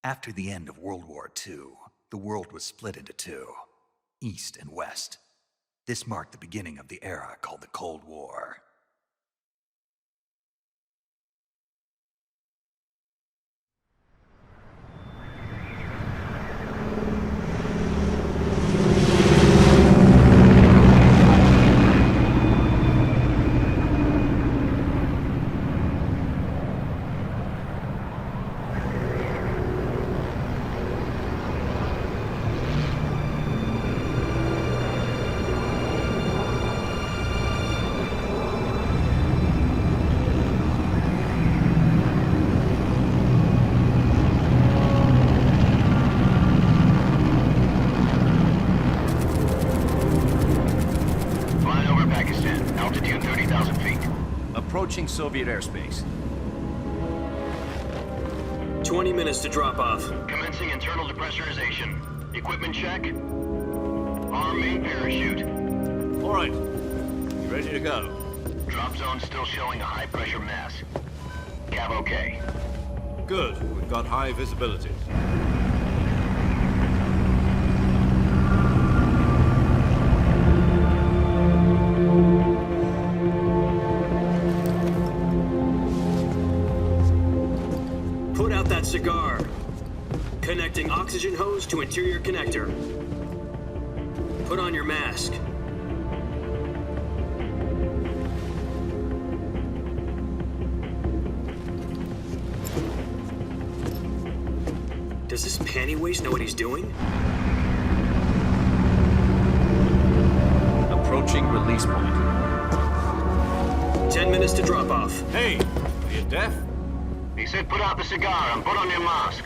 After the end of World War II, the world was split into two, East and West. This marked the beginning of the era called the Cold War. Approaching Soviet airspace. 20 minutes to drop off. Commencing internal depressurization. Equipment check. Arm main parachute. All right. You ready to go? Drop zone still showing a high pressure mass. Cav okay. Good. We've got high visibility. Put out that cigar. Connecting oxygen hose to interior connector. Put on your mask. Does this panty waste know what he's doing? Approaching release point. 10 minutes to drop off. Hey, are you deaf? He said put out the cigar and put on your mask.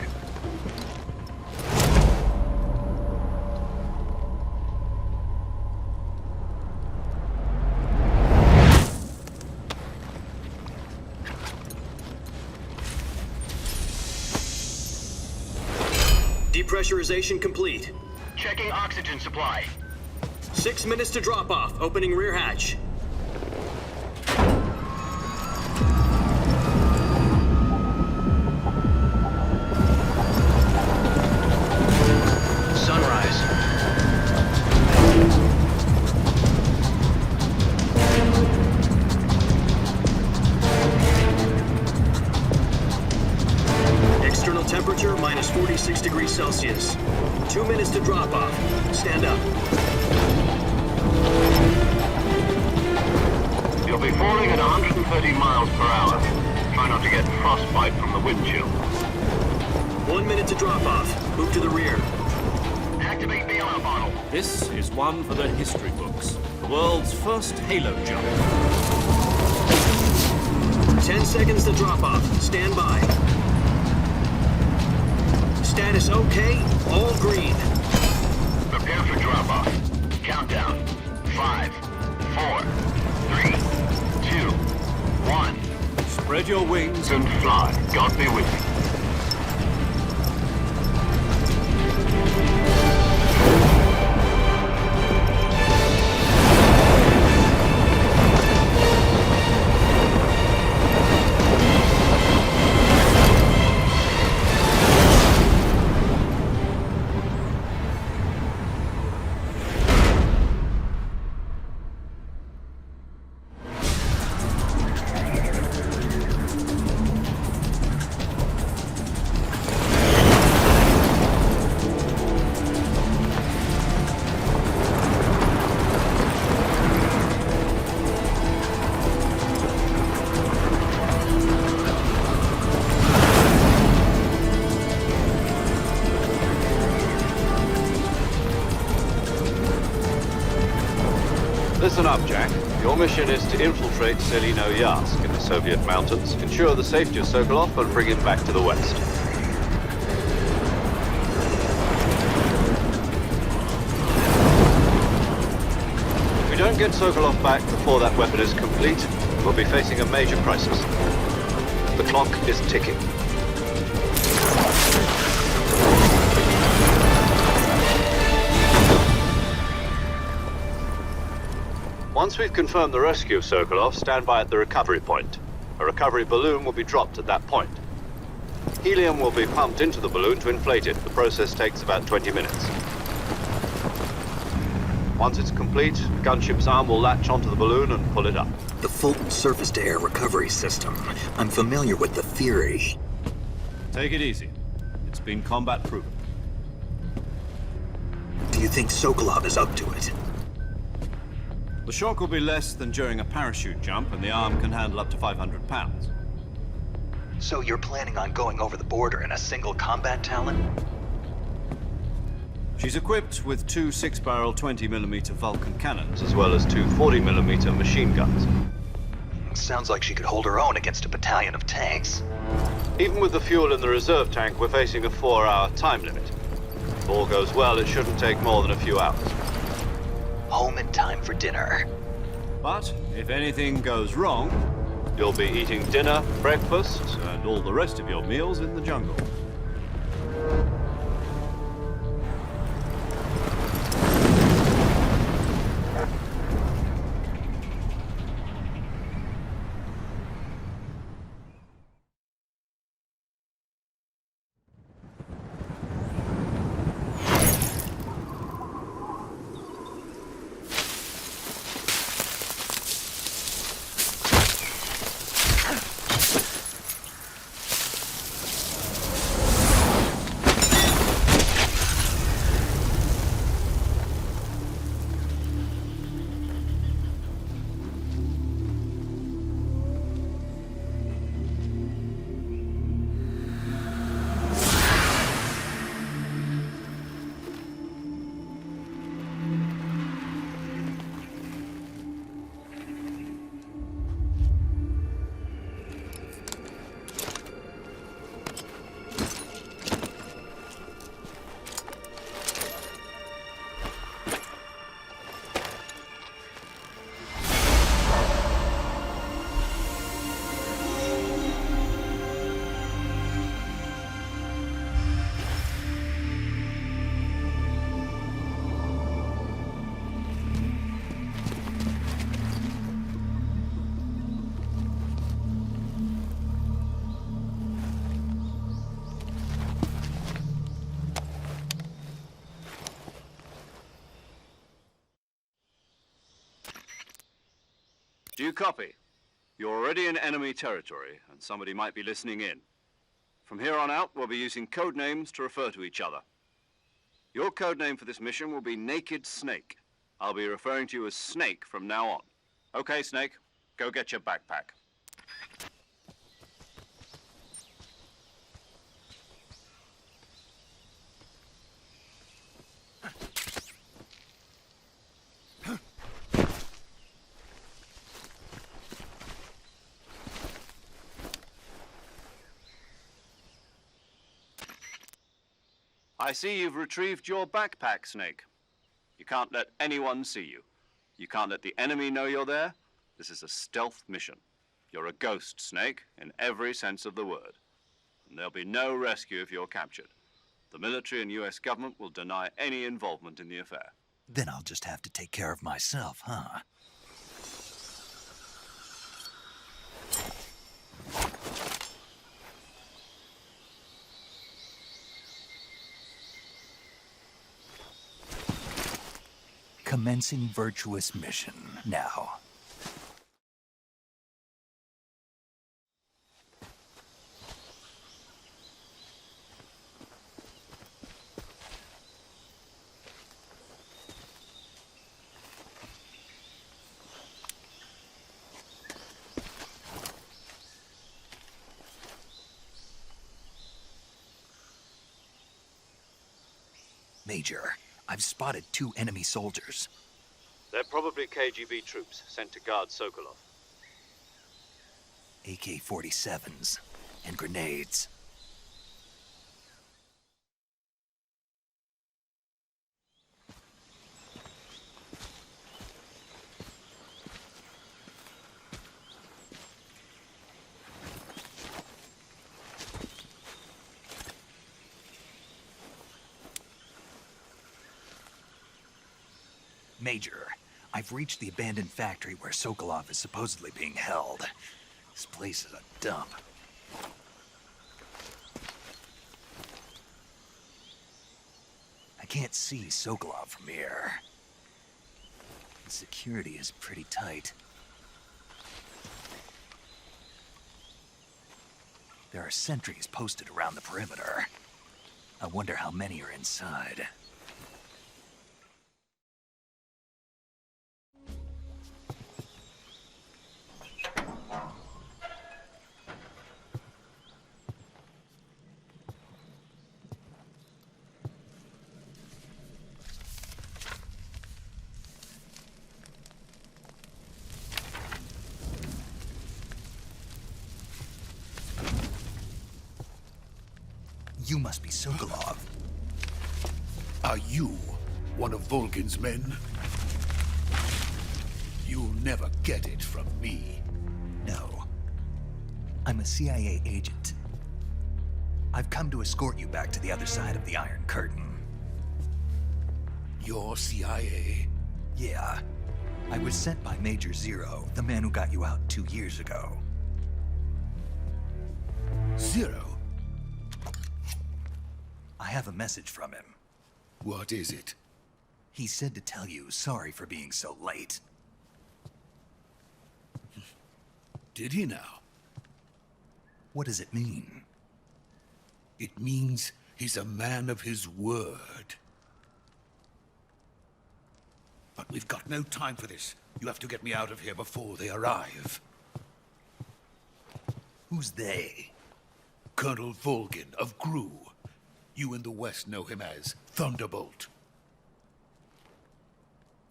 Depressurization complete. Checking oxygen supply. 6 minutes to drop off. Opening rear hatch. Sunrise. External temperature minus 46 degrees Celsius. 2 minutes to drop off. Stand up. You'll be falling at 130 miles per hour. Try not to get frostbite from the wind chill. 1 minute to drop off. Move to the rear. Activate bailout bottle. This is one for the history books. The world's first halo jump. 10 seconds to drop off. Stand by. Status okay. All green. Prepare for drop off. Countdown. 5, 4, 3, 2, 1. Spread your wings And fly. God be with you. Listen up, Jack. Your mission is to infiltrate Selino-Yarsk in the Soviet mountains, ensure the safety of Sokolov, and bring him back to the west. If we don't get Sokolov back before that weapon is complete, we'll be facing a major crisis. The clock is ticking. Once we've confirmed the rescue of Sokolov, stand by at the recovery point. A recovery balloon will be dropped at that point. Helium will be pumped into the balloon to inflate it. The process takes about 20 minutes. Once it's complete, the gunship's arm will latch onto the balloon and pull it up. The Fulton surface-to-air recovery system. I'm familiar with the theory. Take it easy. It's been combat-proven. Do you think Sokolov is up to it? The shock will be less than during a parachute jump, and the arm can handle up to 500 pounds. So you're planning on going over the border in a single combat Talon? She's equipped with two 6-barrel 20mm Vulcan cannons, As well as two 40mm machine guns. Sounds like she could hold her own against a battalion of tanks. Even with the fuel in the reserve tank, we're facing a 4-hour time limit. If all goes well, it shouldn't take more than a few hours. Home in time for dinner. But if anything goes wrong, You'll be eating dinner, breakfast, and all the rest of your meals in the jungle. Do you copy? You're already in enemy territory, and somebody might be listening in. From here on out, we'll be using code names to refer to each other. Your code name for this mission will be Naked Snake. I'll be referring to you as Snake from now on. Okay, Snake, go get your backpack. I see you've retrieved your backpack, Snake. You can't let anyone see you. You can't let the enemy know you're there. This is a stealth mission. You're a ghost, Snake, in every sense of the word. And there'll be no rescue if you're captured. The military and US government will deny any involvement in the affair. Then I'll just have to take care of myself, huh? Commencing virtuous mission now. Major, I've spotted 2 enemy soldiers. They're probably KGB troops sent to guard Sokolov. AK-47s and grenades. Major, I've reached the abandoned factory where Sokolov is supposedly being held. This place is a dump. can't see Sokolov from here. The security is pretty tight. There are sentries posted around the perimeter. I wonder how many are inside. You must be Sokolov. Are you one of Volgin's men? You'll never get it from me. No. I'm a CIA agent. I've come to escort you back to the other side of the Iron Curtain. You're CIA? Yeah. I was sent by Major Zero, the man who got you out 2 years ago. Zero? I have a message from him. What is it? He said to tell you sorry for being so late. Did he now? What does it mean? It means he's a man of his word. But we've got no time for this. You have to get me out of here before they arrive. Who's they? Colonel Volgin of Gru. You in the West know him as Thunderbolt.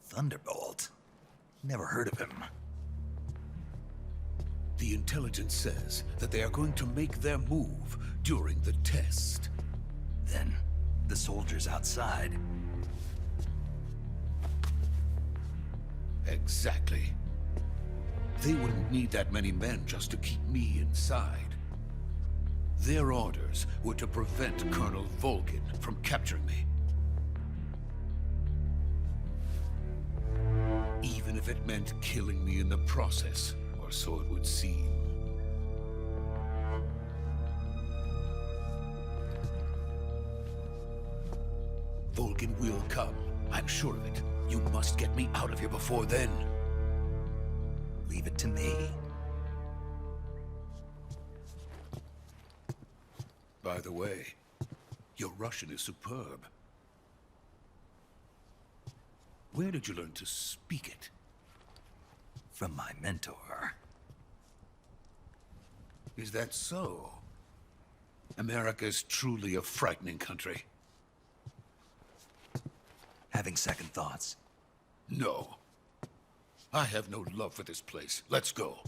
Thunderbolt? Never heard of him. The intelligence says that they are going to make their move during the test. Then, the soldiers outside. Exactly. They wouldn't need that many men just to keep me inside. Their orders were to prevent Colonel Volgin from capturing me. Even if it meant killing me in the process, or so it would seem. Volgin will come, I'm sure of it. You must get me out of here before then. Leave it to me. By the way, your Russian is superb. Where did you learn to speak it? From my mentor. Is that so? America's truly a frightening country. Having second thoughts? No. I have no love for this place. Let's go.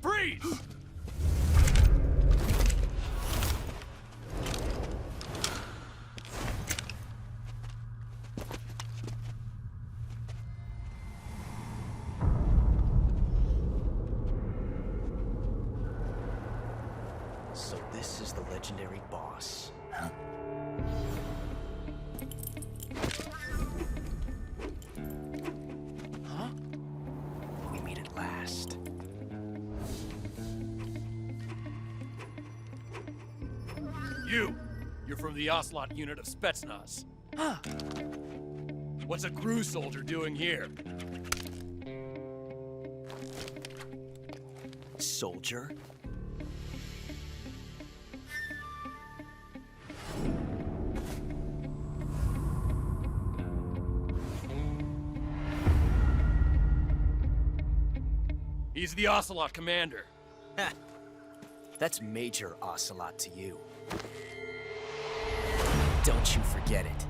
Freeze! So this is the legendary boss. Huh? Huh? We meet at last. You're from the Ocelot unit of Spetsnaz. Huh. What's a Gru soldier doing here? soldier. He's the Ocelot commander. Ha! That's Major Ocelot to you. Don't you forget it.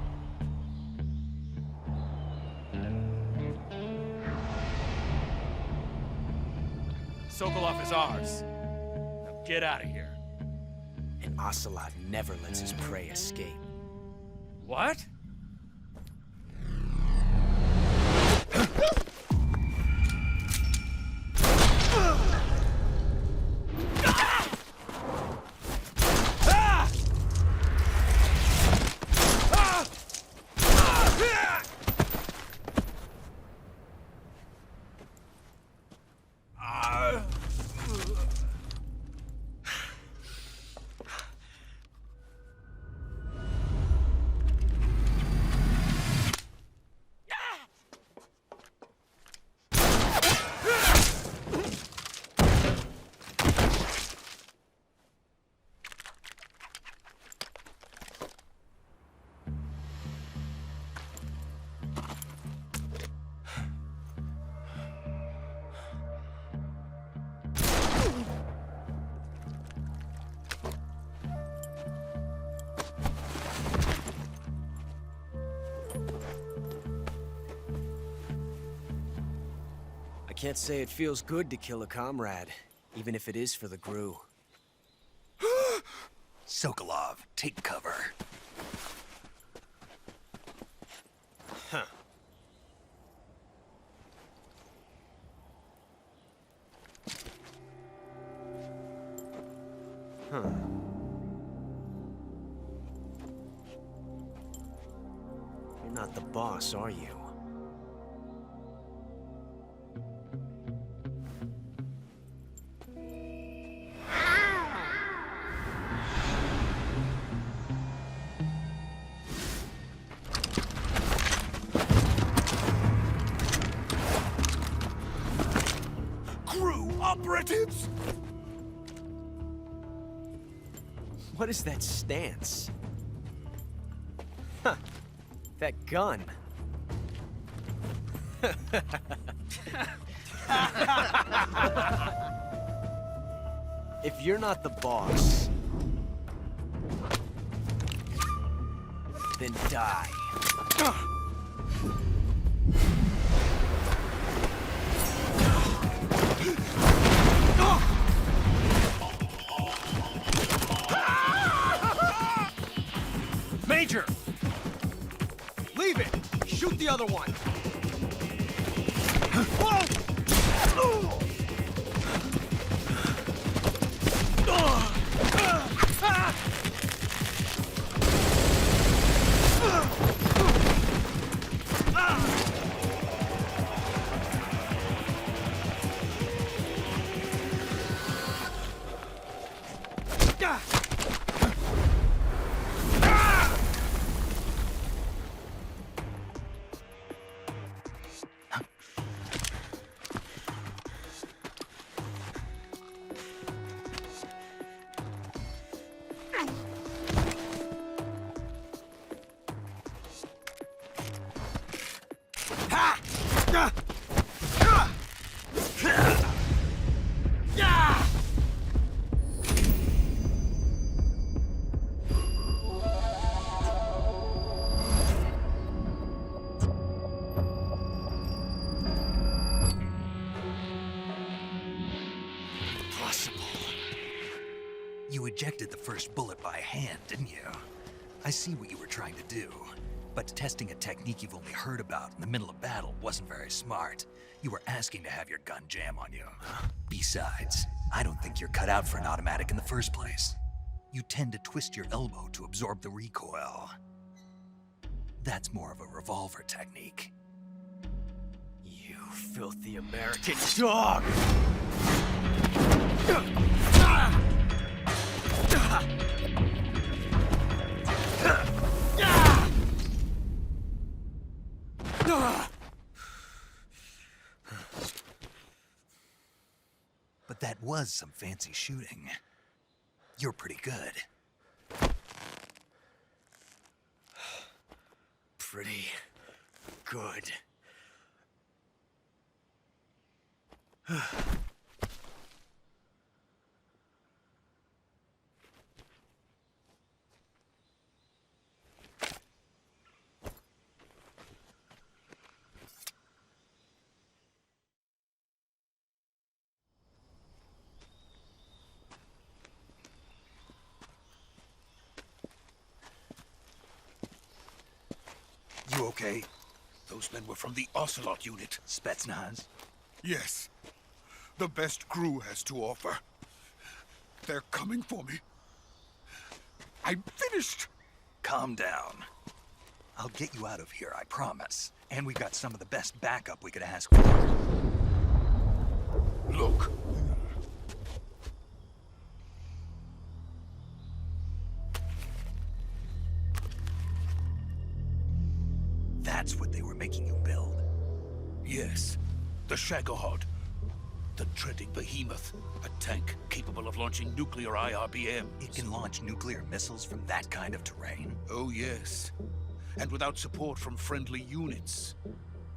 Sokolov is ours. Now get out of here. And Ocelot never lets his prey escape. What? I can't say it feels good to kill a comrade, even if it is for the Gru. Sokolov, take cover. Huh. Huh. You're not the boss, are you? Operatives! What is that stance? Huh. That gun. If you're not the boss, then die. Major! Leave it! Shoot the other one! You ejected the first bullet by hand, didn't you? I see what you were trying to do. But testing a technique you've only heard about in the middle of battle wasn't very smart. You were asking to have your gun jam on you. Besides, I don't think you're cut out for an automatic in the first place. You tend to twist your elbow to absorb the recoil. That's more of a revolver technique. You filthy American dog! But But that was some fancy shooting. You're pretty good. Pretty good. You okay? Those men were from the Ocelot unit. Spetsnaz? Yes. The best crew has to offer. They're coming for me. I'm finished! Calm down. I'll get you out of here, I promise. And we got some of the best backup we could ask for. Look. That's what they were making you build. Yes. The Shagohod. The treading behemoth. A tank capable of launching nuclear IRBMs. It can launch nuclear missiles from that kind of terrain? Oh, yes. And without support from friendly units.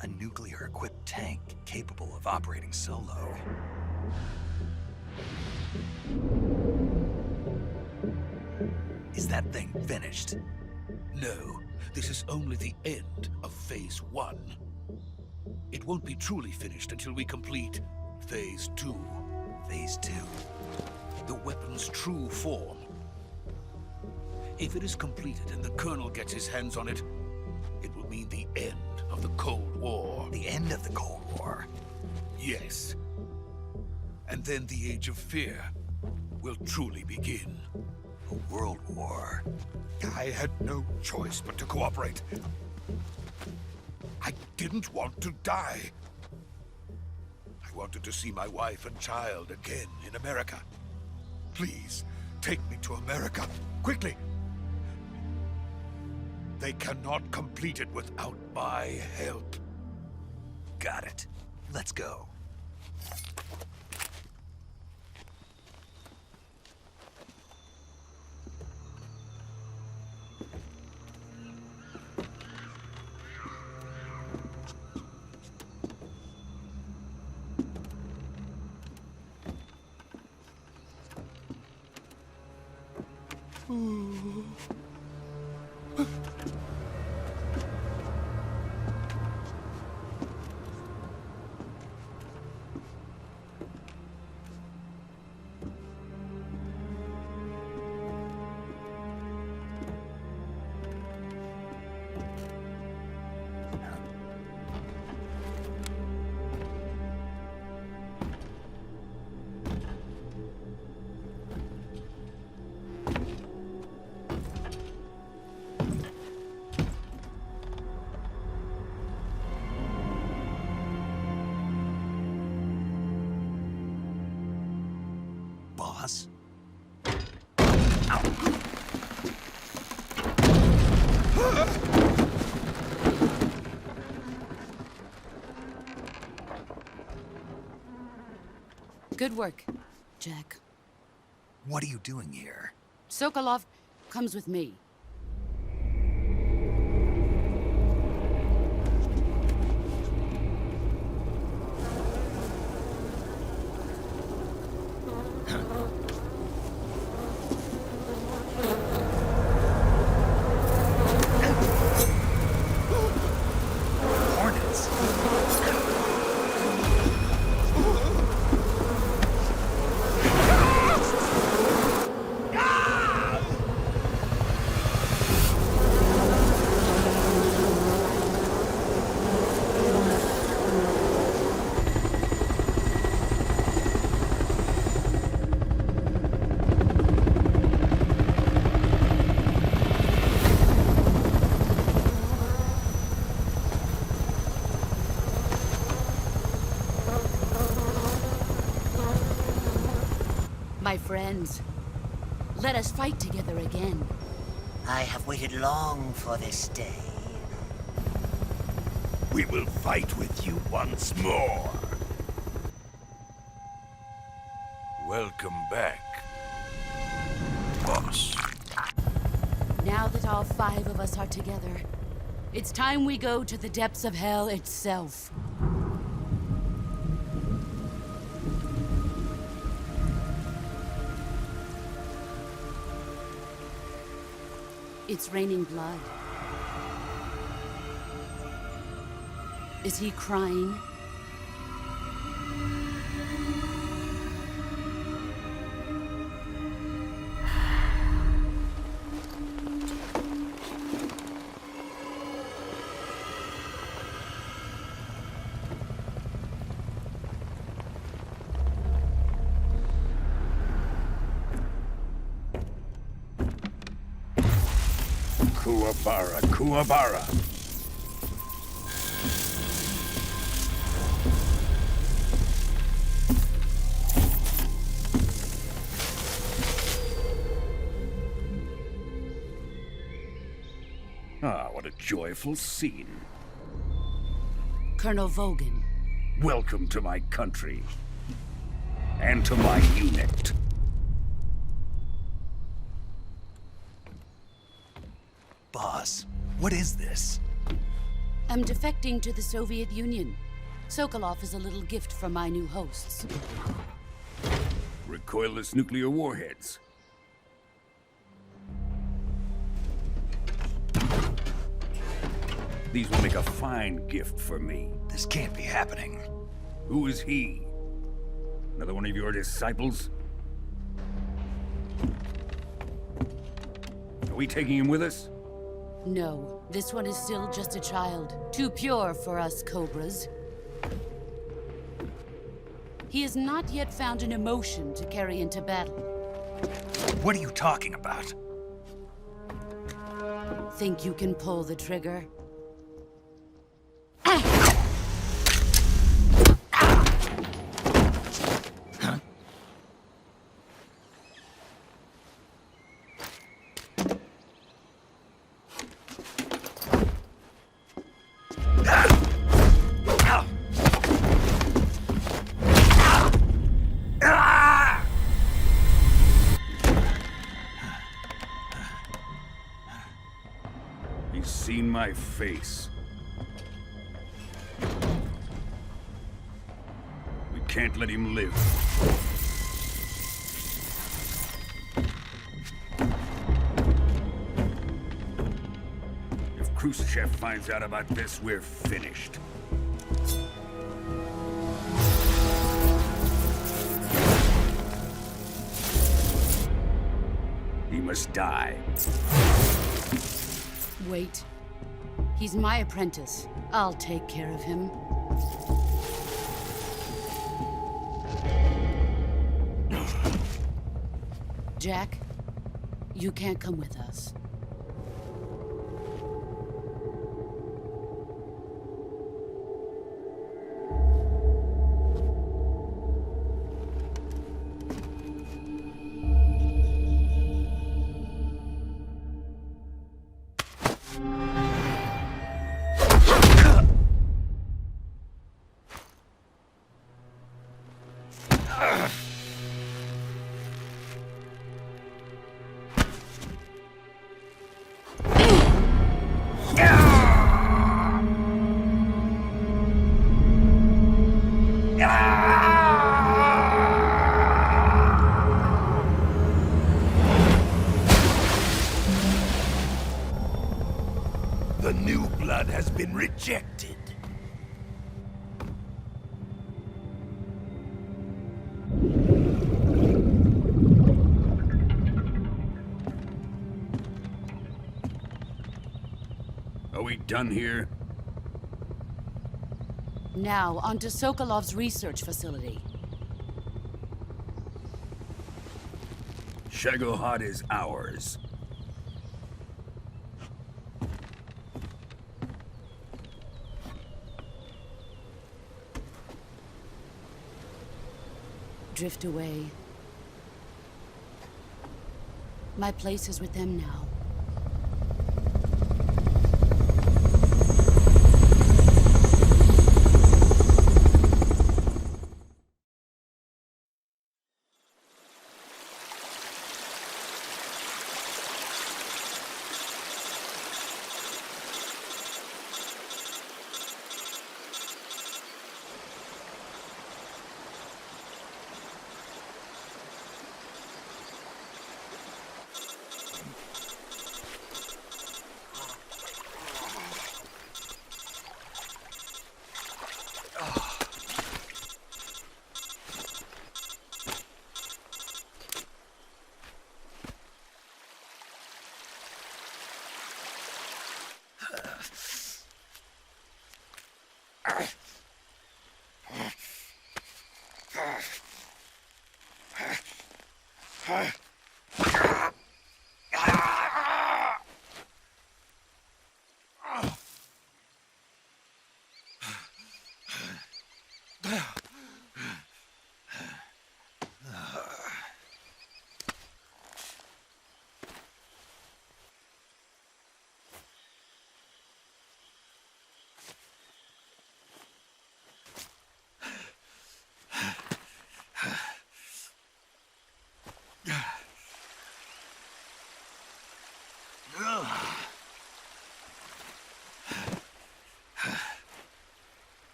A nuclear-equipped tank capable of operating solo. Is that thing finished? No, this is only the end of Phase 1. It won't be truly finished until we complete Phase 2. Phase 2? The weapon's true form. If it is completed and the Colonel gets his hands on it, it will mean the end of the Cold War. The end of the Cold War? Yes. And then the Age of Fear will truly begin. A world war. I had no choice but to cooperate. I didn't want to die. I wanted to see my wife and child again in America. Please, take me to America, quickly. They cannot complete it without my help. Got it. Let's go. Boss? Good work, Jack. What are you doing here? Sokolov comes with me. Hornets? My friends, let us fight together again. I have waited long for this day. We will fight with you once more. Welcome back, boss. Now that all 5 of us are together, it's time we go to the depths of hell itself. It's raining blood. Is he crying? Kuwabara, Kuwabara. Ah, what a joyful scene. Colonel Vogan. Welcome to my country. And to my unit. Boss, what is this? I'm defecting to the Soviet Union. Sokolov is a little gift from my new hosts. Recoilless nuclear warheads. These will make a fine gift for me. This can't be happening. Who is he? Another one of your disciples? Are we taking him with us? No, this one is still just a child. Too pure for us Cobras. He has not yet found an emotion to carry into battle. What are you talking about? Think you can pull the trigger? He's seen my face. We can't let him live. If Khrushchev finds out about this, we're finished. He must die. Wait. He's my apprentice. I'll take care of him. Jack, you can't come with us. The new blood has been rejected. Are we done here? Now, onto Sokolov's research facility. Shagohod is ours. Drift away. My place is with them now.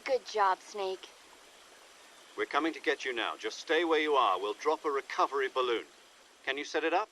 Good job, Snake. We're coming to get you now. Just stay where you are. We'll drop a recovery balloon. Can you set it up?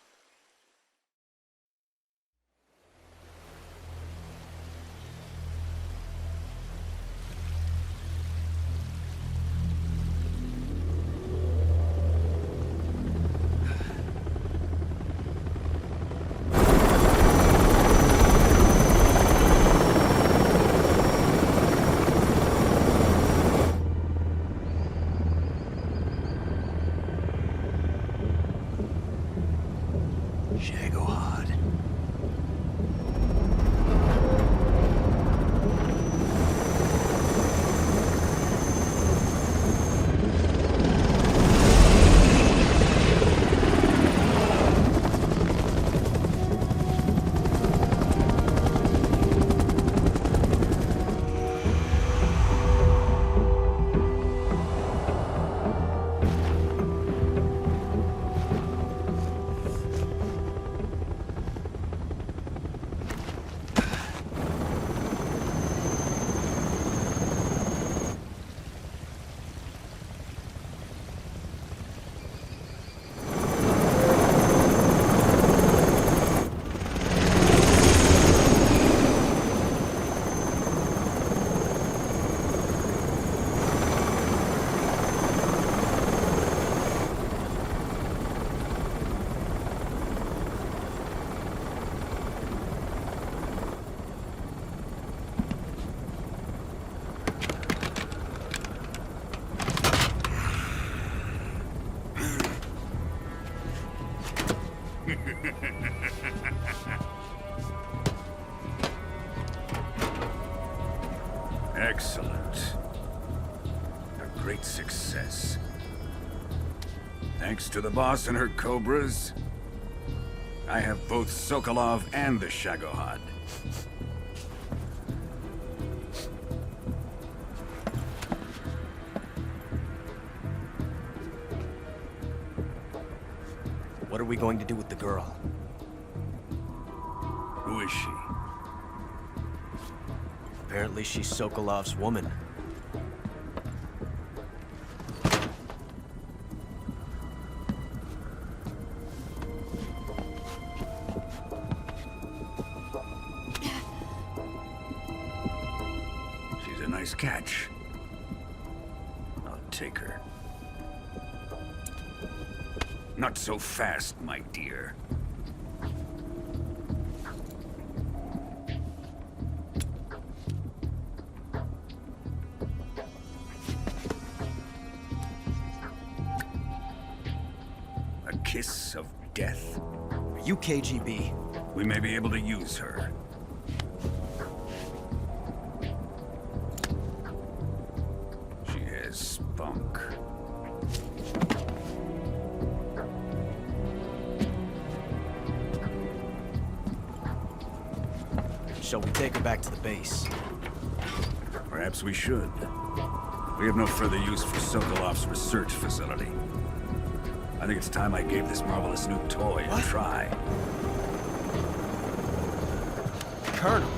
Excellent. A great success. Thanks to the boss and her cobras, I have both Sokolov and the Shagohod. What are we going to do with the girl? Who is she? Apparently she's Sokolov's woman. She's a nice catch. I'll take her. Not so fast, my dear. A kiss of death? Are you KGB? We may be able to use her. She has spunk. Shall we take her back to the base? Perhaps we should. We have no further use for Sokolov's research facility. I think it's time I gave this marvelous new toy a try. Colonel,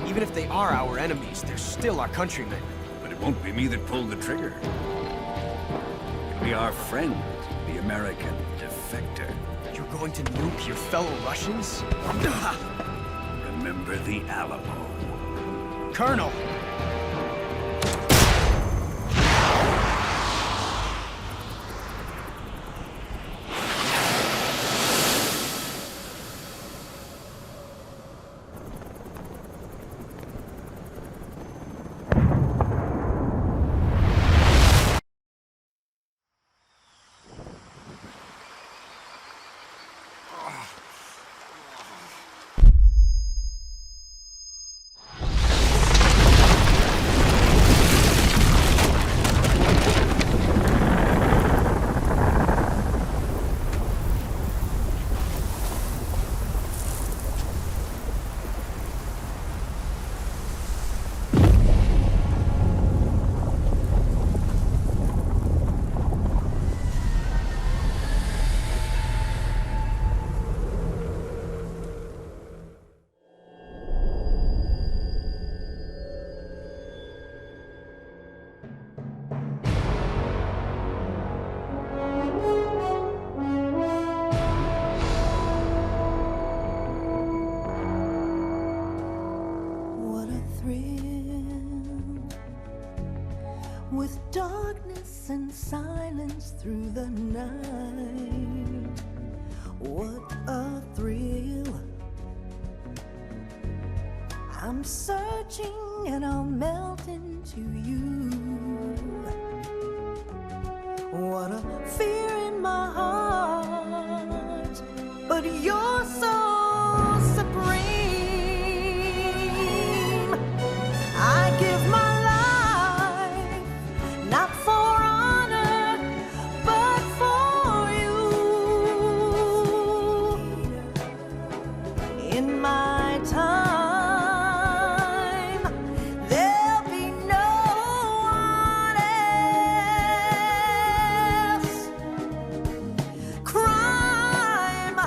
even if they are our enemies, they're still our countrymen. But it won't be me that pulled the trigger. It'll be our friend, the American defector. You're going to nuke your fellow Russians? Remember the Alamo. Colonel! through the night. What a thrill. I'm searching and I'll melt into you. What a fear in my heart, but you're so supreme. I give my life, not for honor, but for you. In my time, there'll be no one else. Crime,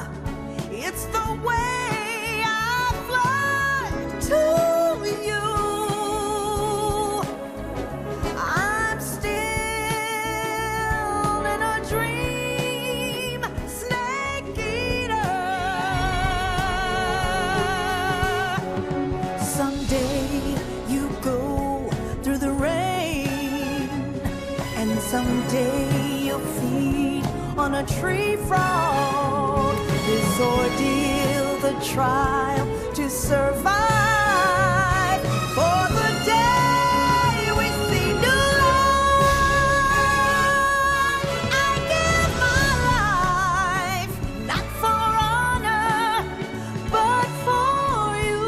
it's the way I fly to you. I'm still in a dream, snake eater. Someday you go through the rain, and someday you'll feed on a tree frog. This ordeal, the trial to survive for the day we see new life. I give my life, not for honor, but for you.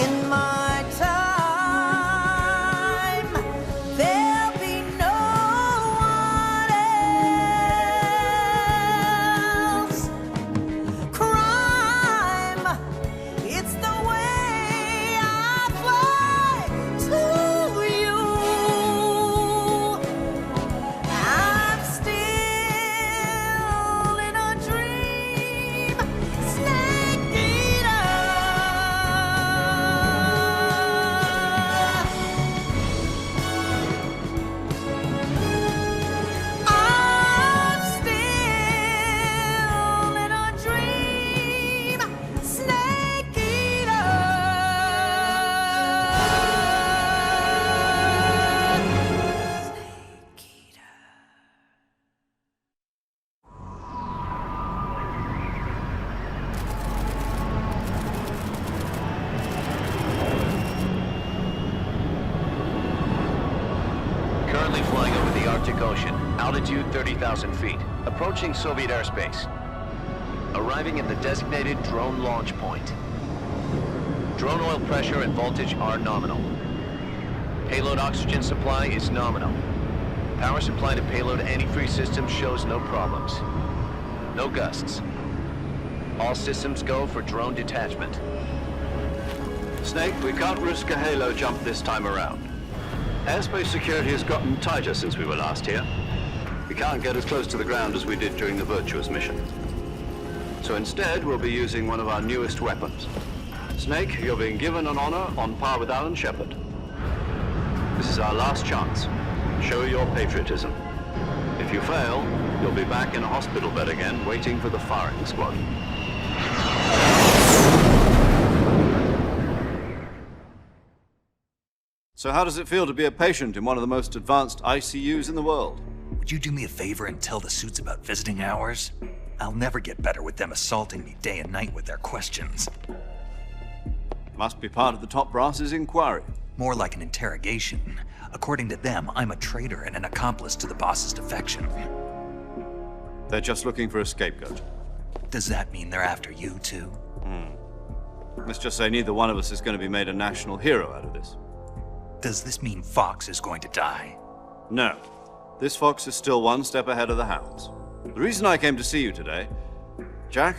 In my time, there'll be no one else. Crime, it's the way I fly to you. I'm still in a dream, snake eater. I'm still in a dream, snake eater. Snake eater. Currently flying over the Arctic Ocean, altitude 30,000 feet, approaching Soviet airspace. Arriving at the designated drone launch point. Drone oil pressure and voltage are nominal. Payload oxygen supply is nominal. Power supply to payload antifreeze system shows no problems. No gusts. All systems go for drone detachment. Snake, we can't risk a halo jump this time around. Airspace security has gotten tighter since we were last here. We can't get as close to the ground as we did during the Virtuous mission. So instead, we'll be using one of our newest weapons. Snake, you're being given an honor on par with Alan Shepard. This is our last chance. Show your patriotism. If you fail, you'll be back in a hospital bed again, waiting for the firing squad. So how does it feel to be a patient in one of the most advanced ICUs in the world? Would you do me a favor and tell the suits about visiting hours? I'll never get better with them assaulting me day and night with their questions. Must be part of the top brass's inquiry. More like an interrogation. According to them, I'm a traitor and an accomplice to the boss's defection. They're just looking for a scapegoat. Does that mean they're after you, too? Let's just say neither one of us is going to be made a national hero out of this. Does this mean Fox is going to die? No. This fox is still one step ahead of the hounds. The reason I came to see you today, Jack,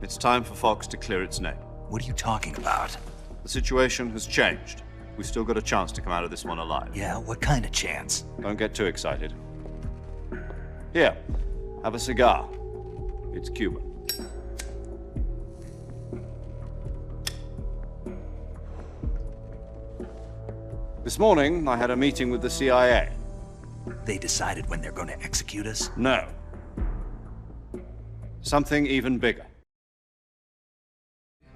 it's time for Fox to clear its name. What are you talking about? The situation has changed. We've still got a chance to come out of this one alive. Yeah, what kind of chance? Don't get too excited. Here, have a cigar. It's Cuban. This morning, I had a meeting with the CIA. They decided when they're going to execute us? No. Something even bigger.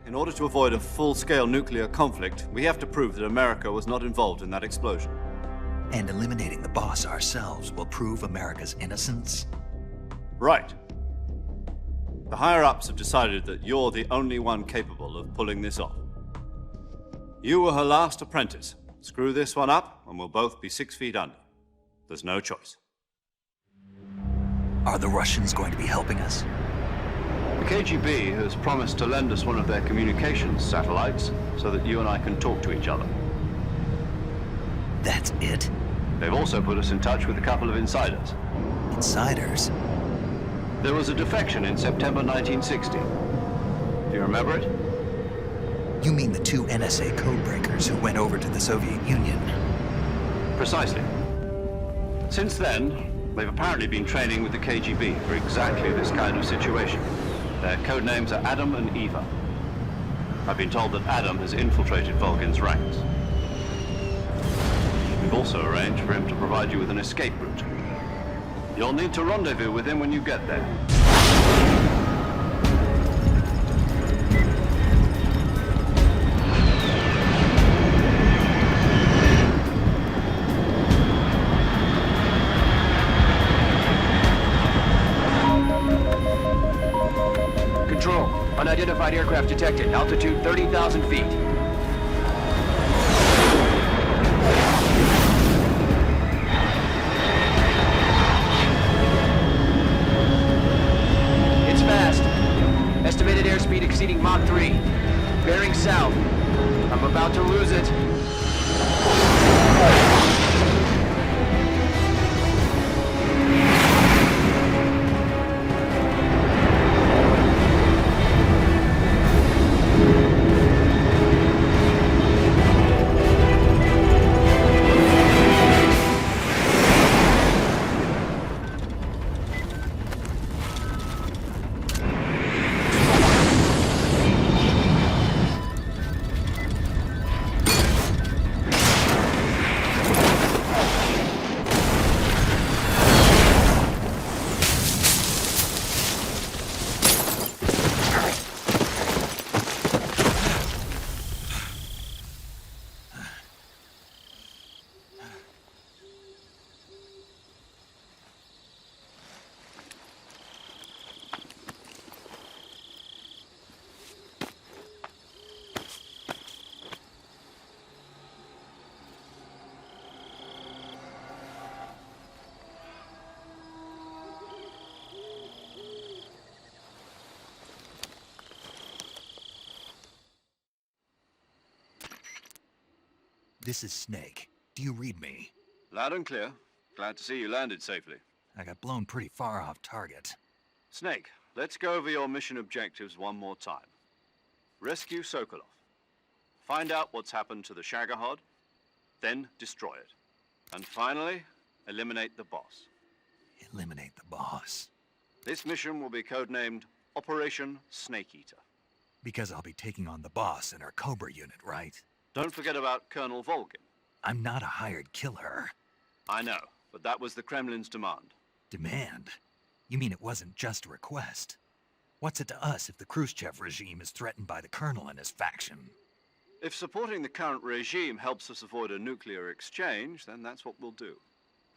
In order to avoid a full-scale nuclear conflict, we have to prove that America was not involved in that explosion. And eliminating the boss ourselves will prove America's innocence? Right. The higher-ups have decided that you're the only one capable of pulling this off. You were her last apprentice. Screw this one up, and we'll both be 6 feet under. There's no choice. Are the Russians going to be helping us? The KGB has promised to lend us one of their communications satellites so that you and I can talk to each other. That's it? They've also put us in touch with a couple of insiders. Insiders? There was a defection in September 1960. Do you remember it? You mean the 2 NSA codebreakers who went over to the Soviet Union? Precisely. Since then, they've apparently been training with the KGB for exactly this kind of situation. Their code names are Adam and Eva. I've been told that Adam has infiltrated Volgin's ranks. We've also arranged for him to provide you with an escape route. You'll need to rendezvous with him when you get there. Control, unidentified aircraft detected. Altitude 30,000 feet. Estimated airspeed exceeding Mach 3. Bearing south. I'm about to lose it. This is Snake. Do you read me? Loud and clear. Glad to see you landed safely. I got blown pretty far off target. Snake, let's go over your mission objectives one more time. Rescue Sokolov. Find out what's happened to the Shagohod, then destroy it. And finally, eliminate the boss. Eliminate the boss? This mission will be codenamed Operation Snake Eater. Because I'll be taking on the boss in our Cobra unit, right? Don't forget about Colonel Volgin. I'm not a hired killer. I know, but that was the Kremlin's demand. Demand? You mean it wasn't just a request? What's it to us if the Khrushchev regime is threatened by the Colonel and his faction? If supporting the current regime helps us avoid a nuclear exchange, then that's what we'll do.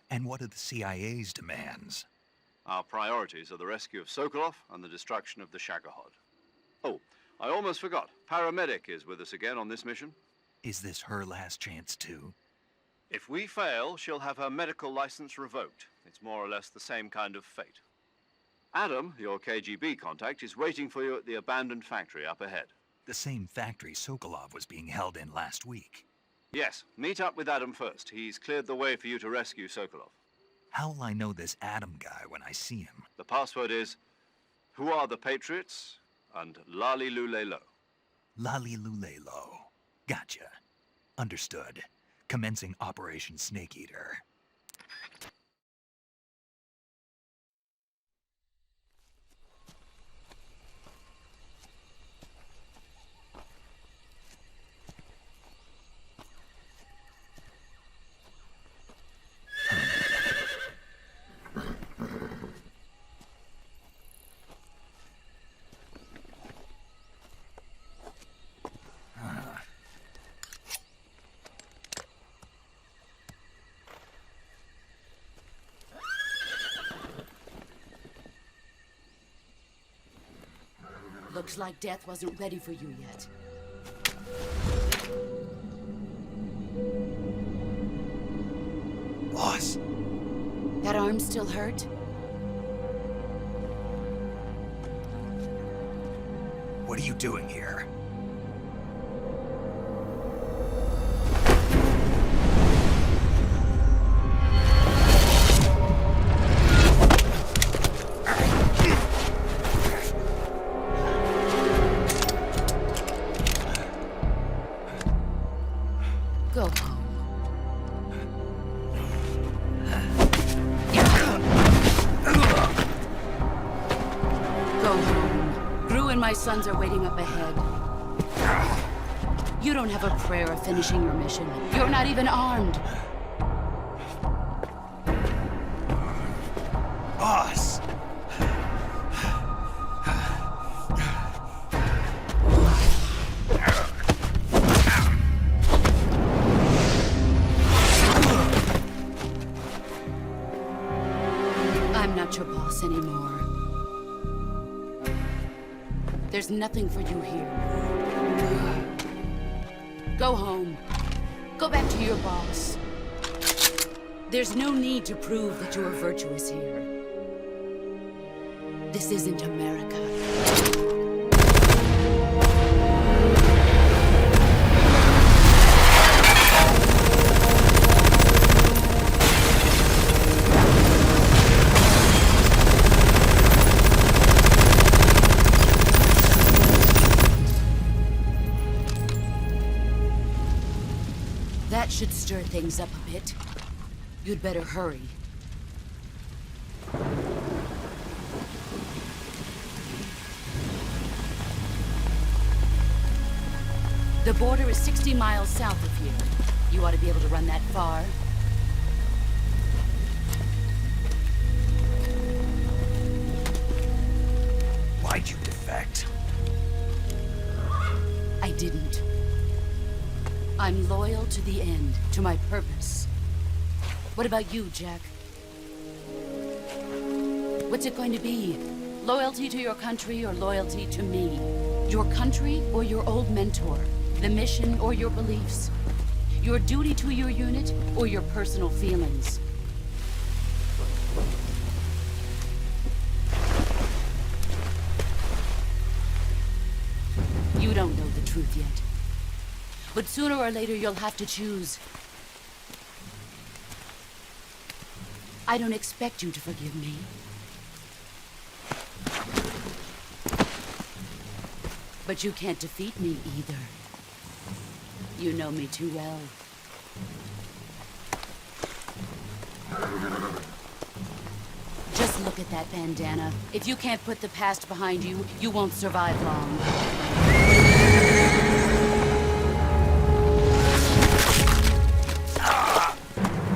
And what are the CIA's demands? Our priorities are the rescue of Sokolov and the destruction of the Shagohod. Oh, I almost forgot. Paramedic is with us again on this mission. Is this her last chance too? If we fail, she'll have her medical license revoked. It's more or less the same kind of fate. Adam, your KGB contact, is waiting for you at the abandoned factory up ahead. The same factory Sokolov was being held in last week. Yes, meet up with Adam first. He's cleared the way for you to rescue Sokolov. How will I know this Adam guy when I see him? The password is, "Who are the Patriots?" and Lali Lule Lo. Lali Lule Lo. Gotcha. Understood. Commencing Operation Snake Eater. Looks like death wasn't ready for you yet. Boss. That arm still hurt? What are you doing here? Go home. Go home. Gru and my sons are waiting up ahead. You don't have a prayer of finishing your mission. You're not even armed. Boss! I'm not your boss anymore. There's nothing for you here. Go home. Go back to your boss. There's no need to prove that you are virtuous here. This isn't America. That should stir things up a bit. You'd better hurry. The border is 60 miles south of here. You ought to be able to run that far. Why'd you defect? I didn't. I'm loyal to the end, to my purpose. What about you, Jack? What's it going to be? Loyalty to your country or loyalty to me? Your country or your old mentor? The mission or your beliefs? Your duty to your unit or your personal feelings? You don't know the truth yet. But sooner or later, you'll have to choose. I don't expect you to forgive me. But you can't defeat me either. You know me too well. Just look at that bandana. If you can't put the past behind you, you won't survive long.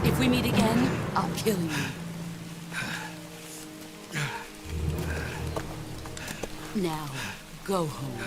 If we meet again, I'll kill you. Now, go home.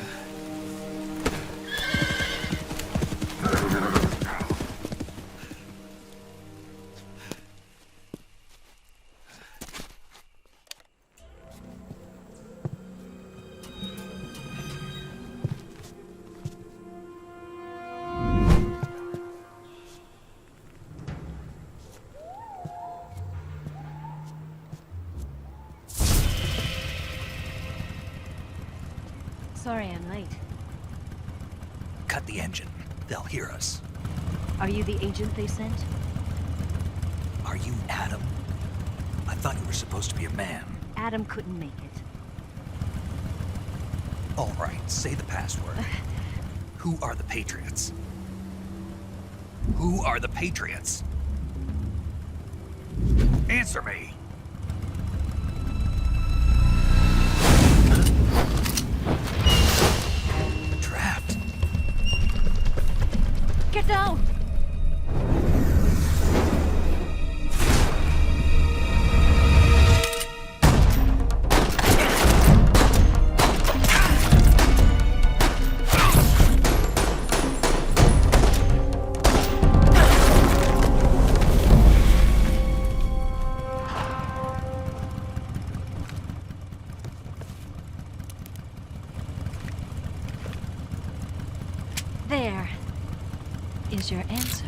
Sorry I'm late. Cut the engine. They'll hear us. Are you the agent they sent? Are you Adam? I thought you were supposed to be a man. Adam couldn't make it. All right, say the password. Who are the Patriots? Who are the Patriots? Answer me! Trapped. Get down! What's your answer?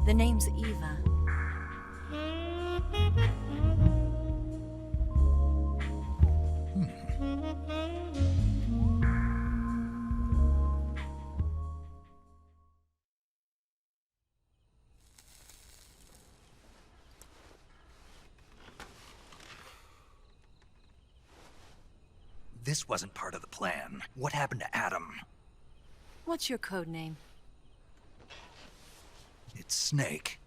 The name's Eva. This wasn't part of the plan. What happened to Adam? What's your code name? It's Snake.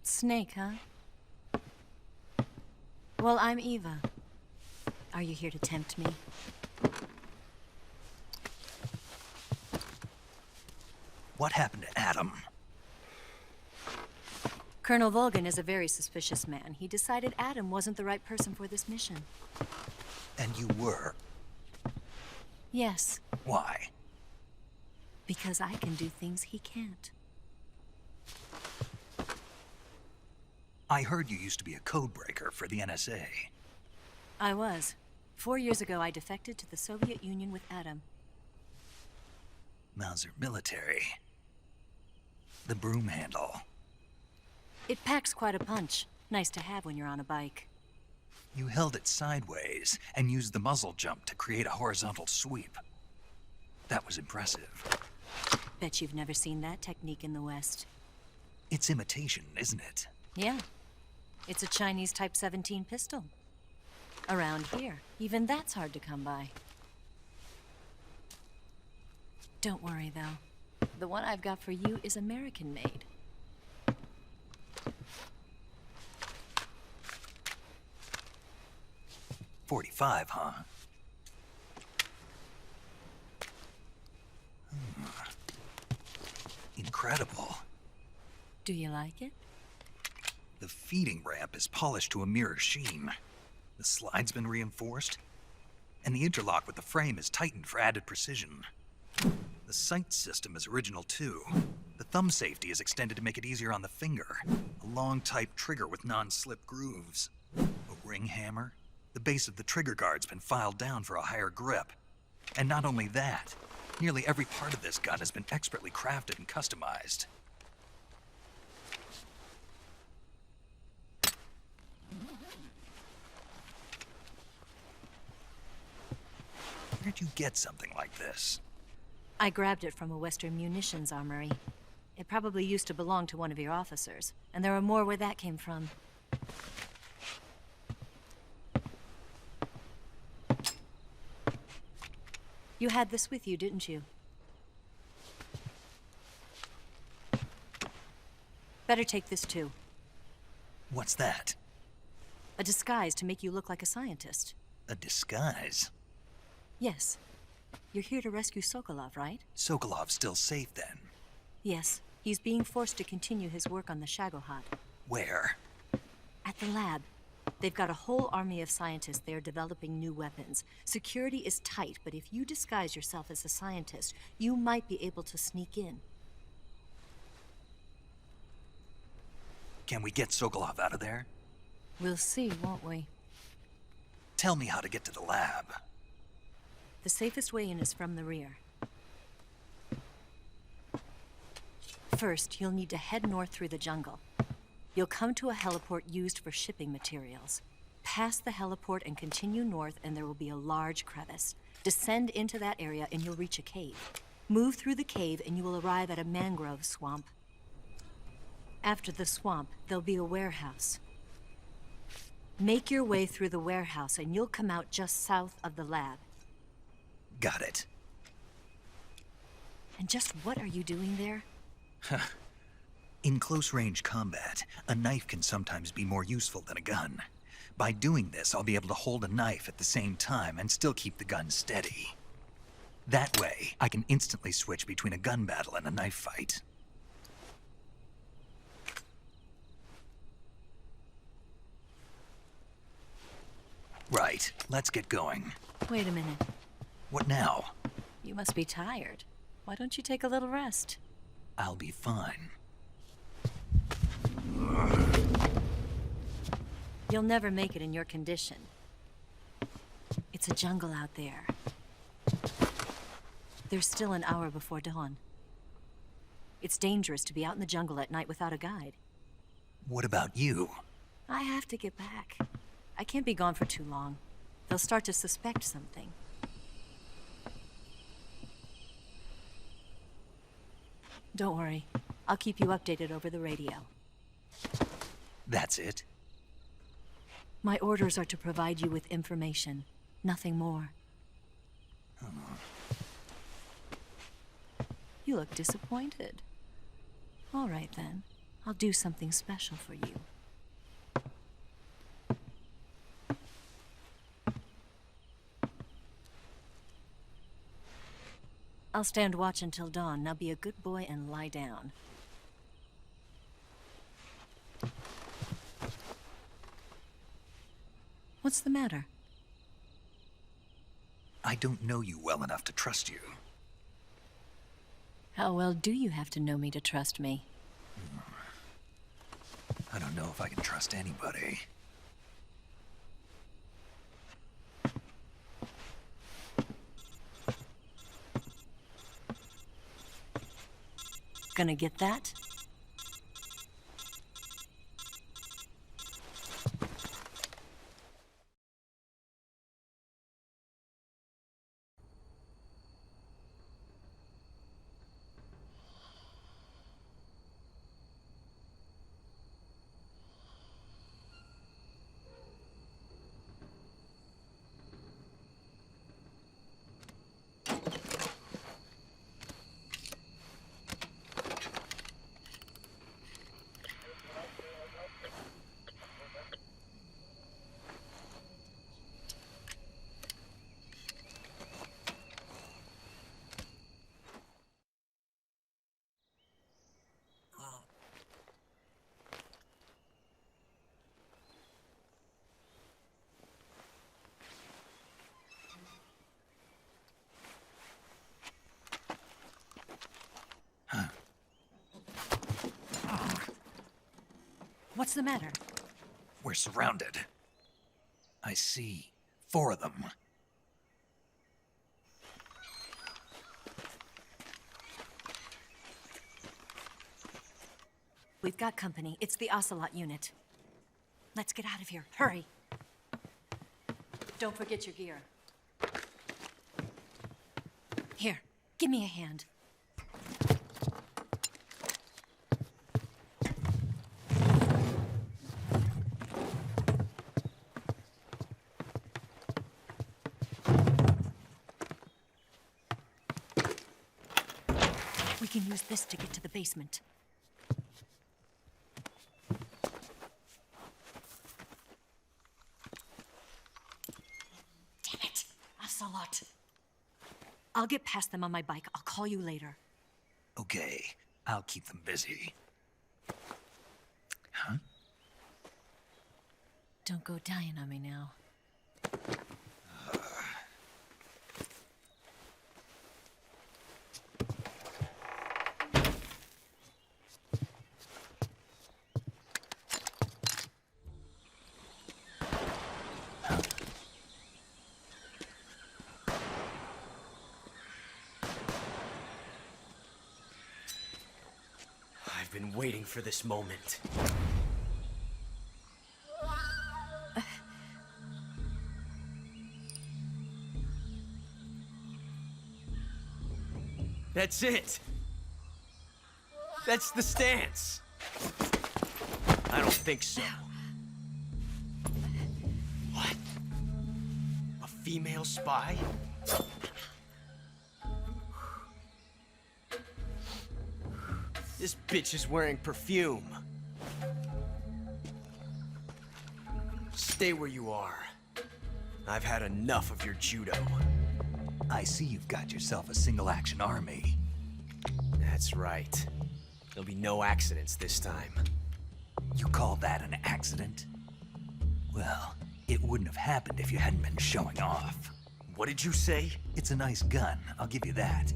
Snake, huh? Well, I'm Eva. Are you here to tempt me? What happened to Adam? Colonel Volgin is a very suspicious man. He decided Adam wasn't the right person for this mission. And you were? Yes. Why? Because I can do things he can't. I heard you used to be a codebreaker for the NSA. I was. 4 years ago, I defected to the Soviet Union with Adam. Mauser military. The broom handle. It packs quite a punch. Nice to have when you're on a bike. You held it sideways and used the muzzle jump to create a horizontal sweep. That was impressive. Bet you've never seen that technique in the West. It's imitation, isn't it? Yeah. It's a Chinese Type 17 pistol. Around here, even that's hard to come by. Don't worry, though. The one I've got for you is American-made. .45, huh? Incredible. Do you like it? The feeding ramp is polished to a mirror sheen. The slide's been reinforced, and the interlock with the frame is tightened for added precision. The sight system is original too. The thumb safety is extended to make it easier on the finger. A long type trigger with non-slip grooves. A ring hammer. The base of the trigger guard's been filed down for a higher grip. And not only that, nearly every part of this gun has been expertly crafted and customized. Where'd you get something like this? I grabbed it from a Western munitions armory. It probably used to belong to one of your officers, and there are more where that came from. You had this with you, didn't you? Better take this too. What's that? A disguise to make you look like a scientist. A disguise? Yes. You're here to rescue Sokolov, right? Sokolov's still safe then? Yes. He's being forced to continue his work on the Shagohod. Where? At the lab. They've got a whole army of scientists there developing new weapons. Security is tight, but if you disguise yourself as a scientist, you might be able to sneak in. Can we get Sokolov out of there? We'll see, won't we? Tell me how to get to the lab. The safest way in is from the rear. First, you'll need to head north through the jungle. You'll come to a heliport used for shipping materials. Pass the heliport and continue north, and there will be a large crevice. Descend into that area and you'll reach a cave. Move through the cave and you will arrive at a mangrove swamp. After the swamp, there'll be a warehouse. Make your way through the warehouse and you'll come out just south of the lab. Got it. And just what are you doing there? In close-range combat, a knife can sometimes be more useful than a gun. By doing this, I'll be able to hold a knife at the same time and still keep the gun steady. That way, I can instantly switch between a gun battle and a knife fight. Right, let's get going. Wait a minute. What now? You must be tired. Why don't you take a little rest? I'll be fine. You'll never make it in your condition. It's a jungle out there. There's still an hour before dawn. It's dangerous to be out in the jungle at night without a guide. What about you? I have to get back. I can't be gone for too long. They'll start to suspect something. Don't worry. I'll keep you updated over the radio. That's it? My orders are to provide you with information. Nothing more. You look disappointed. All right, then. I'll do something special for you. I'll stand watch until dawn. Now be a good boy and lie down. What's the matter? I don't know you well enough to trust you. How well do you have to know me to trust me? I don't know if I can trust anybody. Gonna get that? What's the matter? We're surrounded. I see 4 of them. We've got company. It's the Ocelot unit. Let's get out of here. Hurry. Don't forget your gear. Here, give me a hand. We can use this to get to the basement. Damn it, Ocelot. I'll get past them on my bike. I'll call you later. Okay, I'll keep them busy. Huh? Don't go dying on me now. I've been waiting for this moment. That's it. That's the stance. I don't think so. What? A female spy? This bitch is wearing perfume. Stay where you are. I've had enough of your judo. I see you've got yourself a single-action army. That's right. There'll be no accidents this time. You call that an accident? Well, it wouldn't have happened if you hadn't been showing off. What did you say? It's a nice gun, I'll give you that.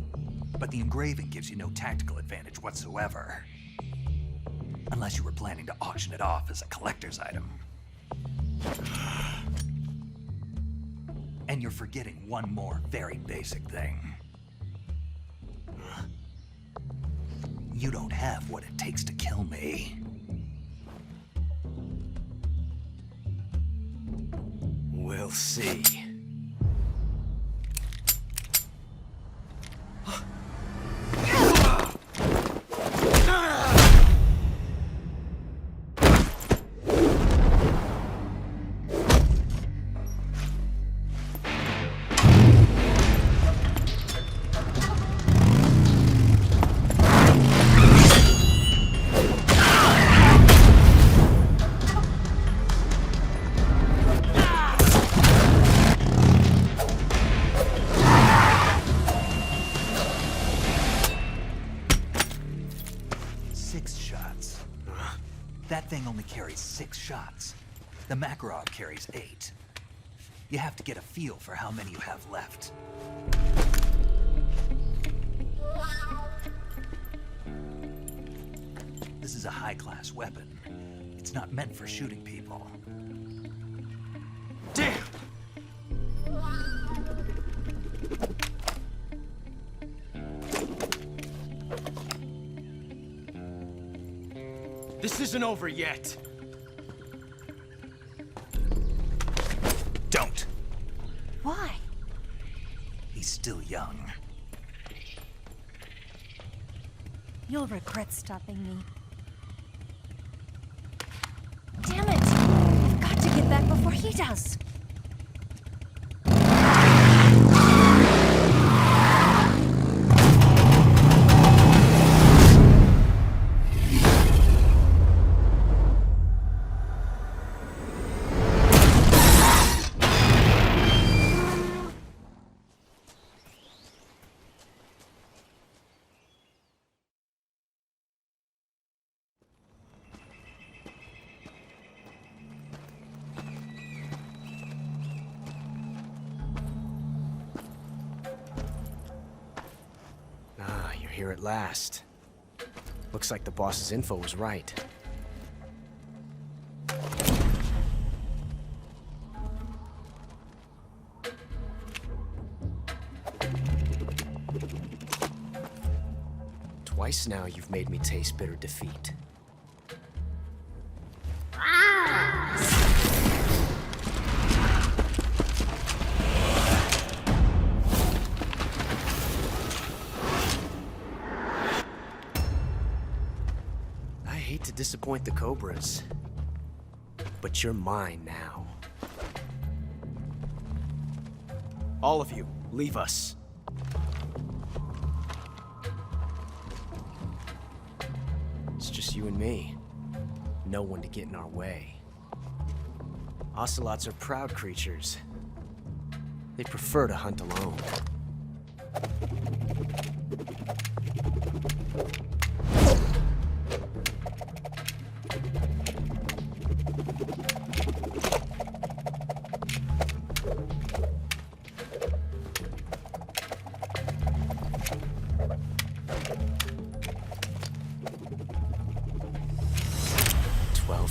But the engraving gives you no tactical advantage whatsoever. Unless you were planning to auction it off as a collector's item. And you're forgetting one more very basic thing. You don't have what it takes to kill me. We'll see. That thing only carries 6 shots. The Makarov carries 8. You have to get a feel for how many you have left. This is a high-class weapon. It's not meant for shooting people. Damn! This isn't over yet. Don't. Why? He's still young. You'll regret stopping me. Damn it! I've got to get back before he does. Here at last. Looks like the boss's info was right. Twice now you've made me taste bitter defeat. To disappoint the Cobras, but you're mine now. All of you, leave us. It's just you and me. No one to get in our way. Ocelots are proud creatures. They prefer to hunt alone.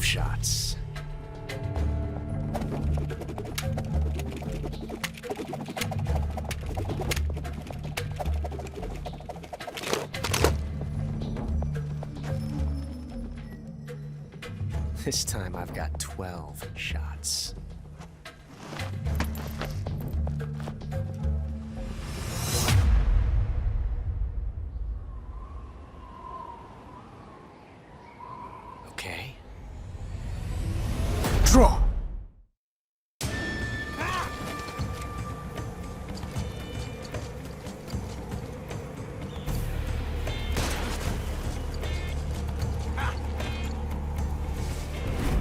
Shots. This time I've got 12 shots. Okay. Draw!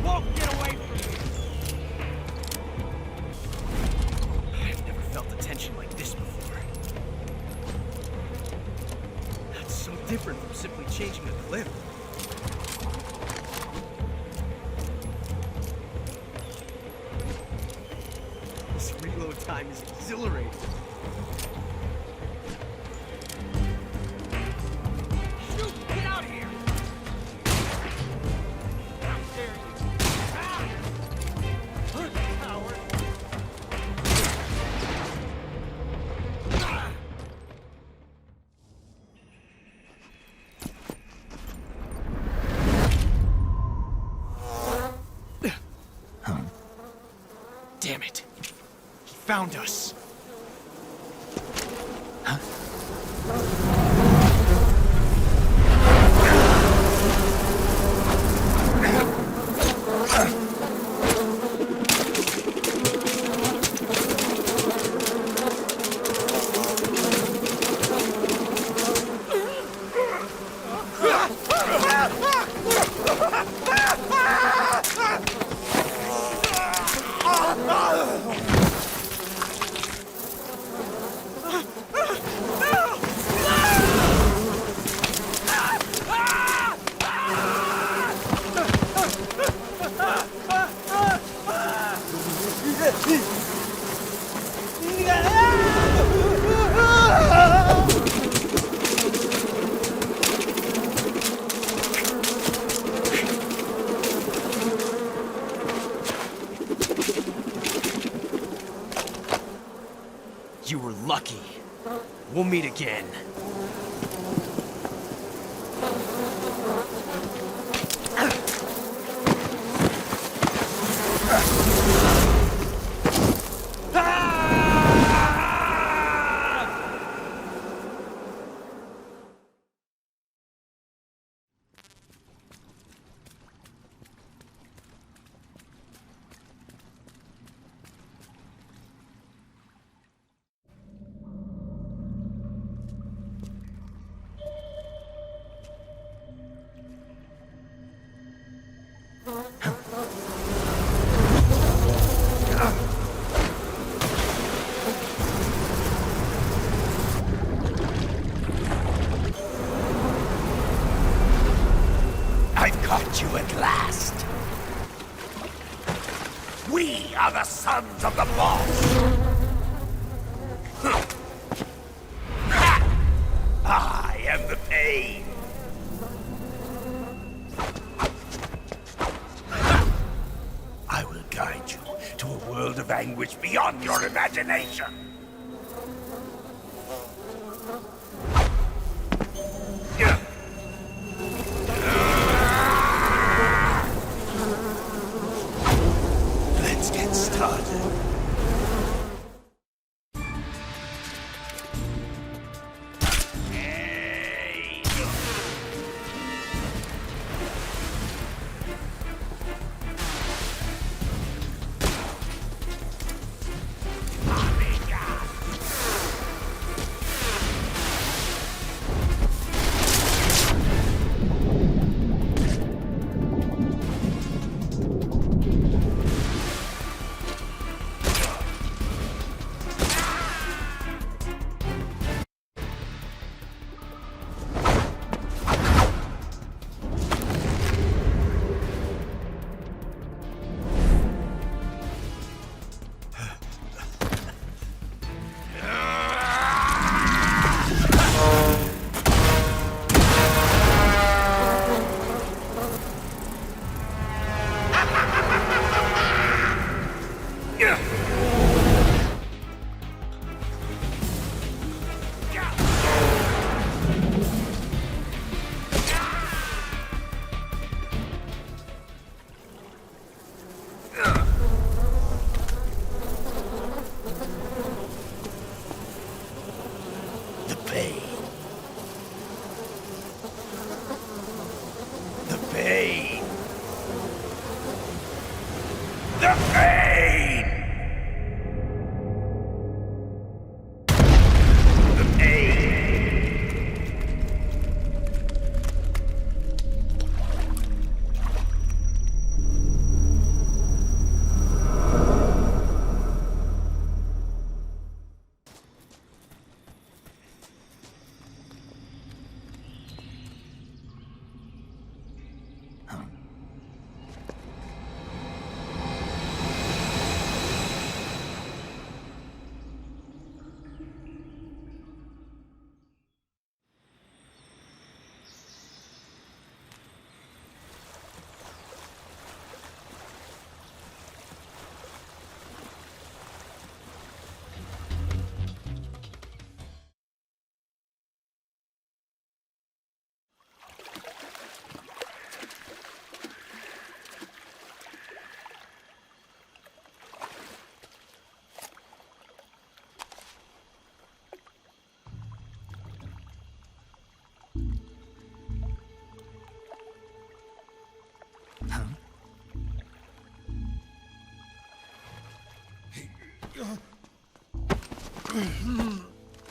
Won't get away from me! I've never felt the tension like this before. different from simply changing a clip. This reload time is exhilarating. Shoot! Get out of here! How dare you! Ah! Hurt, coward! Damn it. He found us. Huh? You were lucky. We'll meet again. I've caught you at last. We are the sons of the boss. I am the pain. I will guide you to a world of anguish beyond your imagination. Let's get started. Amiga!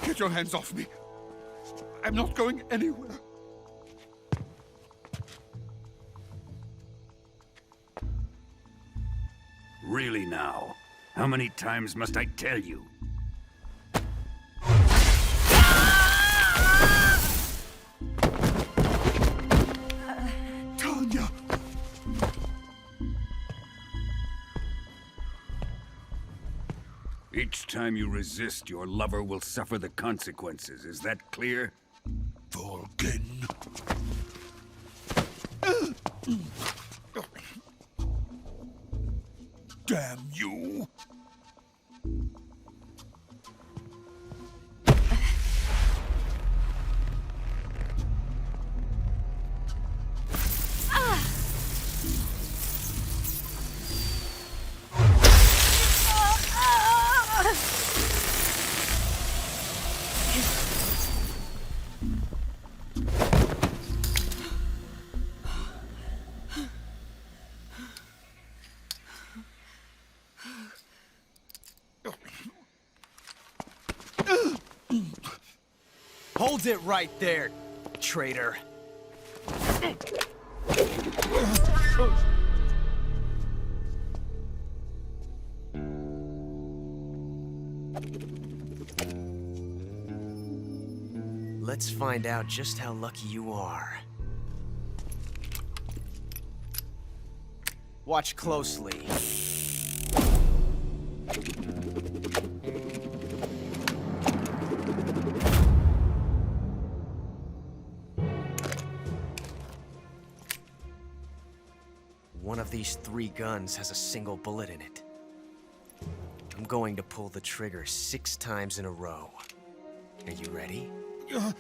Get your hands off me. I'm not going anywhere. Really now? How many times must I tell you? Tanya! Each time you resist, your lover will suffer the consequences. Is that clear? Vulcan. Damn you! Hold it right there, traitor. Let's find out just how lucky you are. Watch closely. One of these 3 guns has a single bullet in it. I'm going to pull the trigger 6 times in a row. Are you ready? Huh.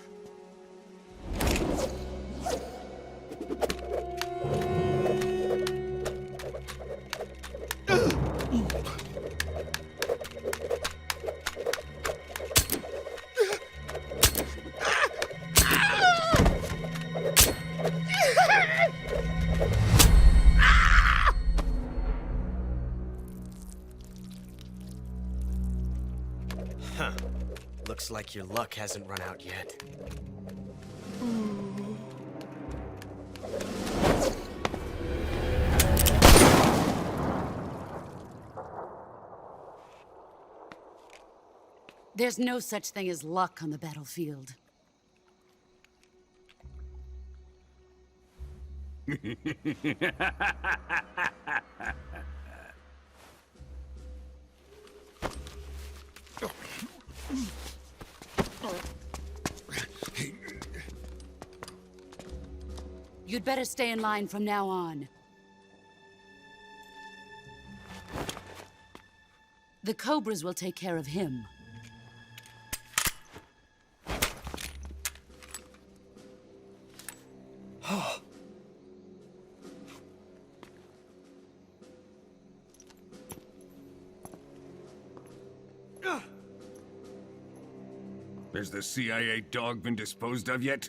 Looks like your luck hasn't run out yet. There's no such thing as luck on the battlefield. You'd better stay in line from now on. The Cobras will take care of him. Has the CIA dog been disposed of yet?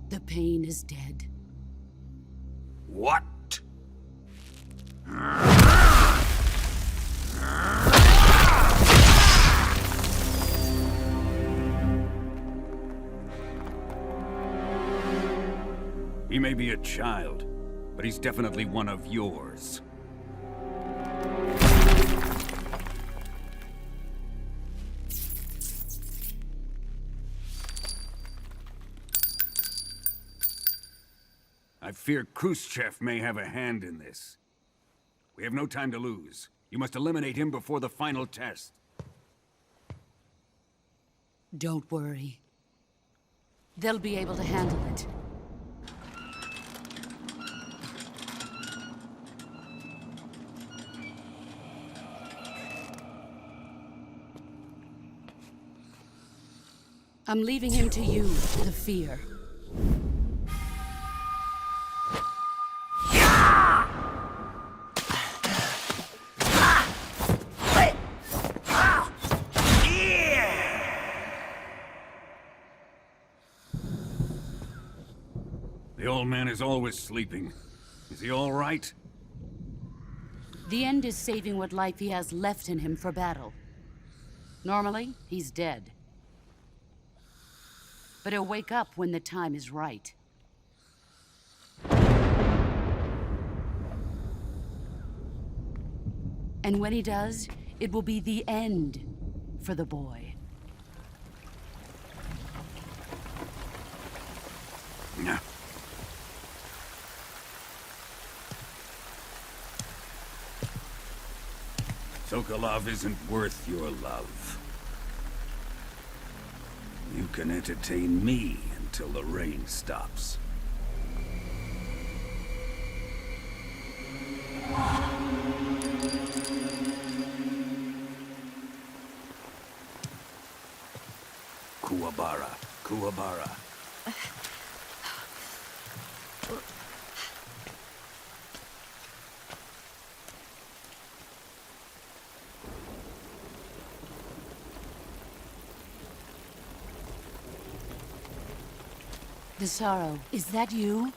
The pain is dead. What? He may be a child, but he's definitely one of yours. I fear Khrushchev may have a hand in this. We have no time to lose. You must eliminate him before the final test. Don't worry. They'll be able to handle it. I'm leaving him to you, the fear. The old man is always sleeping. Is he all right? The end is saving what life he has left in him for battle. Normally, he's dead. But he'll wake up when the time is right. And when he does, it will be the end for the boy. No. Sokolov isn't worth your love. You can entertain me until the rain stops. Kuwabara, Kuwabara. Desaro, is that you?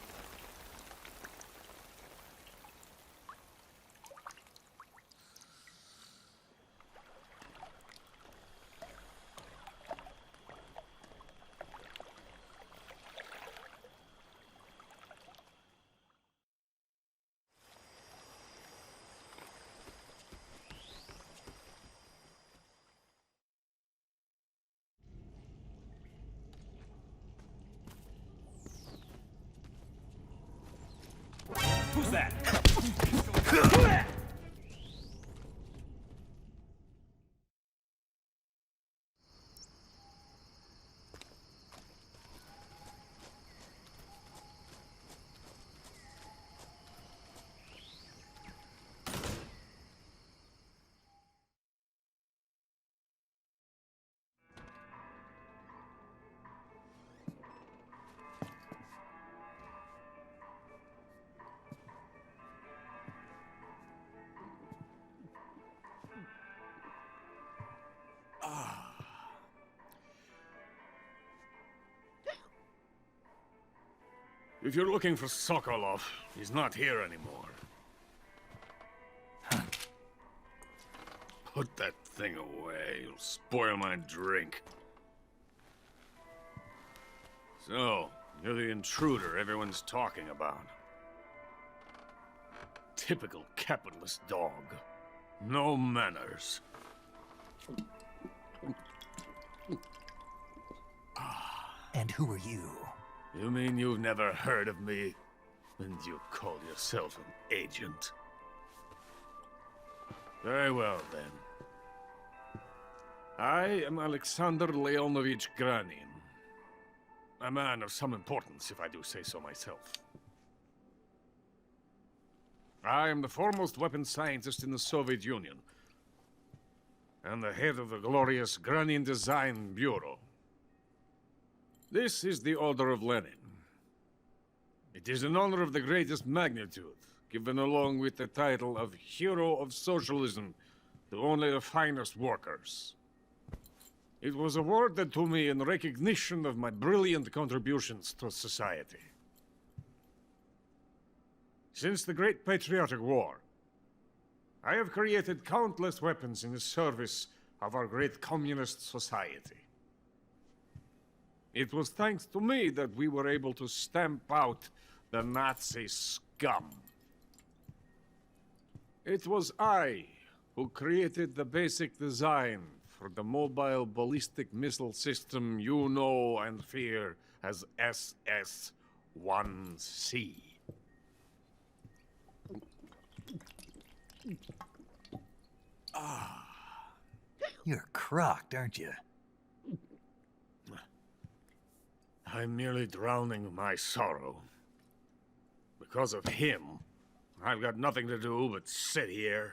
Who's that? If you're looking for Sokolov, he's not here anymore. Put that thing away. You'll spoil my drink. So, you're the intruder everyone's talking about. Typical capitalist dog. No manners. And who are you? You mean you've never heard of me? And you call yourself an agent? Very well, then. I am Alexander Leonovich Granin. A man of some importance, if I do say so myself. I am the foremost weapons scientist in the Soviet Union, and the head of the glorious Granin Design Bureau. This is the Order of Lenin. It is an honor of the greatest magnitude, given along with the title of Hero of Socialism to only the finest workers. It was awarded to me in recognition of my brilliant contributions to society. Since the Great Patriotic War, I have created countless weapons in the service of our great communist society. It was thanks to me that we were able to stamp out the Nazi scum. It was I who created the basic design for the mobile ballistic missile system you know and fear as SS-1C. You're crocked, aren't you? I'm merely drowning my sorrow. Because of him, I've got nothing to do but sit here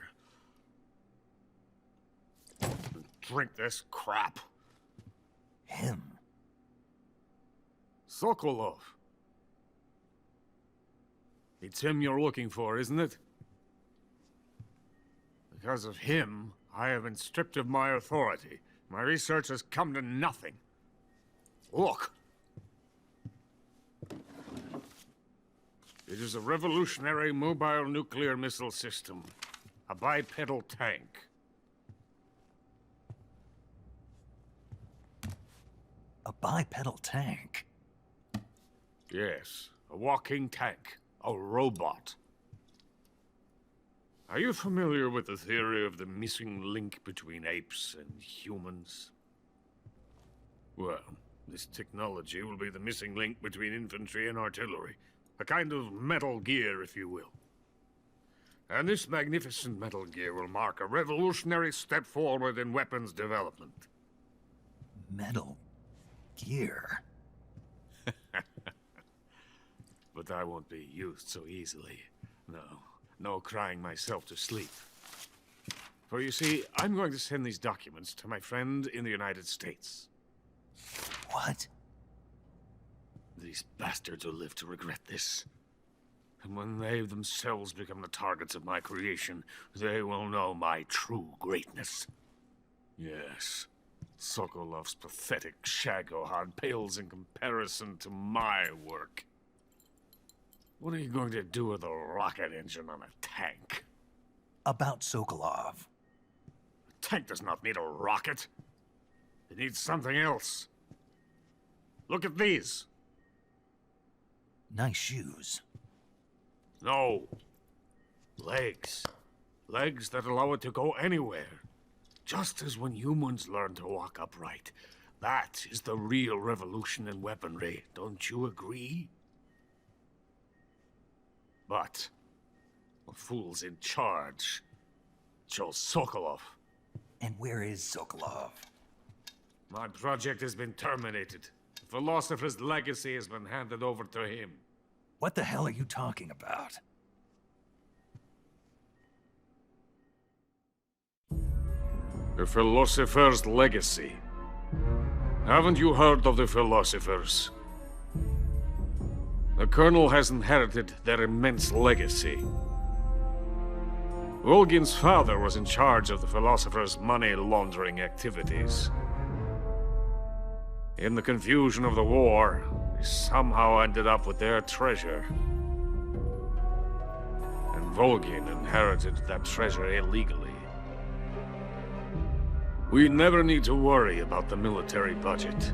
and drink this crap. Him? Sokolov. It's him you're looking for, isn't it? Because of him, I have been stripped of my authority. My research has come to nothing. Look. It is a revolutionary mobile nuclear missile system. A bipedal tank. A bipedal tank? Yes, a walking tank. A robot. Are you familiar with the theory of the missing link between apes and humans? Well, this technology will be the missing link between infantry and artillery. A kind of Metal Gear, if you will. And this magnificent Metal Gear will mark a revolutionary step forward in weapons development. Metal Gear? But I won't be used so easily. No crying myself to sleep. For you see, I'm going to send these documents to my friend in the United States. What? These bastards will live to regret this. And when they themselves become the targets of my creation, they will know my true greatness. Yes, Sokolov's pathetic Shagohod pales in comparison to my work. What are you going to do with a rocket engine on a tank? About Sokolov. A tank does not need a rocket. It needs something else. Look at these. Nice shoes. No. Legs. Legs that allow it to go anywhere. Just as when humans learn to walk upright. That is the real revolution in weaponry. Don't you agree? But the fool's in charge. Joe Sokolov. And where is Sokolov? My project has been terminated. The philosopher's legacy has been handed over to him. What the hell are you talking about? The philosopher's legacy. Haven't you heard of the philosophers? The Colonel has inherited their immense legacy. Volgin's father was in charge of the philosophers' money laundering activities. In the confusion of the war, he somehow ended up with their treasure. And Volgin inherited that treasure illegally. We never need to worry about the military budget.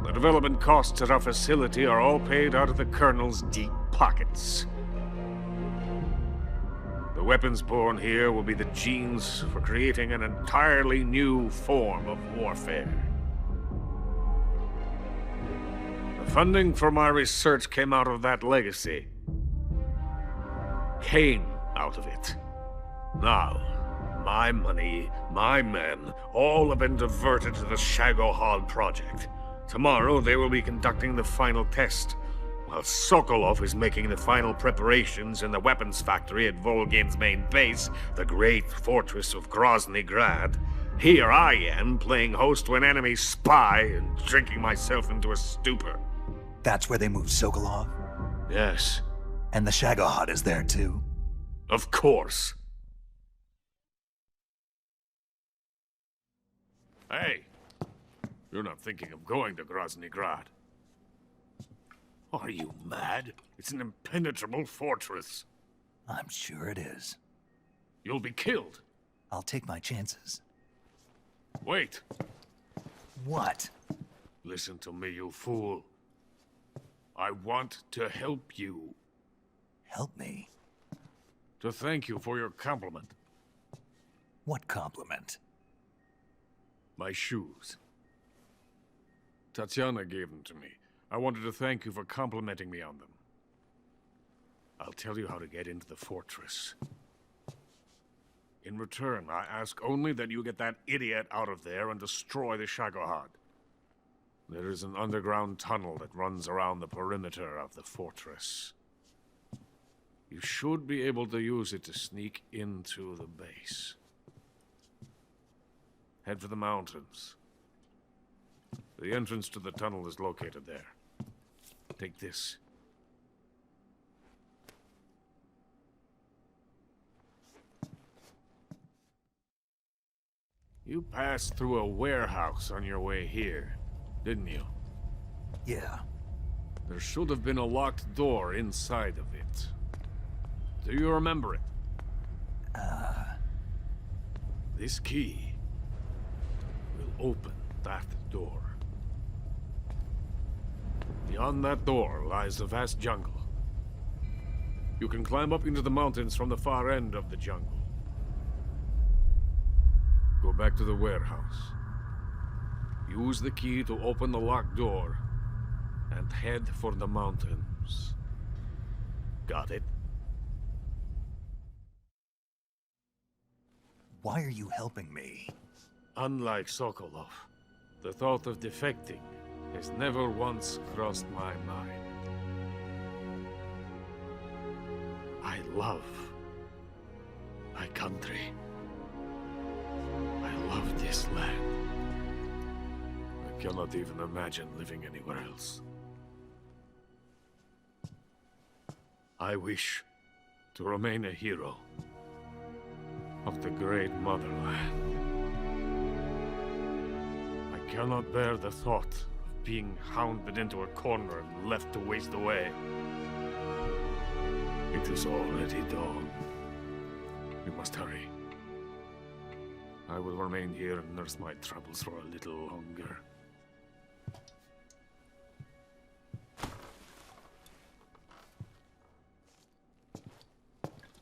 The development costs at our facility are all paid out of the Colonel's deep pockets. The weapons born here will be the genes for creating an entirely new form of warfare. The funding for my research came out of that legacy. Came out of it. Now, my money, my men, all have been diverted to the Shagohod project. Tomorrow, they will be conducting the final test, while Sokolov is making the final preparations in the weapons factory at Volgin's main base, the great fortress of Grozny Grad. Here I am, playing host to an enemy spy and drinking myself into a stupor. That's where they moved Sokolov? Yes. And the Shagohod is there, too? Of course. Hey! You're not thinking of going to Grozny Grad. Are you mad? It's an impenetrable fortress. I'm sure it is. You'll be killed. I'll take my chances. Wait. What? Listen to me, you fool. I want to help you. Help me? To thank you for your compliment. What compliment? My shoes. Tatiana gave them to me. I wanted to thank you for complimenting me on them. I'll tell you how to get into the fortress. In return, I ask only that you get that idiot out of there and destroy the Shagohod. There is an underground tunnel that runs around the perimeter of the fortress. You should be able to use it to sneak into the base. Head for the mountains. The entrance to the tunnel is located there. Take this. You passed through a warehouse on your way here, didn't you? Yeah. There should have been a locked door inside of it. Do you remember it? This key will open that door. Beyond that door lies a vast jungle. You can climb up into the mountains from the far end of the jungle. Go back to the warehouse. Use the key to open the locked door, and head for the mountains. Got it? Why are you helping me? Unlike Sokolov, the thought of defecting has never once crossed my mind. I love my country. I love this land. I cannot even imagine living anywhere else. I wish to remain a hero of the great motherland. I cannot bear the thought of being hounded into a corner and left to waste away. It is already dawn. We must hurry. I will remain here and nurse my troubles for a little longer.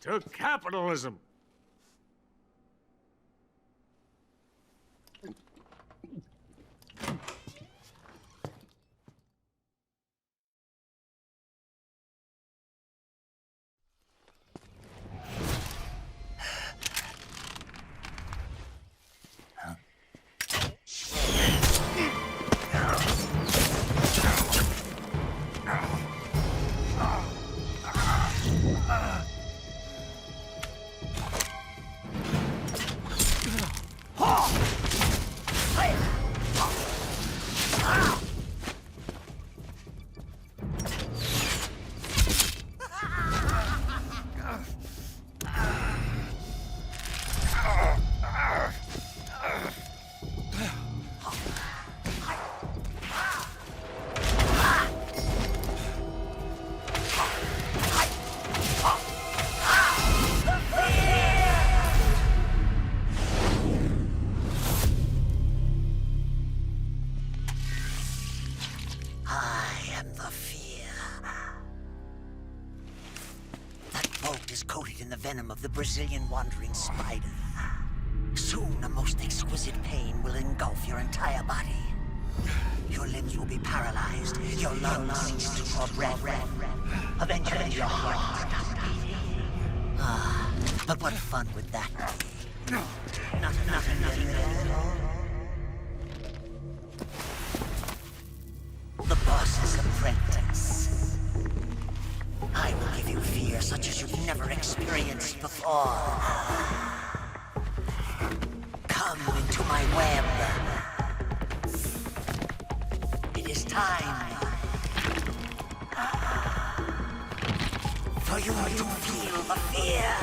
To capitalism! Venom of the Brazilian wandering spider. Soon a most exquisite pain will engulf your entire body. Your limbs will be paralyzed, your lungs cease to draw breath. Eventually your heart will stop beating. Ah, but what fun would that be? Nothing at all. The boss's apprentice. I will give you fear such as you've never experienced before. Come into my web. It is time for you to feel the fear.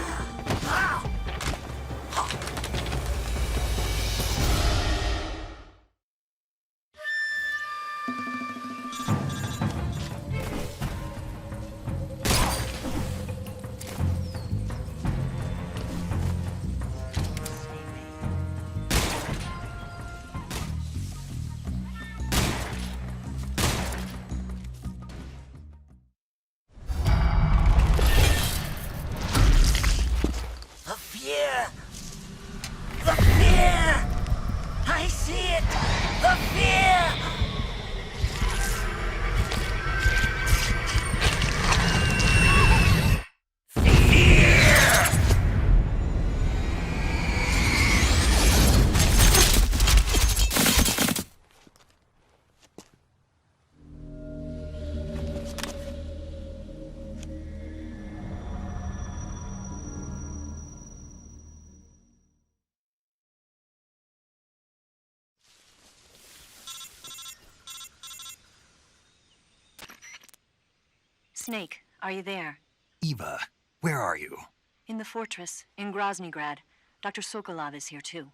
Snake, are you there? Eva, where are you? In the fortress, in Groznygrad. Dr. Sokolov is here too.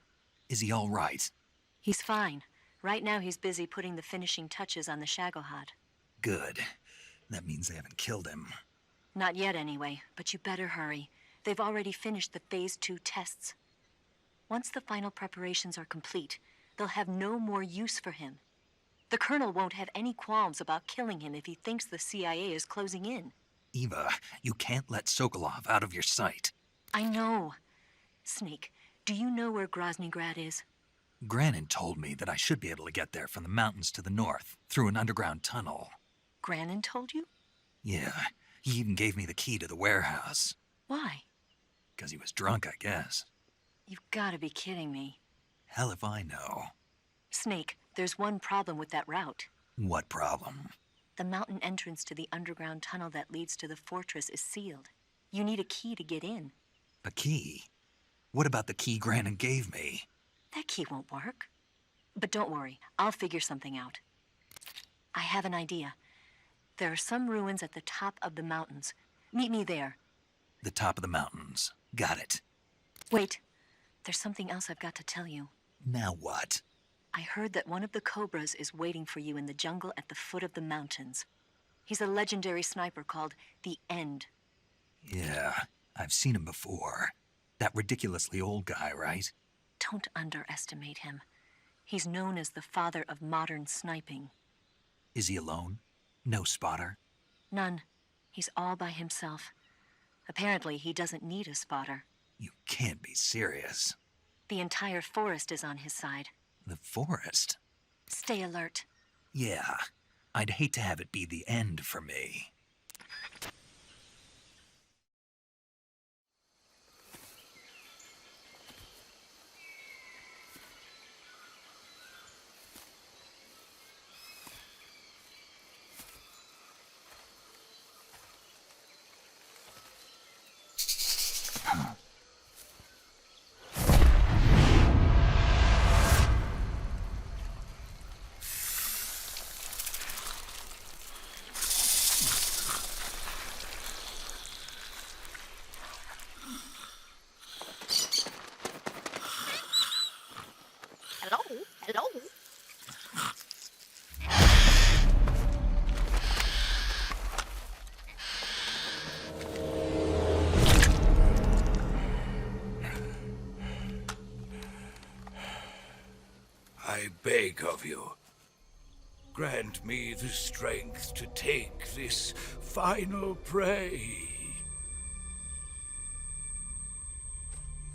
Is he all right? He's fine. Right now he's busy putting the finishing touches on the Shagohod. Good. That means they haven't killed him. Not yet anyway, but you better hurry. They've already finished the Phase 2 tests. Once the final preparations are complete, they'll have no more use for him. The Colonel won't have any qualms about killing him if he thinks the CIA is closing in. Eva, you can't let Sokolov out of your sight. I know. Snake, do you know where Groznygrad is? Granin told me that I should be able to get there from the mountains to the north, through an underground tunnel. Granin told you? Yeah, he even gave me the key to the warehouse. Why? 'Cause he was drunk, I guess. You've got to be kidding me. Hell if I know. Snake, there's one problem with that route. What problem? The mountain entrance to the underground tunnel that leads to the fortress is sealed. You need a key to get in. A key? What about the key Granin gave me? That key won't work. But don't worry, I'll figure something out. I have an idea. There are some ruins at the top of the mountains. Meet me there. The top of the mountains. Got it. Wait, there's something else I've got to tell you. Now what? I heard that one of the Cobras is waiting for you in the jungle at the foot of the mountains. He's a legendary sniper called the End. Yeah, I've seen him before. That ridiculously old guy, right? Don't underestimate him. He's known as the father of modern sniping. Is he alone? No spotter? None. He's all by himself. Apparently, he doesn't need a spotter. You can't be serious. The entire forest is on his side. The forest? Stay alert. Yeah, I'd hate to have it be the end for me. Hello? I beg of you, grant me the strength to take this final prey.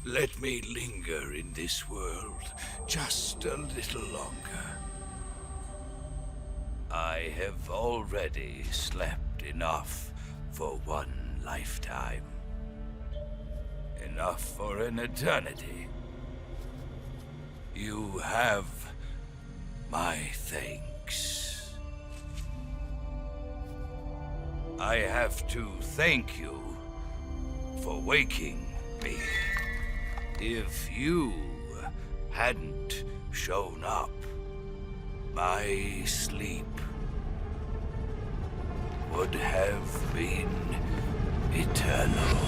Let me linger in this world just a little longer. I have already slept enough for one lifetime. Enough for an eternity. You have my thanks. I have to thank you for waking me. If you hadn't shown up, my sleep would have been eternal.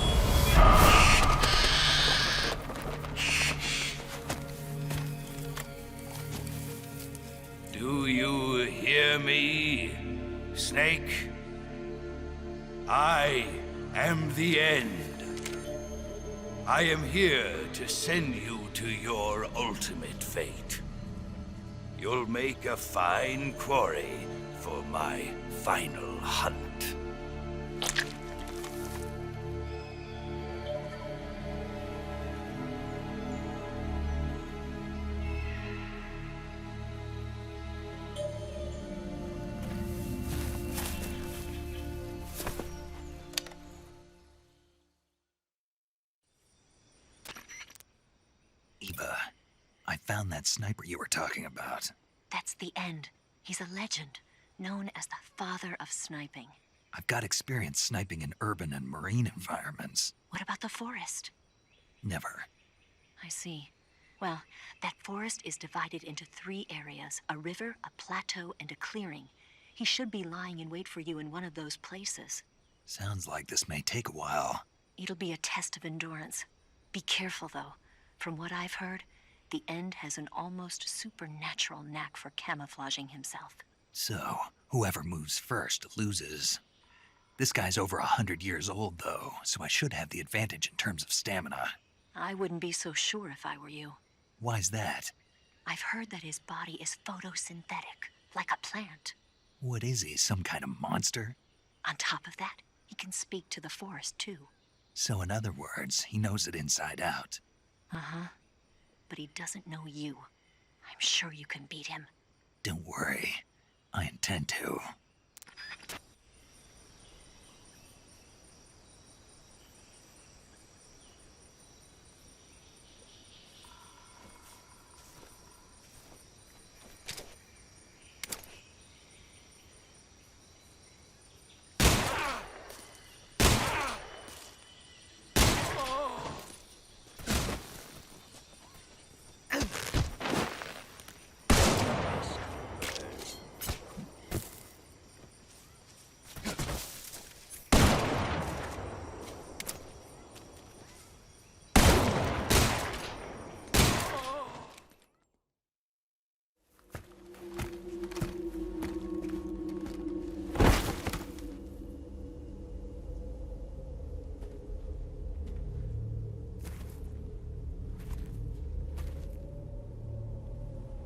Do you hear me, Snake? I am the End. I am here to send you to your ultimate fate. You'll make a fine quarry for my final hunt. Eva, I found that sniper you were talking about. That's the End. He's a legend, known as the father of sniping. I've got experience sniping in urban and marine environments. What about the forest? Never. I see. Well, that forest is divided into 3 areas, a river, a plateau, and a clearing. He should be lying in wait for you in one of those places. Sounds like this may take a while. It'll be a test of endurance. Be careful, though. From what I've heard, the End has an almost supernatural knack for camouflaging himself. So, whoever moves first loses. This guy's over 100 years old, though, so I should have the advantage in terms of stamina. I wouldn't be so sure if I were you. Why's that? I've heard that his body is photosynthetic, like a plant. What is he, some kind of monster? On top of that, he can speak to the forest, too. So in other words, he knows it inside out. Uh-huh. But he doesn't know you. I'm sure you can beat him. Don't worry. I intend to.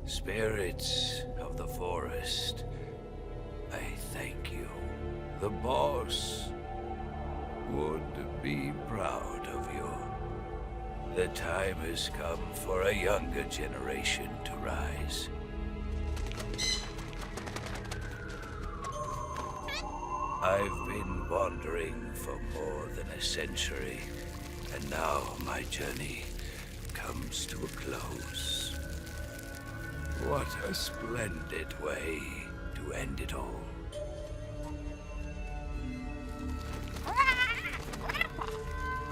Spirits of the forest, I thank you. The boss would be proud of you. The time has come for a younger generation to rise. I've been wandering for more than a century, and now my journey comes to a close. What a splendid way to end it all.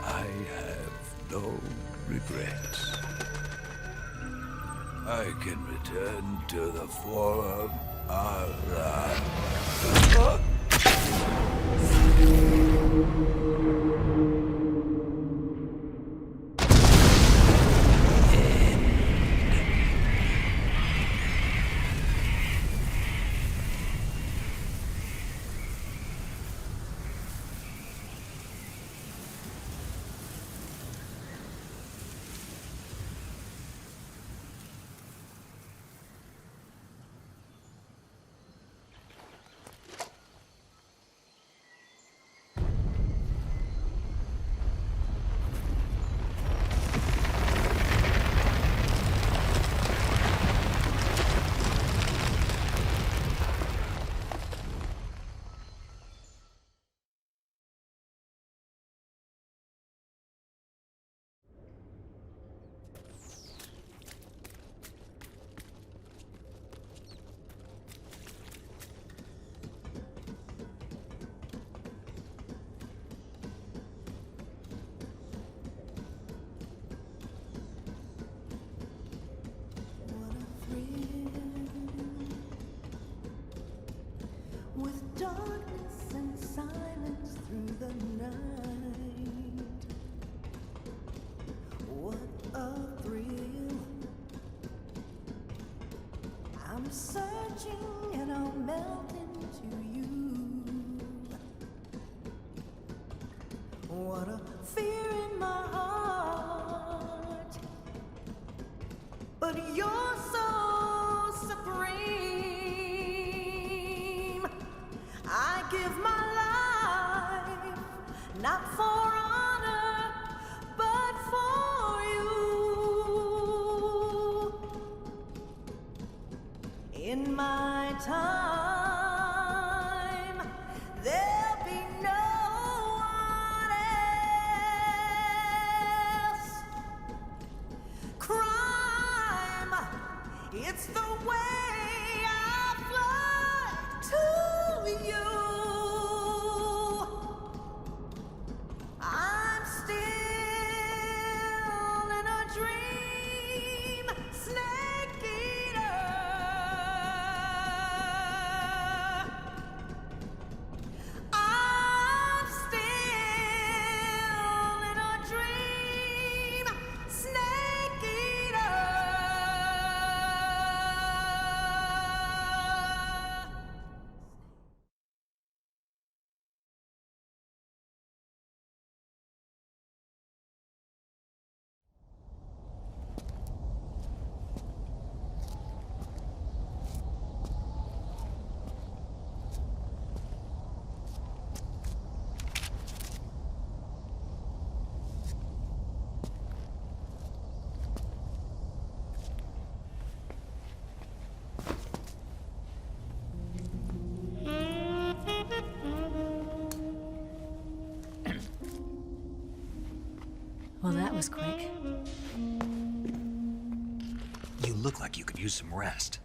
I have no regrets. I can return to the forum. With darkness and silence through the night, what a thrill. I'm searching and I'll melt into you. What a fear in my heart, but you're so supreme. I give my life, not for honor, but for you. In my time, there'll be no one else. Crime, it's the way I fly to you. I'm still in a dream, snake eater. Well, that was quick. You look like you could use some rest.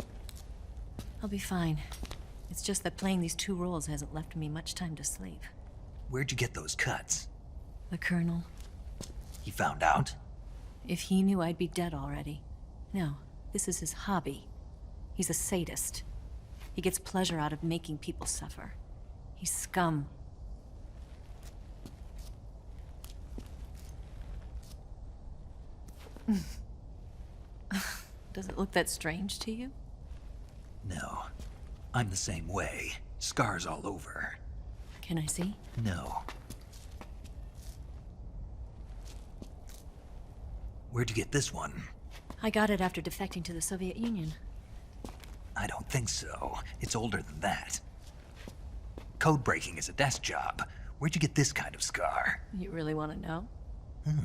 I'll be fine. It's just that playing these two roles hasn't left me much time to sleep. Where'd you get those cuts? The Colonel. He found out? If he knew, I'd be dead already. No, this is his hobby. He's a sadist. He gets pleasure out of making people suffer. He's scum. Does it look that strange to you? No. I'm the same way. Scars all over. Can I see? No. Where'd you get this one? I got it after defecting to the Soviet Union. I don't think so. It's older than that. Code breaking is a desk job. Where'd you get this kind of scar? You really want to know? Hmm.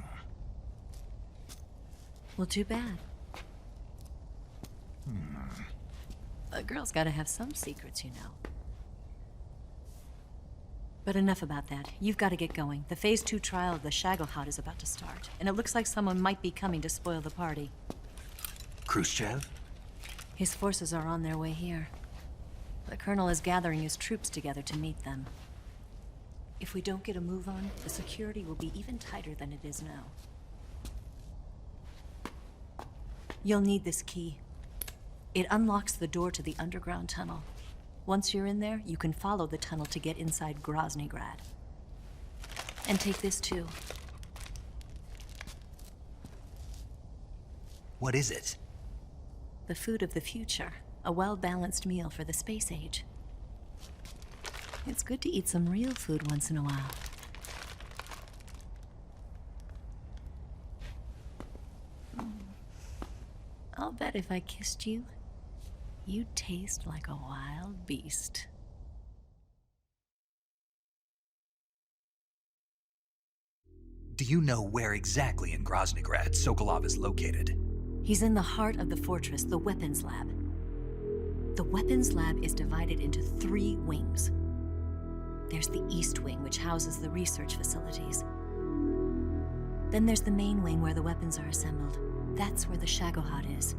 Well, too bad. A girl's gotta have some secrets, you know. But enough about that. You've got to get going. The Phase 2 trial of the Shagohod is about to start, and it looks like someone might be coming to spoil the party. Khrushchev? His forces are on their way here. The Colonel is gathering his troops together to meet them. If we don't get a move on, the security will be even tighter than it is now. You'll need this key. It unlocks the door to the underground tunnel. Once you're in there, you can follow the tunnel to get inside Groznygrad. And take this too. What is it? The food of the future. A well-balanced meal for the space age. It's good to eat some real food once in a while. I'll bet if I kissed you, you'd taste like a wild beast. Do you know where exactly in Groznygrad Sokolov is located? He's in the heart of the fortress, the weapons lab. The weapons lab is divided into 3 wings. There's the East Wing, which houses the research facilities. Then there's the main wing where the weapons are assembled. That's where the Shagohod is.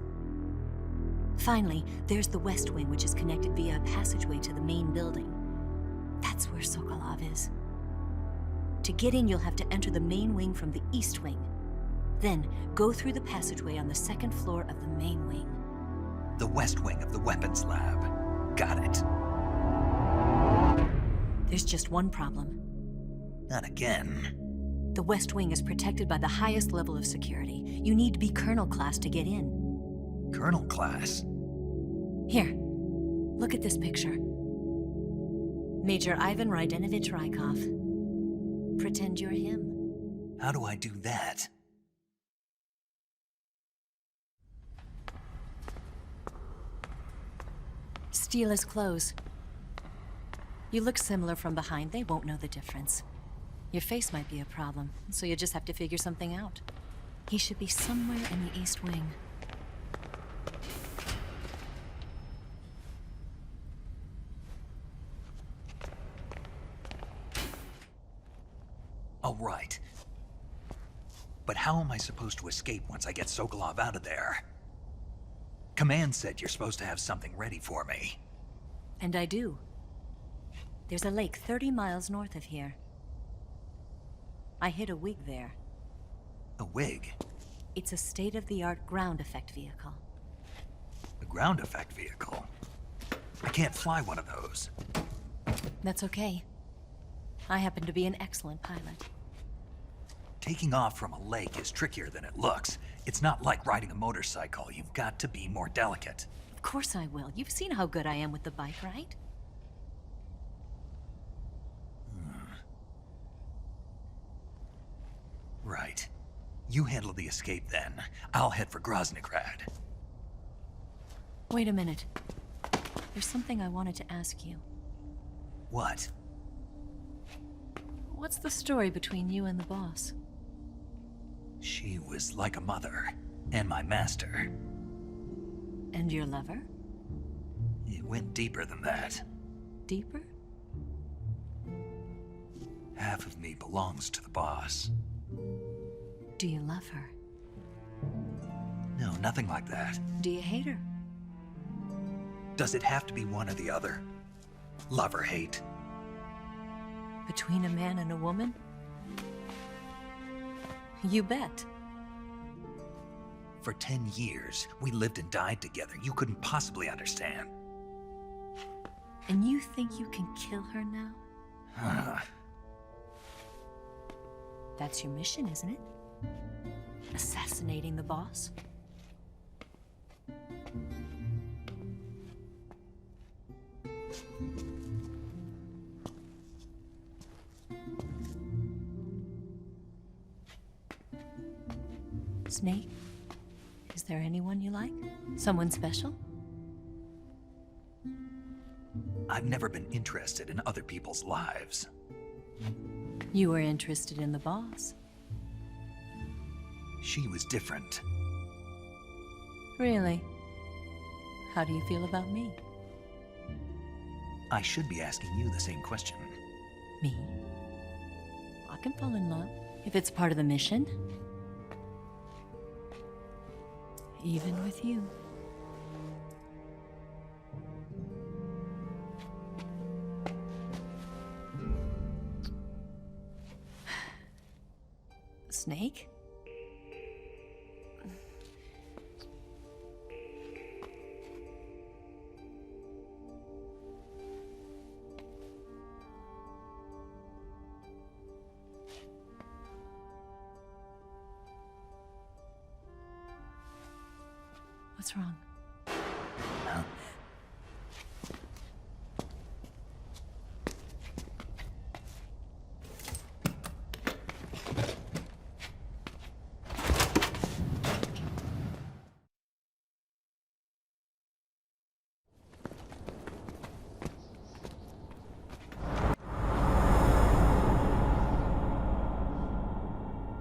Finally, there's the West Wing, which is connected via a passageway to the main building. That's where Sokolov is. To get in, you'll have to enter the main wing from the East Wing. Then, go through the passageway on the 2nd floor of the main wing. The West Wing of the weapons lab. Got it. There's just one problem. Not again. The West Wing is protected by the highest level of security. You need to be Colonel class to get in. Colonel class? Here, look at this picture. Major Ivan Rydenovich Rykov. Pretend you're him. How do I do that? Steal his clothes. You look similar from behind. They won't know the difference. Your face might be a problem, so you just have to figure something out. He should be somewhere in the East Wing. All right. But how am I supposed to escape once I get Sokolov out of there? Command said you're supposed to have something ready for me. And I do. There's a lake 30 miles north of here. I hid a wig there. A wig? It's a state-of-the-art ground effect vehicle. A ground effect vehicle? I can't fly one of those. That's okay. I happen to be an excellent pilot. Taking off from a lake is trickier than it looks. It's not like riding a motorcycle. You've got to be more delicate. Of course I will. You've seen how good I am with the bike, right? Right. You handle the escape then. I'll head for Groznygrad. Wait a minute. There's something I wanted to ask you. What? What's the story between you and the boss? She was like a mother, and my master. And your lover? It went deeper than that. Deeper? Half of me belongs to the boss. Do you love her? No, nothing like that. Do you hate her? Does it have to be one or the other? Love or hate? Between a man and a woman? You bet. For 10 years, we lived and died together. You couldn't possibly understand. And you think you can kill her now? That's your mission, isn't it? Assassinating the boss? Snake, is there anyone you like? Someone special? I've never been interested in other people's lives. You were interested in the boss. She was different. Really? How do you feel about me? I should be asking you the same question. Me? I can fall in love if it's part of the mission. Even with you. Snake? What's wrong? Huh?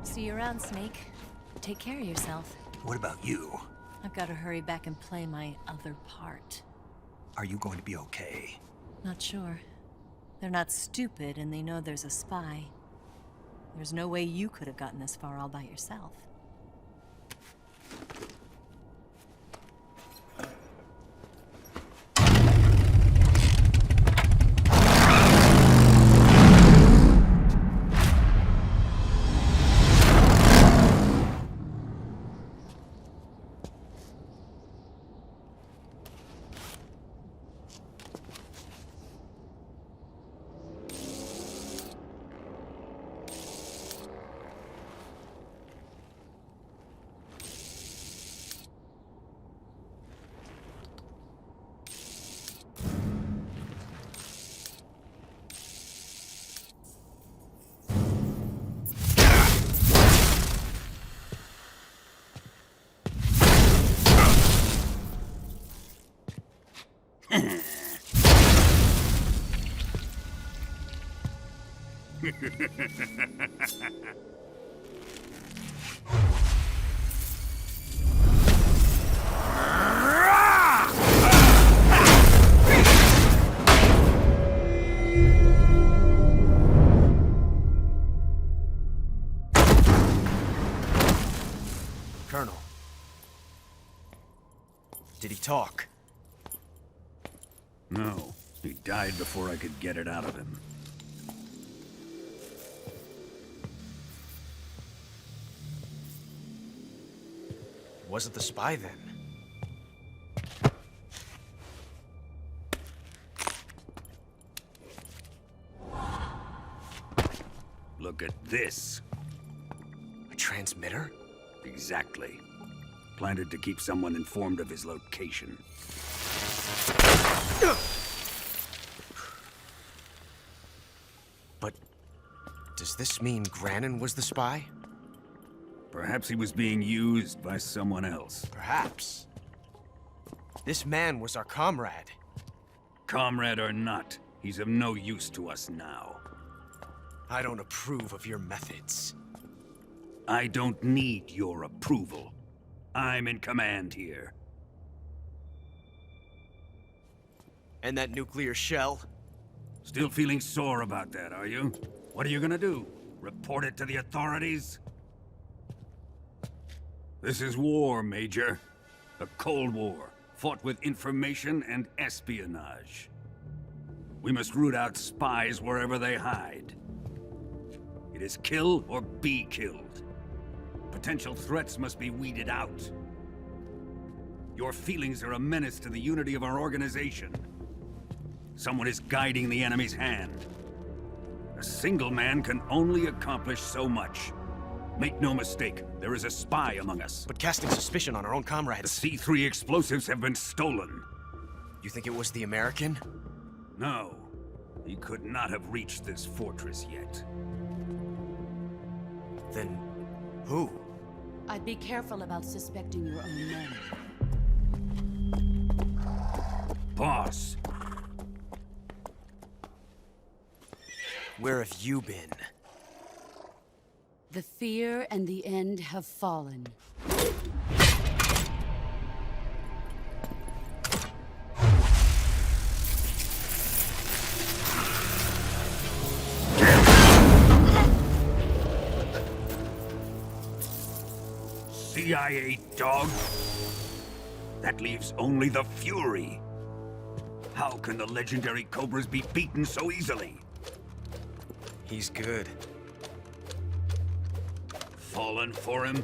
See you around, Snake. Take care of yourself. What about you? I've got to hurry back and play my other part. Are you going to be okay? Not sure. They're not stupid, and they know there's a spy. There's no way you could have gotten this far all by yourself. Colonel. Did he talk? No. He died before I could get it out of him. Was it the spy then? Look at this. A transmitter? Exactly. Planted to keep someone informed of his location. But does this mean Granin was the spy? Perhaps he was being used by someone else. Perhaps. This man was our comrade. Comrade or not, he's of no use to us now. I don't approve of your methods. I don't need your approval. I'm in command here. And that nuclear shell? Still feeling sore about that, are you? What are you gonna do? Report it to the authorities? This is war, Major. A Cold War, fought with information and espionage. We must root out spies wherever they hide. It is kill or be killed. Potential threats must be weeded out. Your feelings are a menace to the unity of our organization. Someone is guiding the enemy's hand. A single man can only accomplish so much. Make no mistake, there is a spy among us. But casting suspicion on our own comrades. The C3 explosives have been stolen. You think it was the American? No. He could not have reached this fortress yet. Then, who? I'd be careful about suspecting your own men. Boss. Where have you been? The fear and the end have fallen. CIA dog? That leaves only the Fury. How can the legendary Cobras be beaten so easily? He's good. Fallen for him?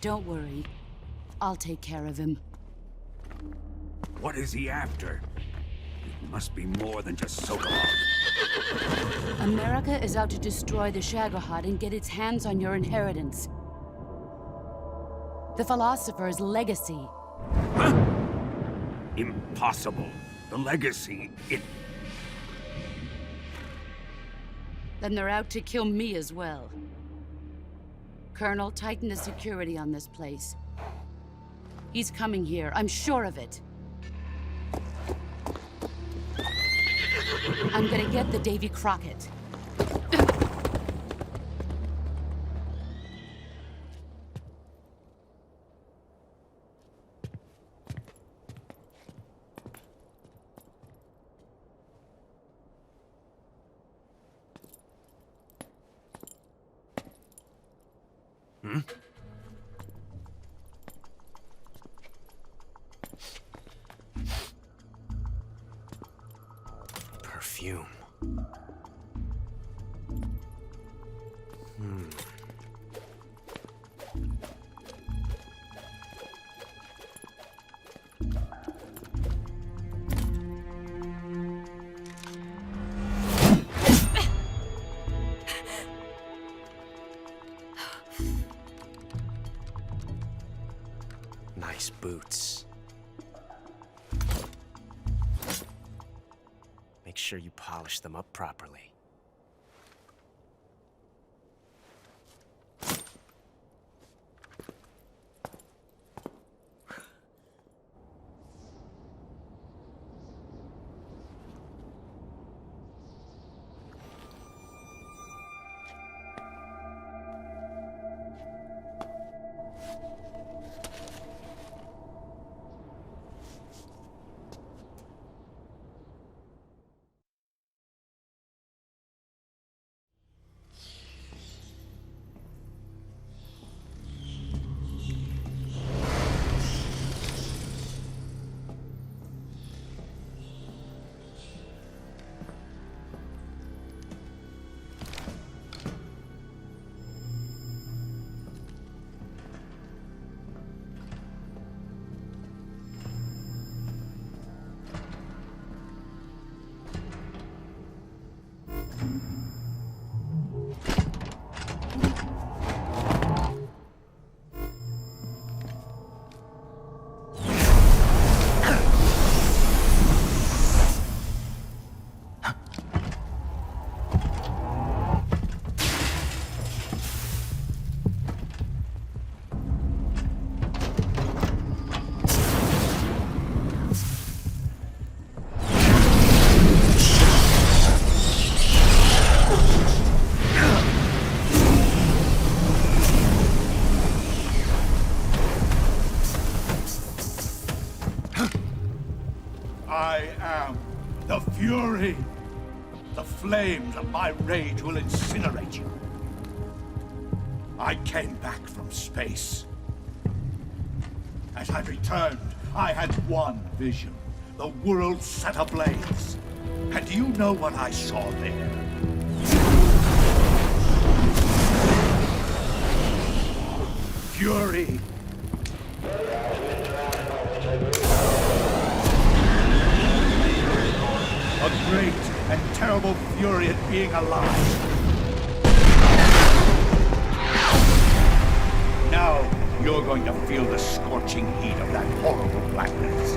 Don't worry. I'll take care of him. What is he after? It must be more than just Sokolov. America is out to destroy the Shagohod and get its hands on your inheritance. The philosopher's legacy. Huh? Impossible. The legacy, Then they're out to kill me as well. Colonel, tighten the security on this place. He's coming here, I'm sure of it. I'm gonna get the Davy Crockett. Perfume. Nice boots. Make sure you polish them up properly. I am the Fury. The flames of my rage will incinerate you. I came back from space. As I returned, I had one vision. The world set ablaze. And do you know what I saw there? Fury. A great and terrible fury at being alive. Now, you're going to feel the scorching heat of that horrible blackness.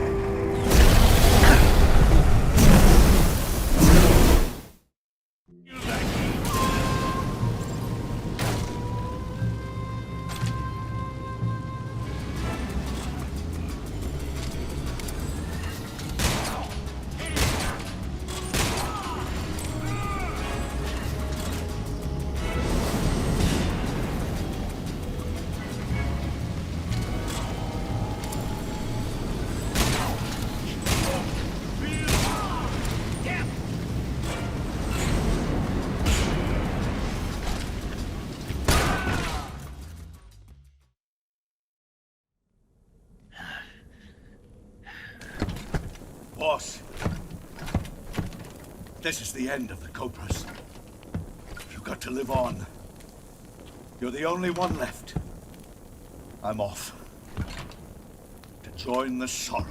Boss, this is the end of the Cobras. You've got to live on. You're the only one left. I'm off. To join the sorrow.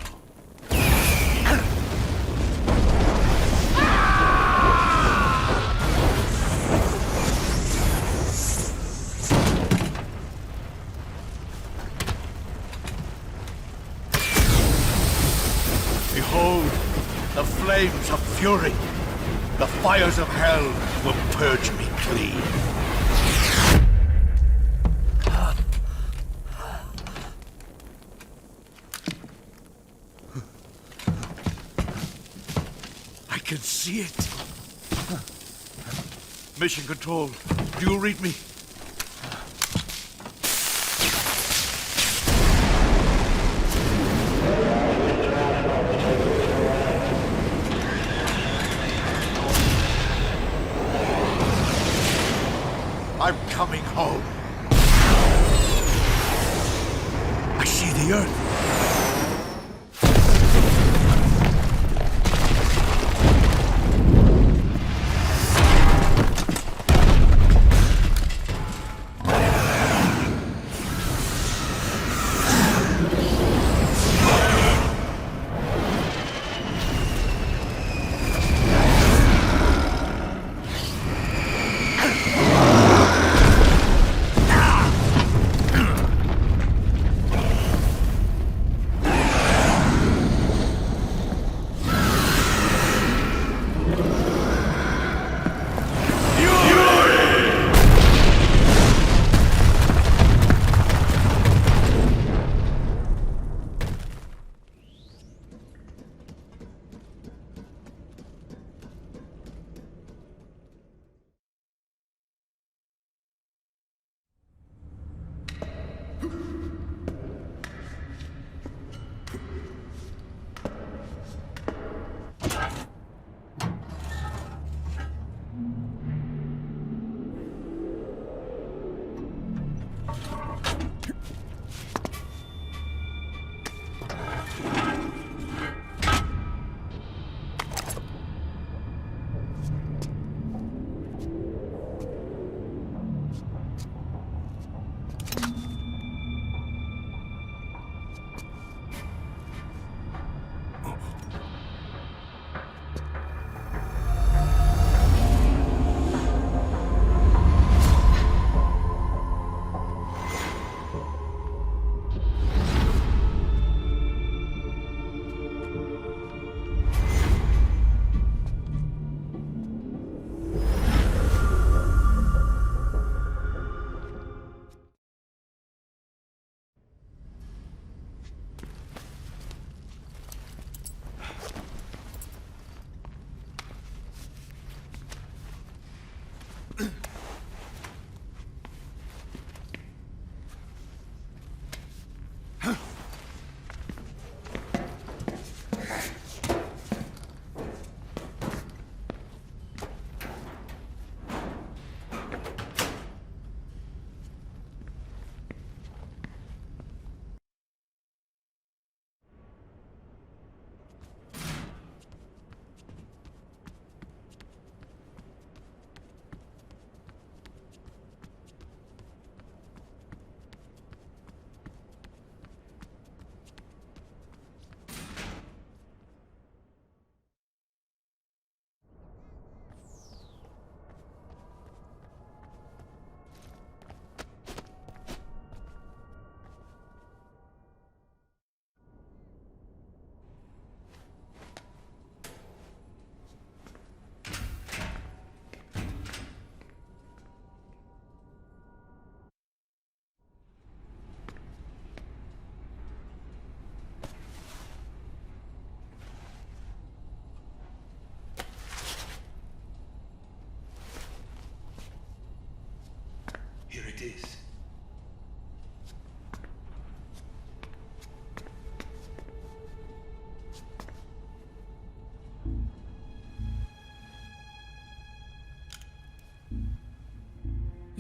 Behold, the flames of fury. The fires of hell will purge me clean. I can see it. Mission Control, do you read me? I'm coming home. I see the Earth.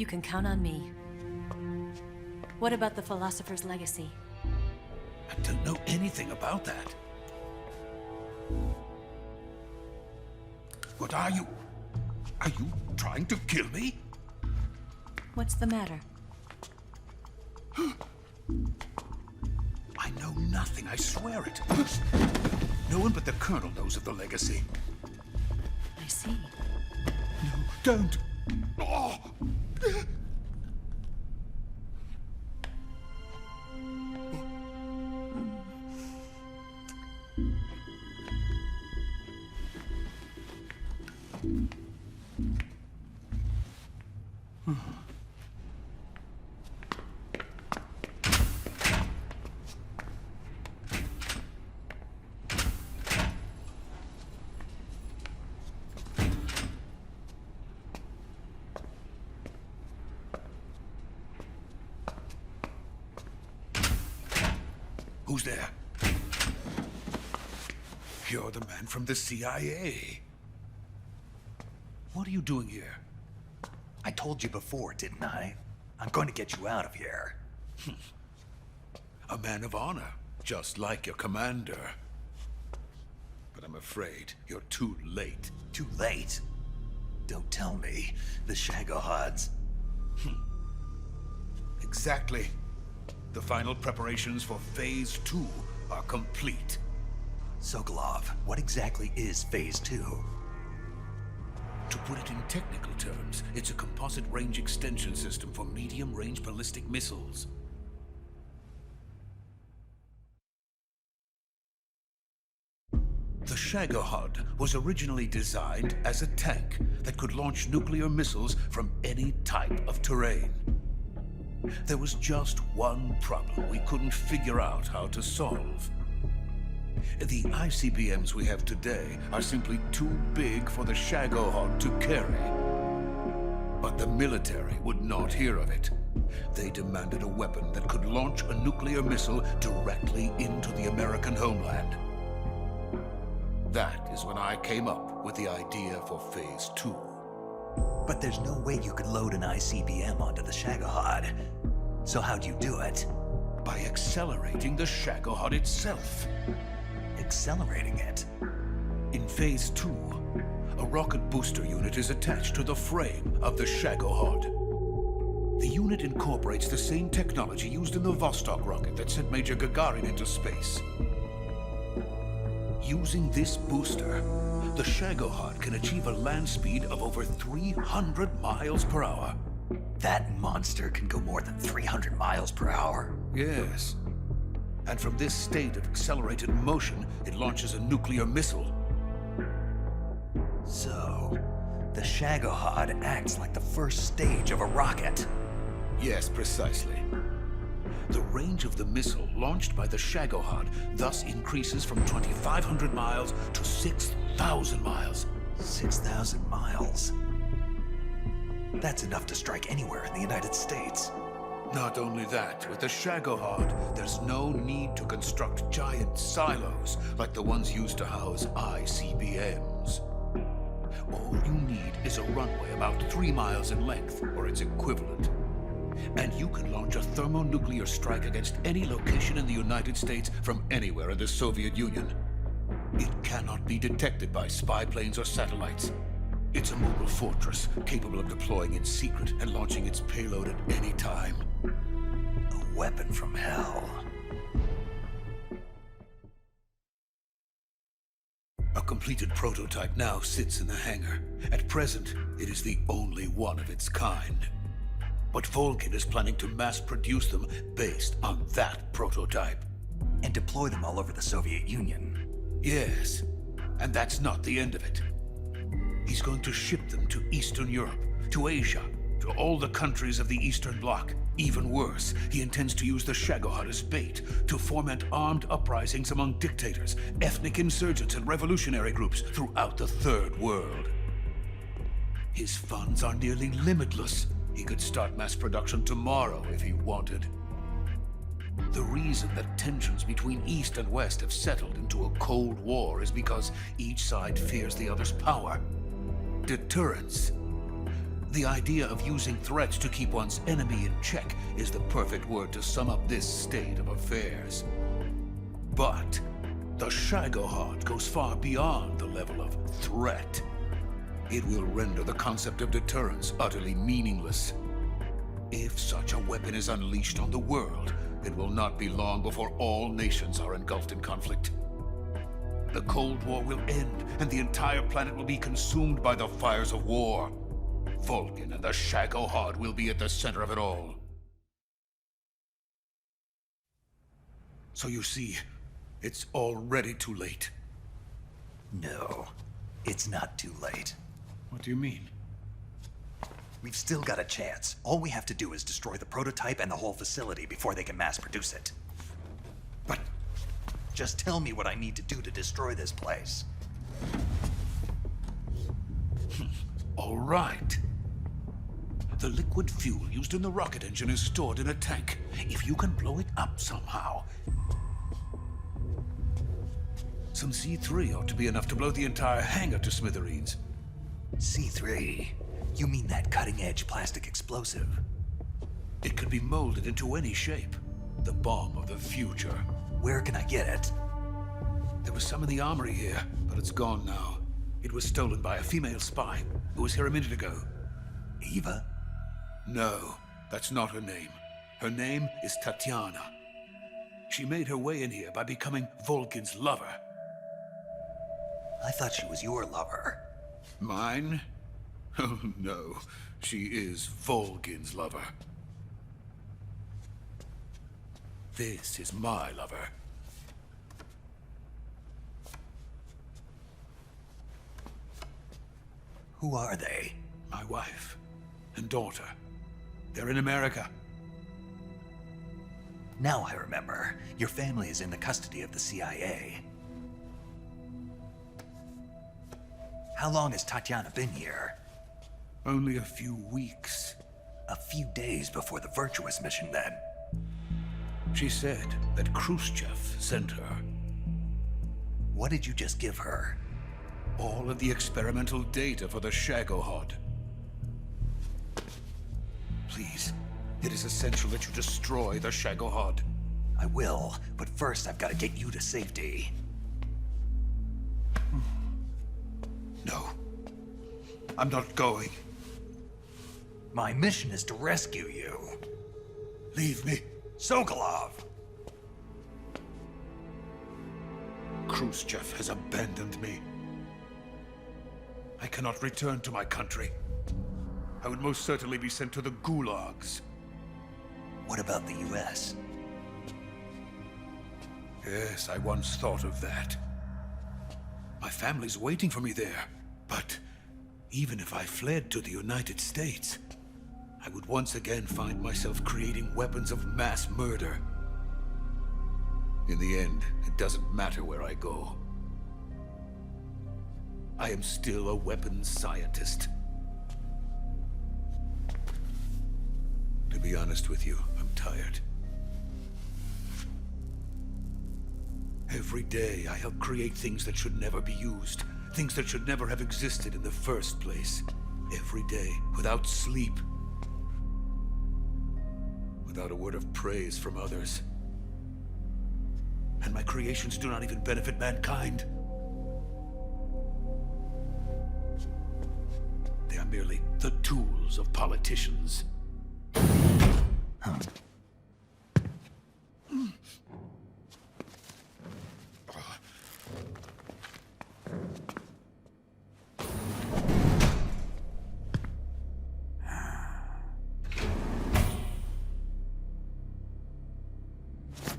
You can count on me. What about the philosopher's legacy? I don't know anything about that. What are you? Are you trying to kill me? What's the matter? I know nothing, I swear it. No one but the Colonel knows of the legacy. I see. No, don't. Oh. Who's there? You're the man from the CIA. What are you doing here? I told you before, didn't I? I'm going to get you out of here. A man of honor, just like your commander. But I'm afraid you're too late. Too late? Don't tell me. The Shagohods. Exactly. The final preparations for Phase 2 are complete. Sokolov, what exactly is Phase 2? To put it in technical terms, it's a composite range extension system for medium-range ballistic missiles. The Shagohod was originally designed as a tank that could launch nuclear missiles from any type of terrain. There was just one problem we couldn't figure out how to solve. The ICBMs we have today are simply too big for the Shagohod to carry. But the military would not hear of it. They demanded a weapon that could launch a nuclear missile directly into the American homeland. That is when I came up with the idea for Phase 2. But there's no way you could load an ICBM onto the Shagohod. So how'd you do it? By accelerating the Shagohod itself. Accelerating it? In Phase 2, a rocket booster unit is attached to the frame of the Shagohod. The unit incorporates the same technology used in the Vostok rocket that sent Major Gagarin into space. Using this booster, the Shagohod can achieve a land speed of over 300 miles per hour. That monster can go more than 300 miles per hour? Yes. And from this state of accelerated motion, it launches a nuclear missile. So, the Shagohod acts like the first stage of a rocket. Yes, precisely. The range of the missile launched by the Shagohod thus increases from 2,500 miles to 6,000 miles. 6,000 miles? That's enough to strike anywhere in the United States. Not only that, with the Shagohod, there's no need to construct giant silos like the ones used to house ICBMs. All you need is a runway about 3 miles in length, or its equivalent. And you can launch a thermonuclear strike against any location in the United States from anywhere in the Soviet Union. It cannot be detected by spy planes or satellites. It's a mobile fortress, capable of deploying in secret and launching its payload at any time. A weapon from hell. A completed prototype now sits in the hangar. At present, it is the only one of its kind. But Volgin is planning to mass-produce them based on that prototype. And deploy them all over the Soviet Union. Yes, and that's not the end of it. He's going to ship them to Eastern Europe, to Asia, to all the countries of the Eastern Bloc. Even worse, he intends to use the Shagohod as bait to foment armed uprisings among dictators, ethnic insurgents, and revolutionary groups throughout the Third World. His funds are nearly limitless. He could start mass production tomorrow if he wanted. The reason that tensions between East and West have settled into a Cold War is because each side fears the other's power. Deterrence. The idea of using threats to keep one's enemy in check is the perfect word to sum up this state of affairs. But the Shagohod goes far beyond the level of threat. It will render the concept of deterrence utterly meaningless. If such a weapon is unleashed on the world, it will not be long before all nations are engulfed in conflict. The Cold War will end, and the entire planet will be consumed by the fires of war. Vulcan and the Shagohod will be at the center of it all. So you see, it's already too late. No, it's not too late. What do you mean? We've still got a chance. All we have to do is destroy the prototype and the whole facility before they can mass produce it. But just tell me what I need to do to destroy this place. All right. The liquid fuel used in the rocket engine is stored in a tank. If you can blow it up somehow, some C3 ought to be enough to blow the entire hangar to smithereens. C3? You mean that cutting-edge plastic explosive? It could be molded into any shape. The bomb of the future. Where can I get it? There was some in the armory here, but it's gone now. It was stolen by a female spy who was here a minute ago. Eva? No, that's not her name. Her name is Tatiana. She made her way in here by becoming Vulcan's lover. I thought she was your lover. Mine? Oh, no. She is Vulcan's lover. This is my lover. Who are they? My wife and daughter. They're in America. Now I remember. Your family is in the custody of the CIA. How long has Tatiana been here? Only a few weeks. A few days before the Virtuous mission, then. She said that Khrushchev sent her. What did you just give her? All of the experimental data for the Shagohod. Please, it is essential that you destroy the Shagohod. I will, but first I've got to get you to safety. No. I'm not going. My mission is to rescue you. Leave me. Sokolov! Khrushchev has abandoned me. I cannot return to my country. I would most certainly be sent to the gulags. What about the US? Yes, I once thought of that. My family's waiting for me there. But even if I fled to the United States, I would once again find myself creating weapons of mass murder. In the end, it doesn't matter where I go. I am still a weapons scientist. To be honest with you, I'm tired. Every day, I help create things that should never be used. Things that should never have existed in the first place. Every day, without sleep. Without a word of praise from others. And my creations do not even benefit mankind. They are merely the tools of politicians.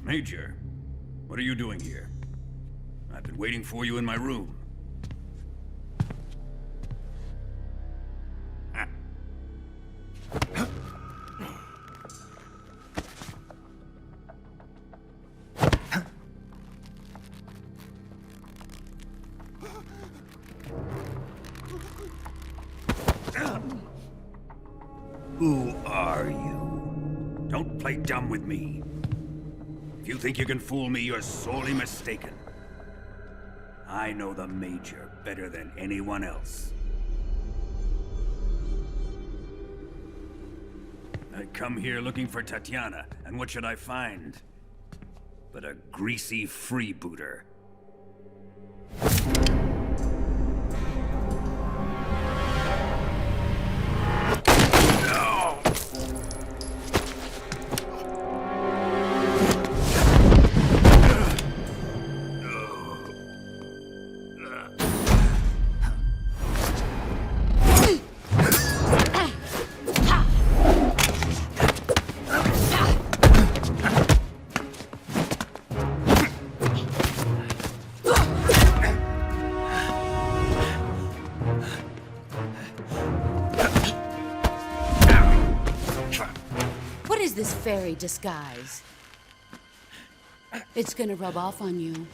Major, what are you doing here? I've been waiting for you in my room. Who are you? Don't play dumb with me. If you think you can fool me, you're sorely mistaken. I know the Major better than anyone else. I come here looking for Tatiana, and what should I find? But a greasy freebooter. This fairy disguise. It's gonna rub off on you.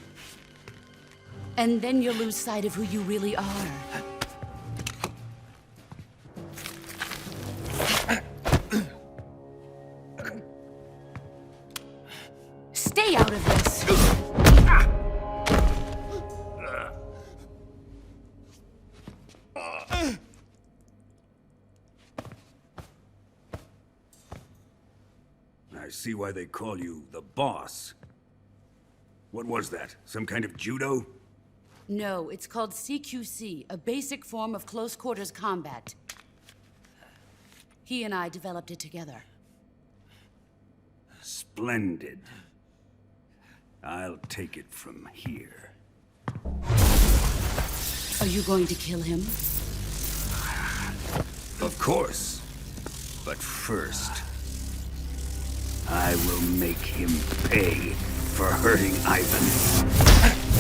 And then you'll lose sight of who you really are. Stay out of this! I see why they call you the boss. What was that? Some kind of judo? No, it's called CQC, a basic form of close quarters combat. He and I developed it together. Splendid. I'll take it from here. Are you going to kill him? Of course. But first, I will make him pay for hurting Ivan.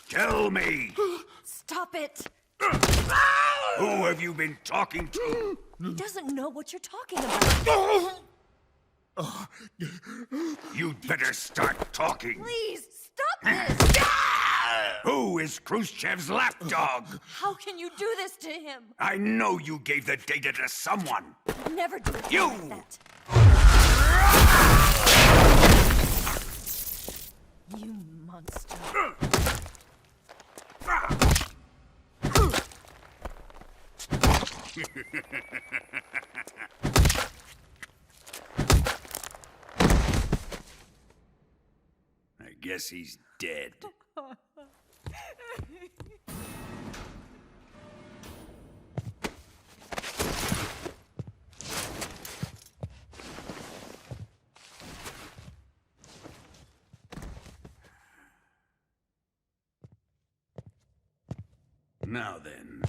Tell me! Stop it! Who have you been talking to? He doesn't know what you're talking about. You'd better start talking. Please, stop this! Who is Khrushchev's lapdog? How can you do this to him? I know you gave the data to someone. Never do it You! like that. You monster. I guess he's dead. Now then,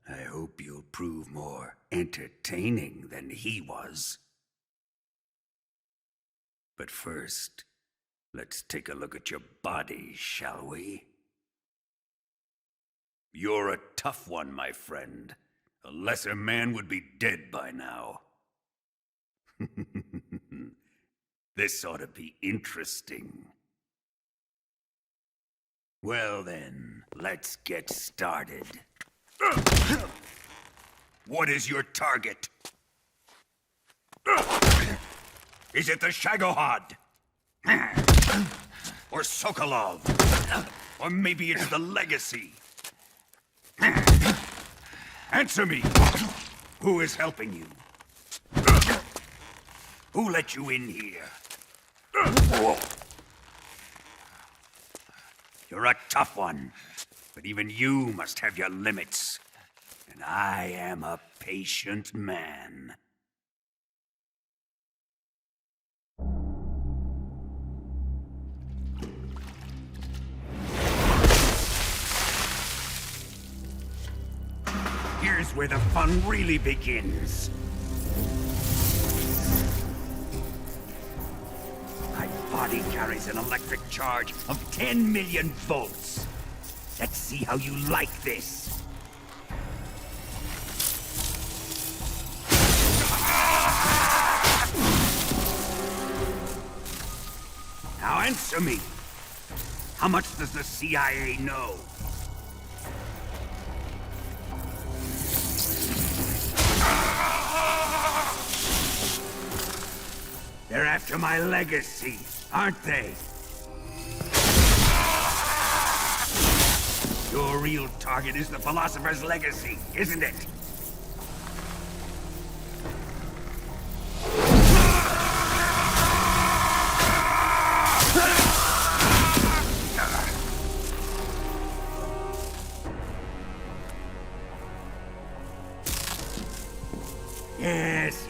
I hope you'll prove more entertaining than he was. But first, let's take a look at your body, shall we? You're a tough one, my friend. A lesser man would be dead by now. This ought to be interesting. Well then, let's get started. What is your target? Is it the Shagohod? Or Sokolov? Or maybe it's the Legacy? Answer me! Who is helping you? Who let you in here? You're a tough one, but even you must have your limits. And I am a patient man. Here's where the fun really begins. My body carries an electric charge of 10 million volts. Let's see how you like this. Now answer me. How much does the CIA know? They're after my legacy, aren't they? Your real target is the Philosopher's Legacy, isn't it?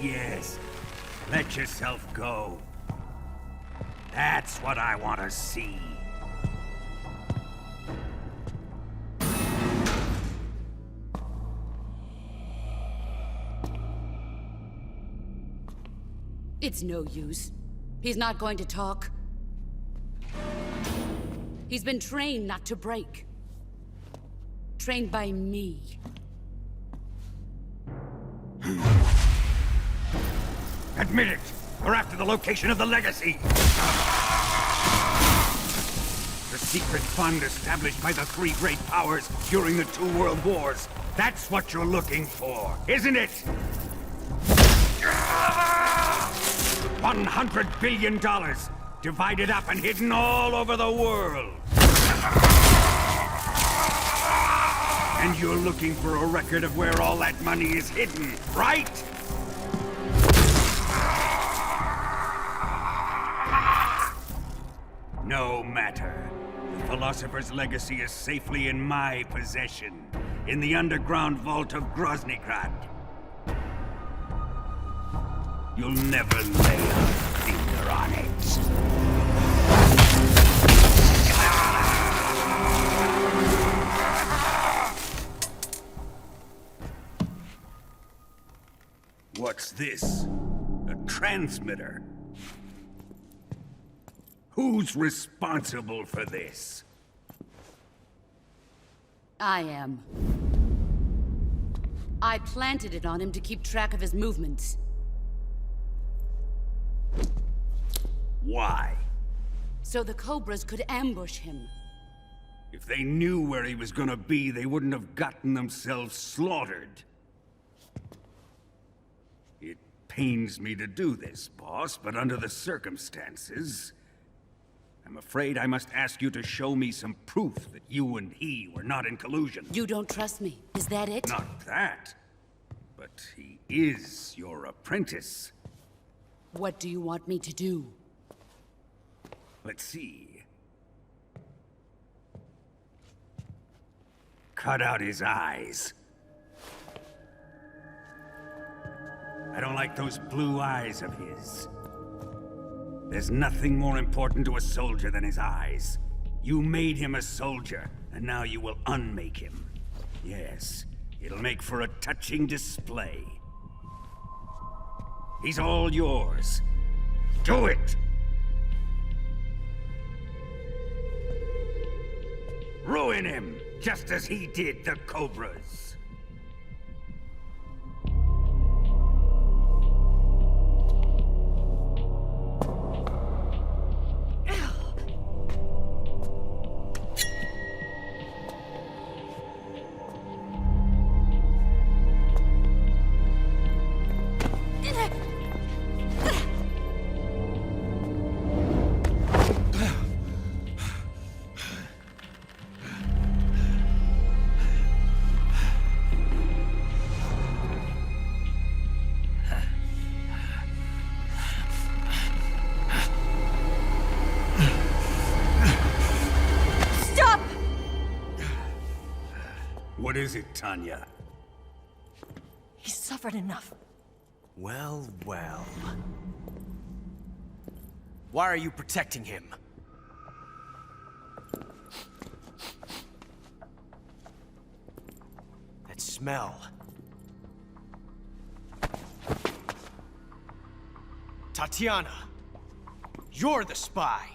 Yes. Let yourself go. That's what I want to see. It's no use. He's not going to talk. He's been trained not to break. Trained by me. Admit it! We're after the location of the Legacy! The secret fund established by the three great powers during the 2 world wars. That's what you're looking for, isn't it? $100 billion, divided up and hidden all over the world. And you're looking for a record of where all that money is hidden, right? No matter. The Philosopher's Legacy is safely in my possession, in the underground vault of Groznygrad. You'll never lay a finger on it. What's this? A transmitter? Who's responsible for this? I am. I planted it on him to keep track of his movements. Why? So the Cobras could ambush him. If they knew where he was gonna be, they wouldn't have gotten themselves slaughtered. It pains me to do this, boss, but under the circumstances, I'm afraid I must ask you to show me some proof that you and he were not in collusion. You don't trust me, is that it? Not that. But he is your apprentice. What do you want me to do? Let's see. Cut out his eyes. I don't like those blue eyes of his. There's nothing more important to a soldier than his eyes. You made him a soldier, and now you will unmake him. Yes, it'll make for a touching display. He's all yours. Do it! Ruin him, just as he did the Cobras. What is it, Tanya? He's suffered enough. Well, well. Why are you protecting him? That smell. Tatiana, you're the spy.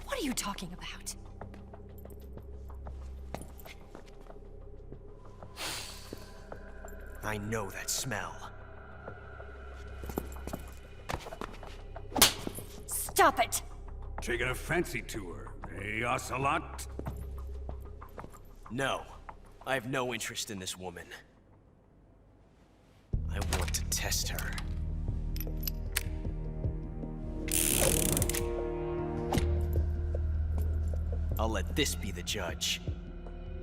What are you talking about? I know that smell. Stop it! Taking a fancy to her, eh, Ocelot? No, I have no interest in this woman. I want to test her. I'll let this be the judge.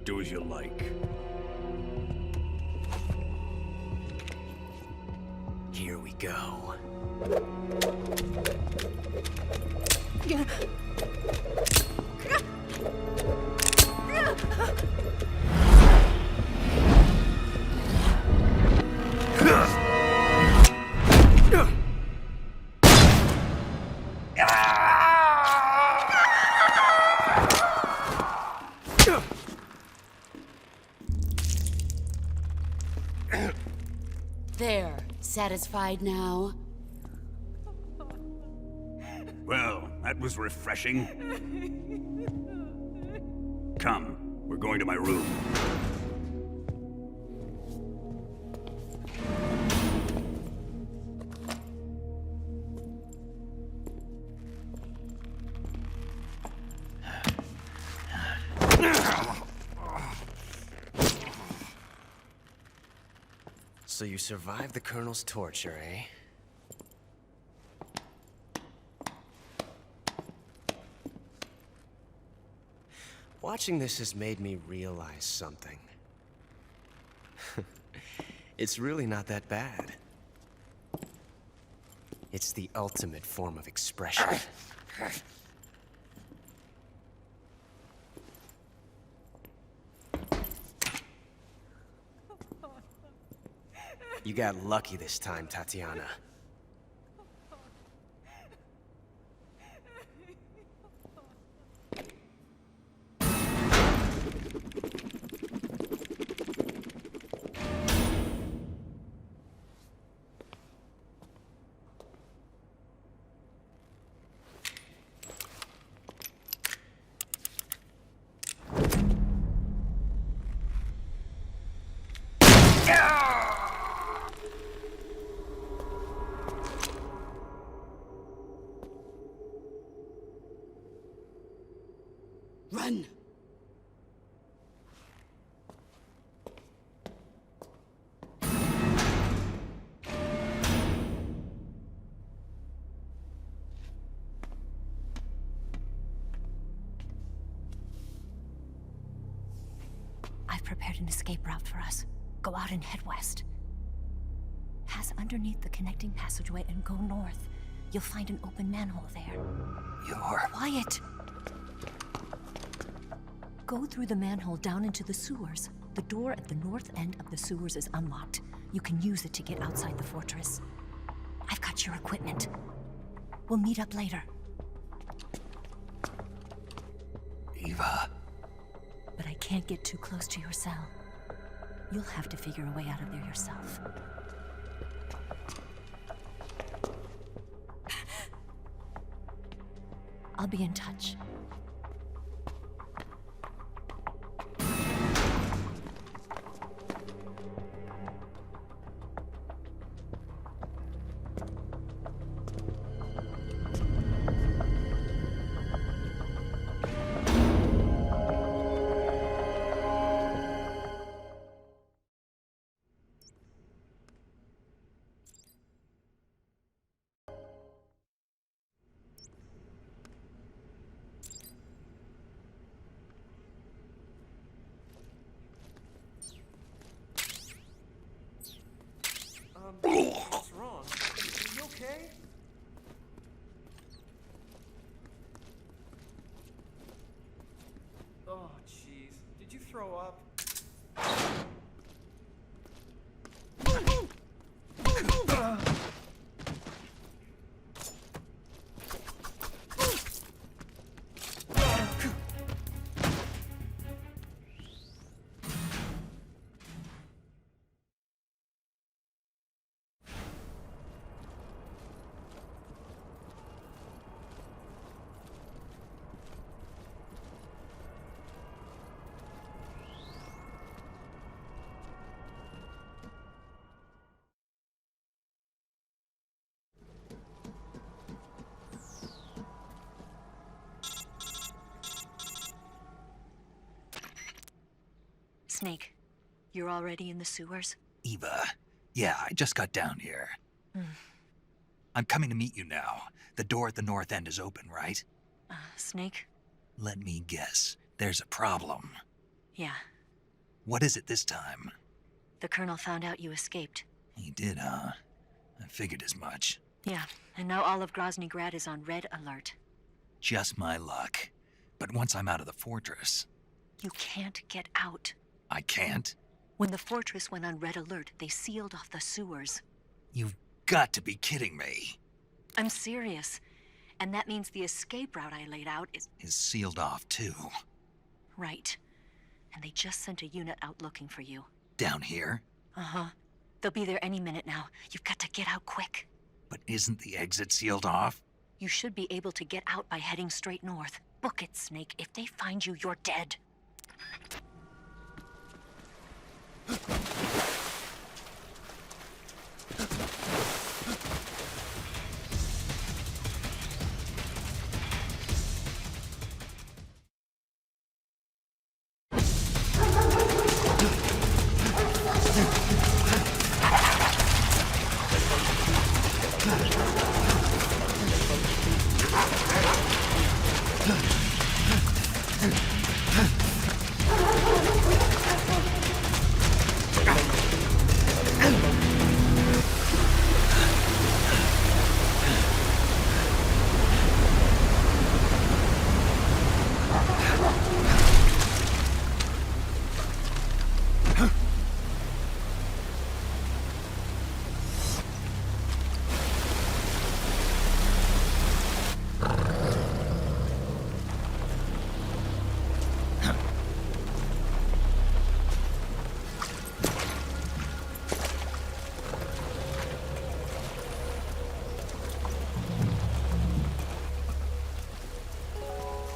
Do as you like. Here we go. There. Satisfied now? Well, that was refreshing. Come, we're going to my room. So you survived the Colonel's torture, eh? Watching this has made me realize something. It's really not that bad. It's the ultimate form of expression. You got lucky this time, Tatiana. Run! I've prepared an escape route for us. Go out and head west. Pass underneath the connecting passageway and go north. You'll find an open manhole there. You're... Quiet! Go through the manhole down into the sewers. The door at the north end of the sewers is unlocked. You can use it to get outside the fortress. I've got your equipment. We'll meet up later. Eva... But I can't get too close to your cell. You'll have to figure a way out of there yourself. I'll be in touch. What's wrong? Are you okay? Oh, jeez. Did you throw up? Snake, you're already in the sewers? Eva, yeah, I just got down here. I'm coming to meet you now. The door at the north end is open, right? Snake? Let me guess. There's a problem. Yeah. What is it this time? The Colonel found out you escaped. He did, huh? I figured as much. Yeah, and now all of Grozny Grad is on red alert. Just my luck. But once I'm out of the fortress... You can't get out. I can't? When the fortress went on red alert, they sealed off the sewers. You've got to be kidding me. I'm serious. And that means the escape route I laid out is sealed off, too. Right. And they just sent a unit out looking for you. Down here? Uh-huh. They'll be there any minute now. You've got to get out quick. But isn't the exit sealed off? You should be able to get out by heading straight north. Book it, Snake. If they find you, you're dead.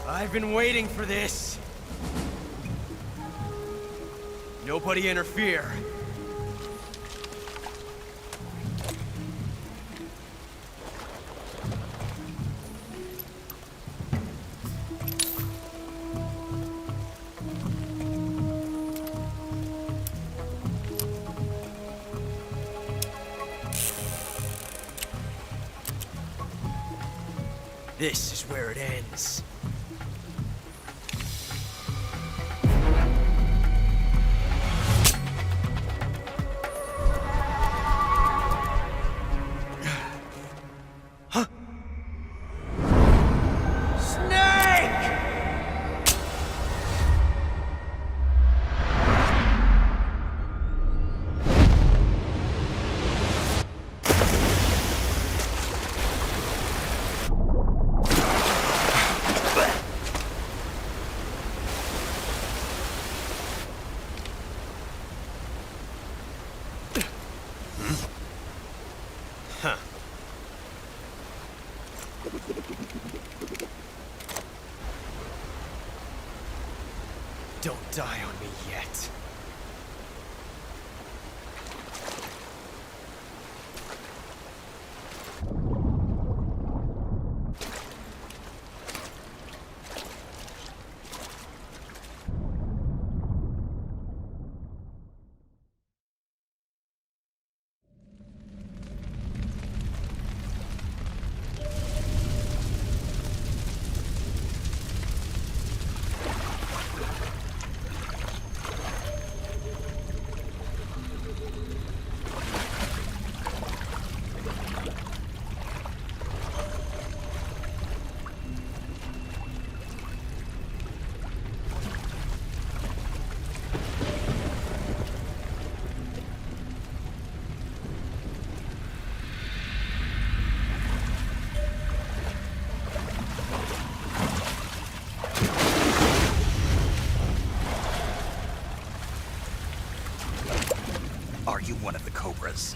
I've been waiting for this. Nobody interfere. This is where it ends. Don't die on me yet. Are you one of the Cobras?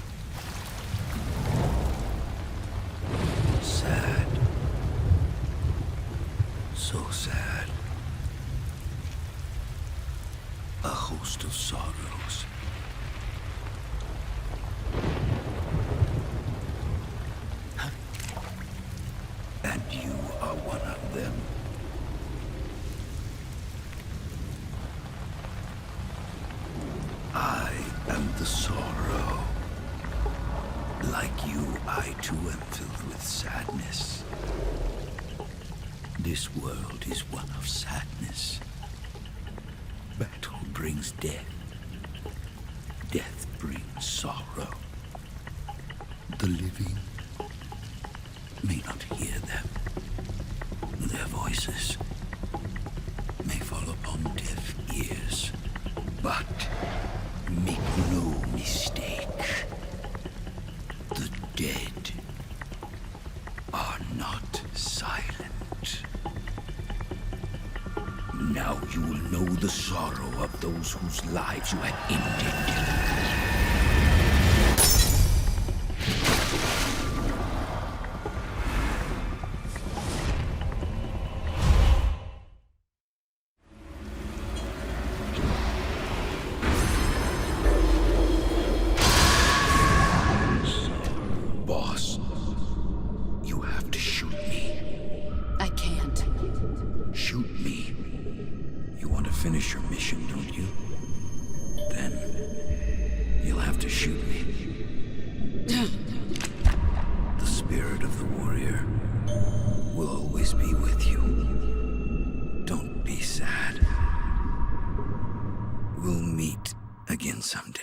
Sad. So sad. A host of sorrows. And you are one of them. I am the sorrow. Like you, I too am filled with sadness. This world is one of sadness. Battle brings death. Death brings sorrow. The living may not hear them. Their voices may fall upon deaf ears. But make no mistake, the dead are not silent. Now you will know the sorrow of those whose lives you have ended. Boss, you have to shoot me. I can't. Shoot me. You want to finish your mission, don't you? Then you'll have to shoot me. The spirit of the warrior will always be with you. Don't be sad. We'll meet again someday.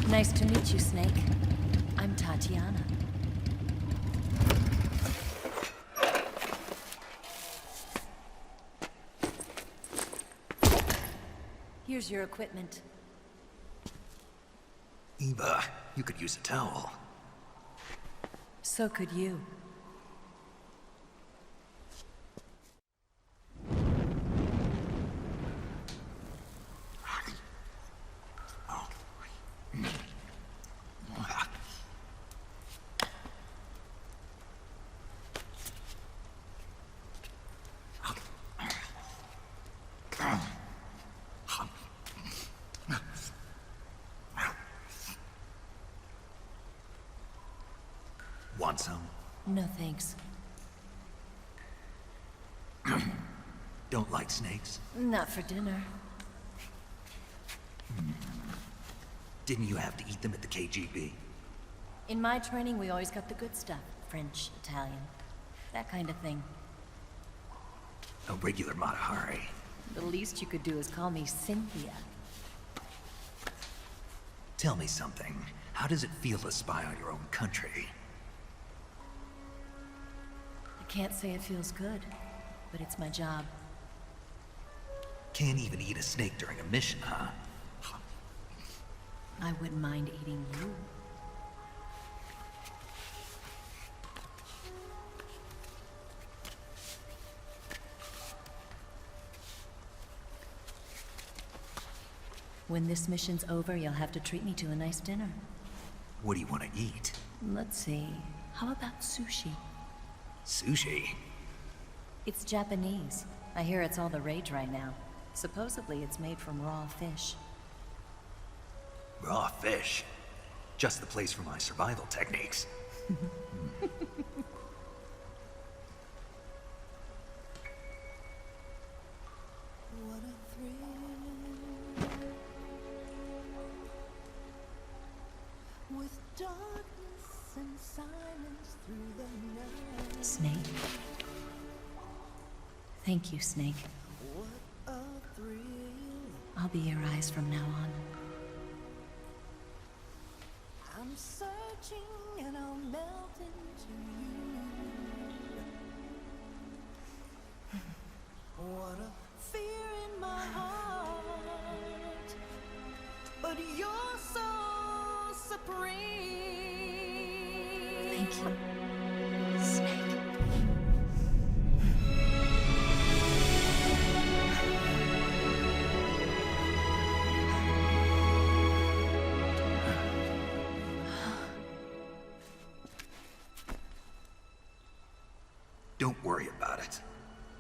Nice to meet you, Snake. I'm Tatiana. Here's your equipment. Eva, you could use a towel. So could you. Want some? No thanks. Don't like snakes? Not for dinner. Didn't you have to eat them at the KGB? In my training, we always got the good stuff. French, Italian, that kind of thing. A regular Mata Hari. The least you could do is call me Cynthia. Tell me something. How does it feel to spy on your own country? I can't say it feels good, but it's my job. Can't even eat a snake during a mission, huh? I wouldn't mind eating you. When this mission's over, you'll have to treat me to a nice dinner. What do you want to eat? Let's see. How about sushi? Sushi? It's Japanese. I hear it's all the rage right now. Supposedly it's made from raw fish. Raw fish? Just the place for my survival techniques. With darkness and silence through the night. Snake. Thank you, Snake. What a thrill. I'll be your eyes from now on. I'm searching and I'll melt into you. What a fear in my heart. But you're so supreme. Thank you, Snake. Don't worry about it.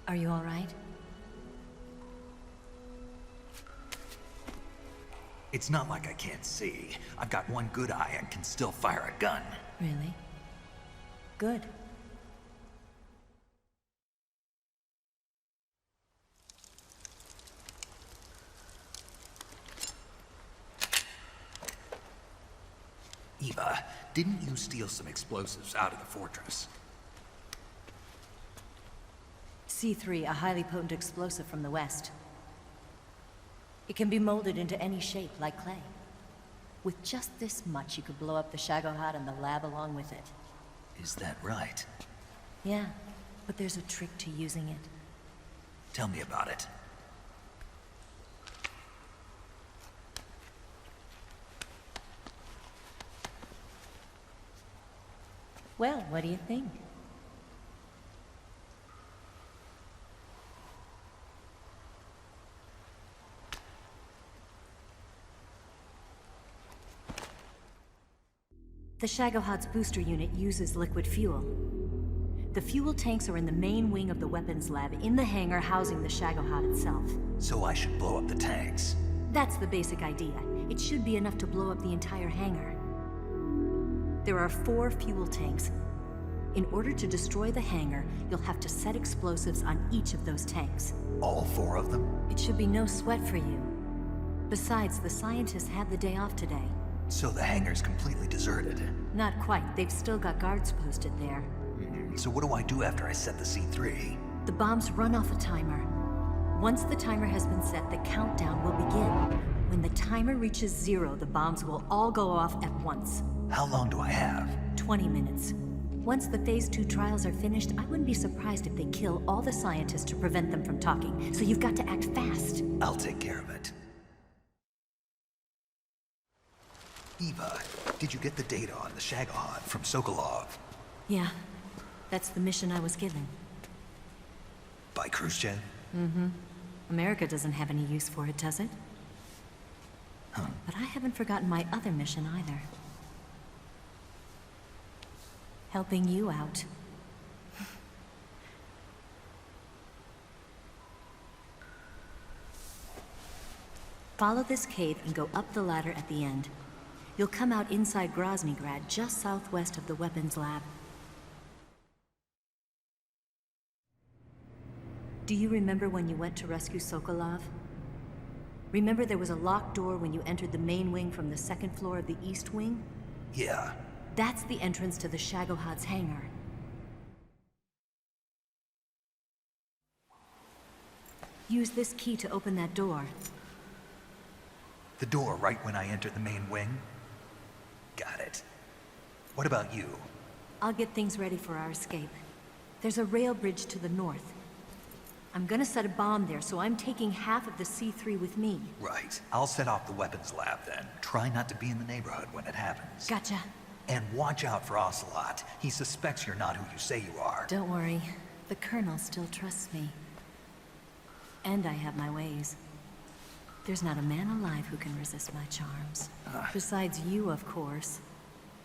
Are you all right? It's not like I can't see. I've got one good eye and can still fire a gun. Really? Good. Eva, didn't you steal some explosives out of the fortress? C3, a highly potent explosive from the west. It can be molded into any shape, like clay. With just this much, you could blow up the Shagohod and the lab along with it. Is that right? Yeah, but there's a trick to using it. Tell me about it. Well, what do you think? The Shagohod's booster unit uses liquid fuel. The fuel tanks are in the main wing of the weapons lab in the hangar housing the Shagohod itself. So I should blow up the tanks. That's the basic idea. It should be enough to blow up the entire hangar. There are 4 fuel tanks. In order to destroy the hangar, you'll have to set explosives on each of those tanks. All 4 of them? It should be no sweat for you. Besides, the scientists had the day off today. So the hangar's completely deserted. Not quite. They've still got guards posted there. So what do I do after I set the C3? The bombs run off a timer. Once the timer has been set, the countdown will begin. When the timer reaches 0, the bombs will all go off at once. How long do I have? 20 minutes. Once the Phase 2 trials are finished, I wouldn't be surprised if they kill all the scientists to prevent them from talking. So you've got to act fast. I'll take care of it. Eva, did you get the data on the Shagohod from Sokolov? Yeah, that's the mission I was given. By Khrushchev? Mm-hmm. America doesn't have any use for it, does it? Huh. But I haven't forgotten my other mission either. Helping you out. Follow this cave and go up the ladder at the end. You'll come out inside Groznygrad, just southwest of the weapons lab. Do you remember when you went to rescue Sokolov? Remember there was a locked door when you entered the main wing from the second floor of the east wing? Yeah. That's the entrance to the Shagohod's hangar. Use this key to open that door. The door right when I entered the main wing? Got it. What about you? I'll get things ready for our escape. There's a rail bridge to the north. I'm gonna set a bomb there, so I'm taking half of the C3 with me. Right. I'll set off the weapons lab then. Try not to be in the neighborhood when it happens. Gotcha. And watch out for Ocelot. He suspects you're not who you say you are. Don't worry. The Colonel still trusts me. And I have my ways. There's not a man alive who can resist my charms. Besides you, of course.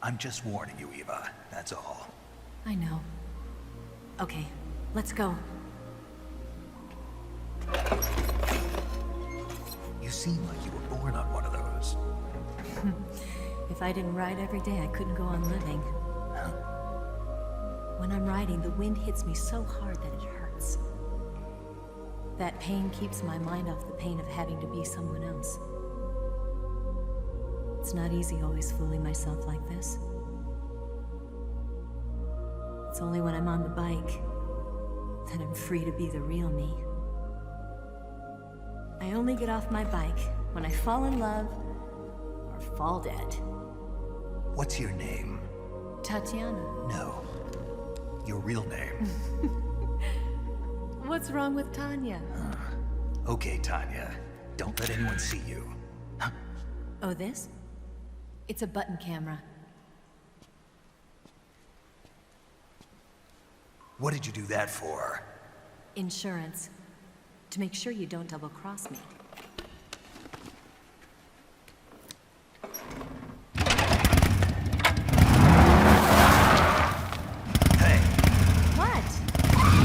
I'm just warning you, Eva. That's all. I know. Okay, let's go. You seem like you were born on one of those. If I didn't ride every day, I couldn't go on living. When I'm riding, the wind hits me so hard that it hurts. That pain keeps my mind off the pain of having to be someone else. It's not easy always fooling myself like this. It's only when I'm on the bike that I'm free to be the real me. I only get off my bike when I fall in love or fall dead. What's your name? Tatiana. No. Your real name. What's wrong with Tanya? Okay, Tanya. Don't let anyone see you. Oh, this? It's a button camera. What did you do that for? Insurance. To make sure you don't double-cross me. Hey. What?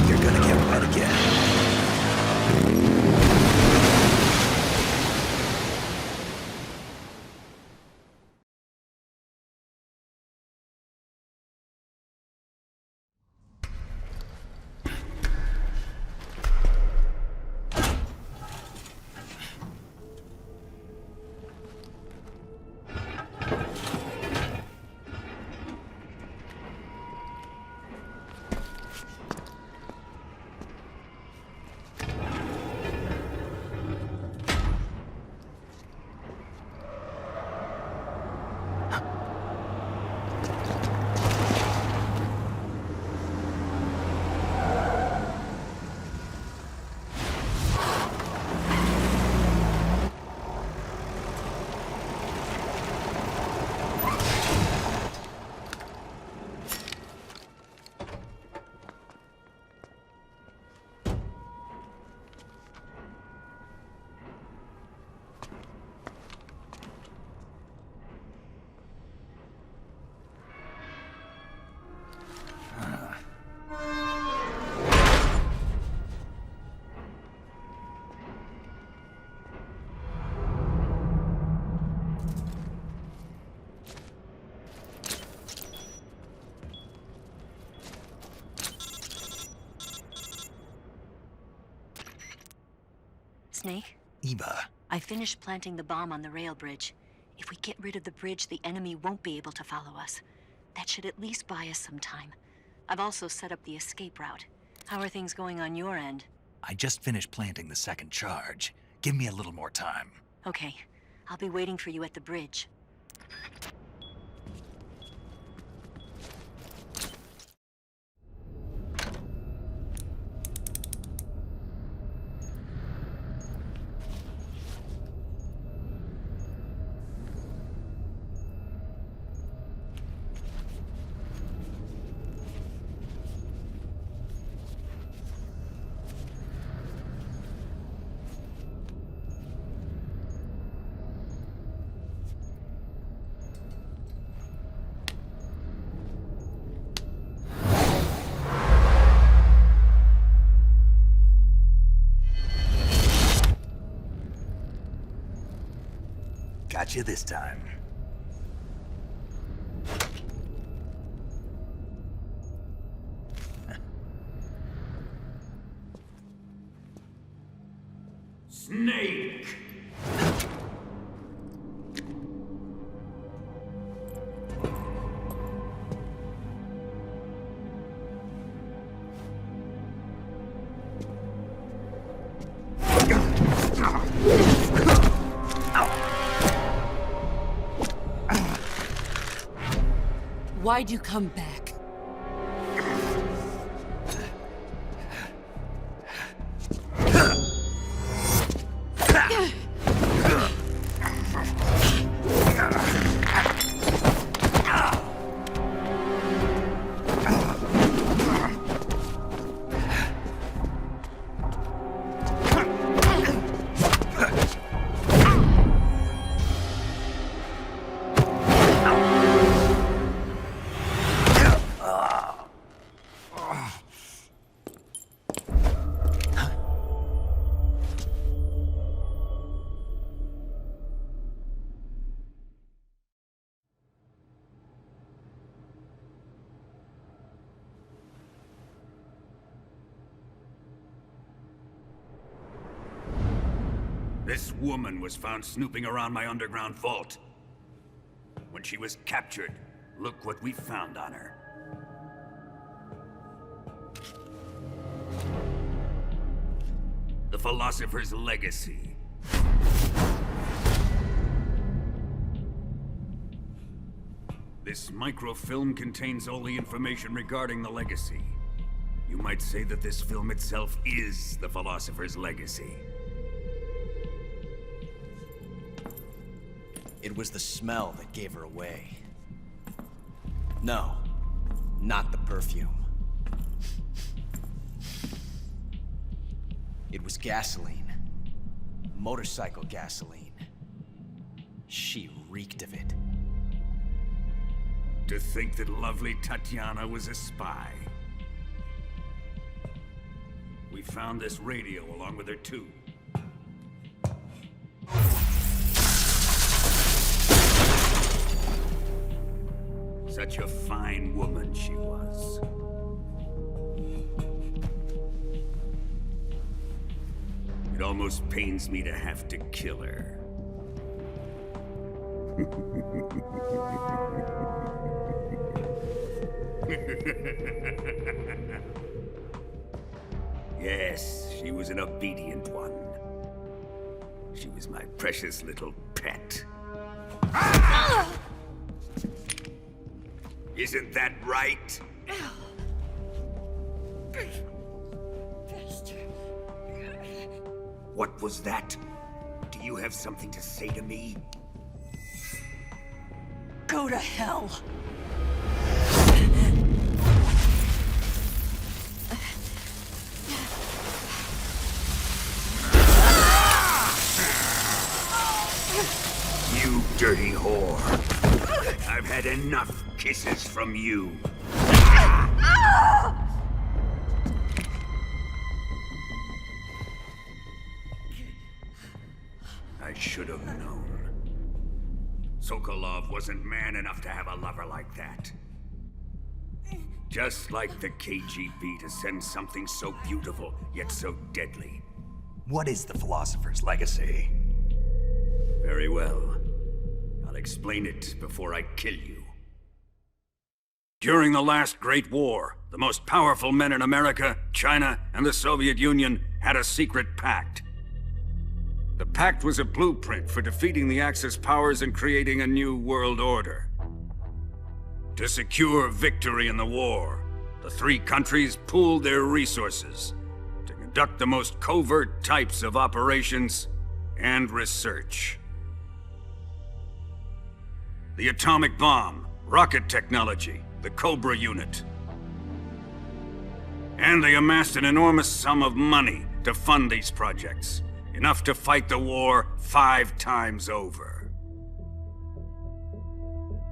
You're gonna get wet again. Snake? Eva. I finished planting the bomb on the rail bridge. If we get rid of the bridge, the enemy won't be able to follow us. That should at least buy us some time. I've also set up the escape route. How are things going on your end? I just finished planting the second charge. Give me a little more time. Okay. I'll be waiting for you at the bridge. Got you this time. Snake! Why'd you come back? This woman was found snooping around my underground vault. When she was captured, look what we found on her. The Philosopher's Legacy. This microfilm contains all the information regarding the Legacy. You might say that this film itself is the Philosopher's Legacy. It was the smell that gave her away. No, not the perfume. It was gasoline. Motorcycle gasoline. She reeked of it. To think that lovely Tatiana was a spy. We found this radio along with her too. Such a fine woman she was. It almost pains me to have to kill her. Yes, she was an obedient one. She was my precious little pet. Isn't that right? What was that? Do you have something to say to me? Go to hell. You dirty whore. I've had enough kisses from you. I should have known. Sokolov wasn't man enough to have a lover like that. Just like the KGB to send something so beautiful, yet so deadly. What is the Philosopher's Legacy? Very well. I'll explain it before I kill you. During the last Great War, the most powerful men in America, China, and the Soviet Union had a secret pact. The Pact was a blueprint for defeating the Axis powers and creating a new world order. To secure victory in the war, the three countries pooled their resources to conduct the most covert types of operations and research. The atomic bomb, rocket technology, the Cobra unit. And they amassed an enormous sum of money to fund these projects, enough to fight the war 5 times over.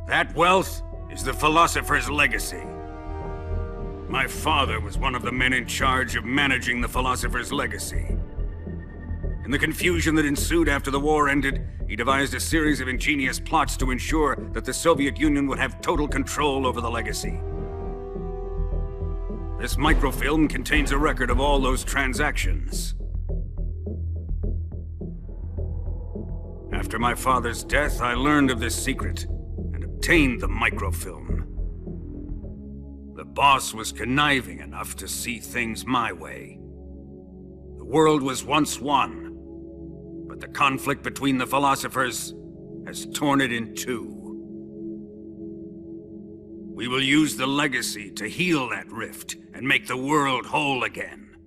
That wealth is the philosopher's legacy. My father was one of the men in charge of managing the philosopher's legacy. In the confusion that ensued after the war ended, he devised a series of ingenious plots to ensure that the Soviet Union would have total control over the legacy. This microfilm contains a record of all those transactions. After my father's death, I learned of this secret and obtained the microfilm. The boss was conniving enough to see things my way. The world was once one, but the conflict between the philosophers has torn it in two. We will use the legacy to heal that rift and make the world whole again.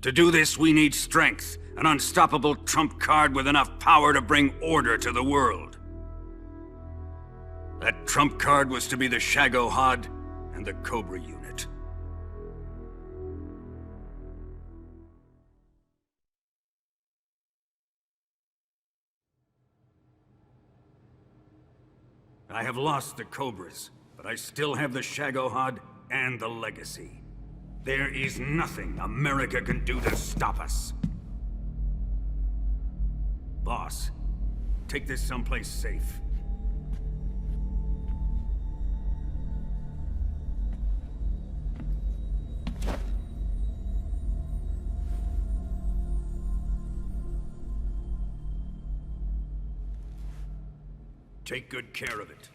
To do this, we need strength, an unstoppable trump card with enough power to bring order to the world. That trump card was to be the Shagohod and the Cobra unit. I have lost the Cobras, but I still have the Shagohod and the legacy. There is nothing America can do to stop us. Boss, take this someplace safe. Take good care of it.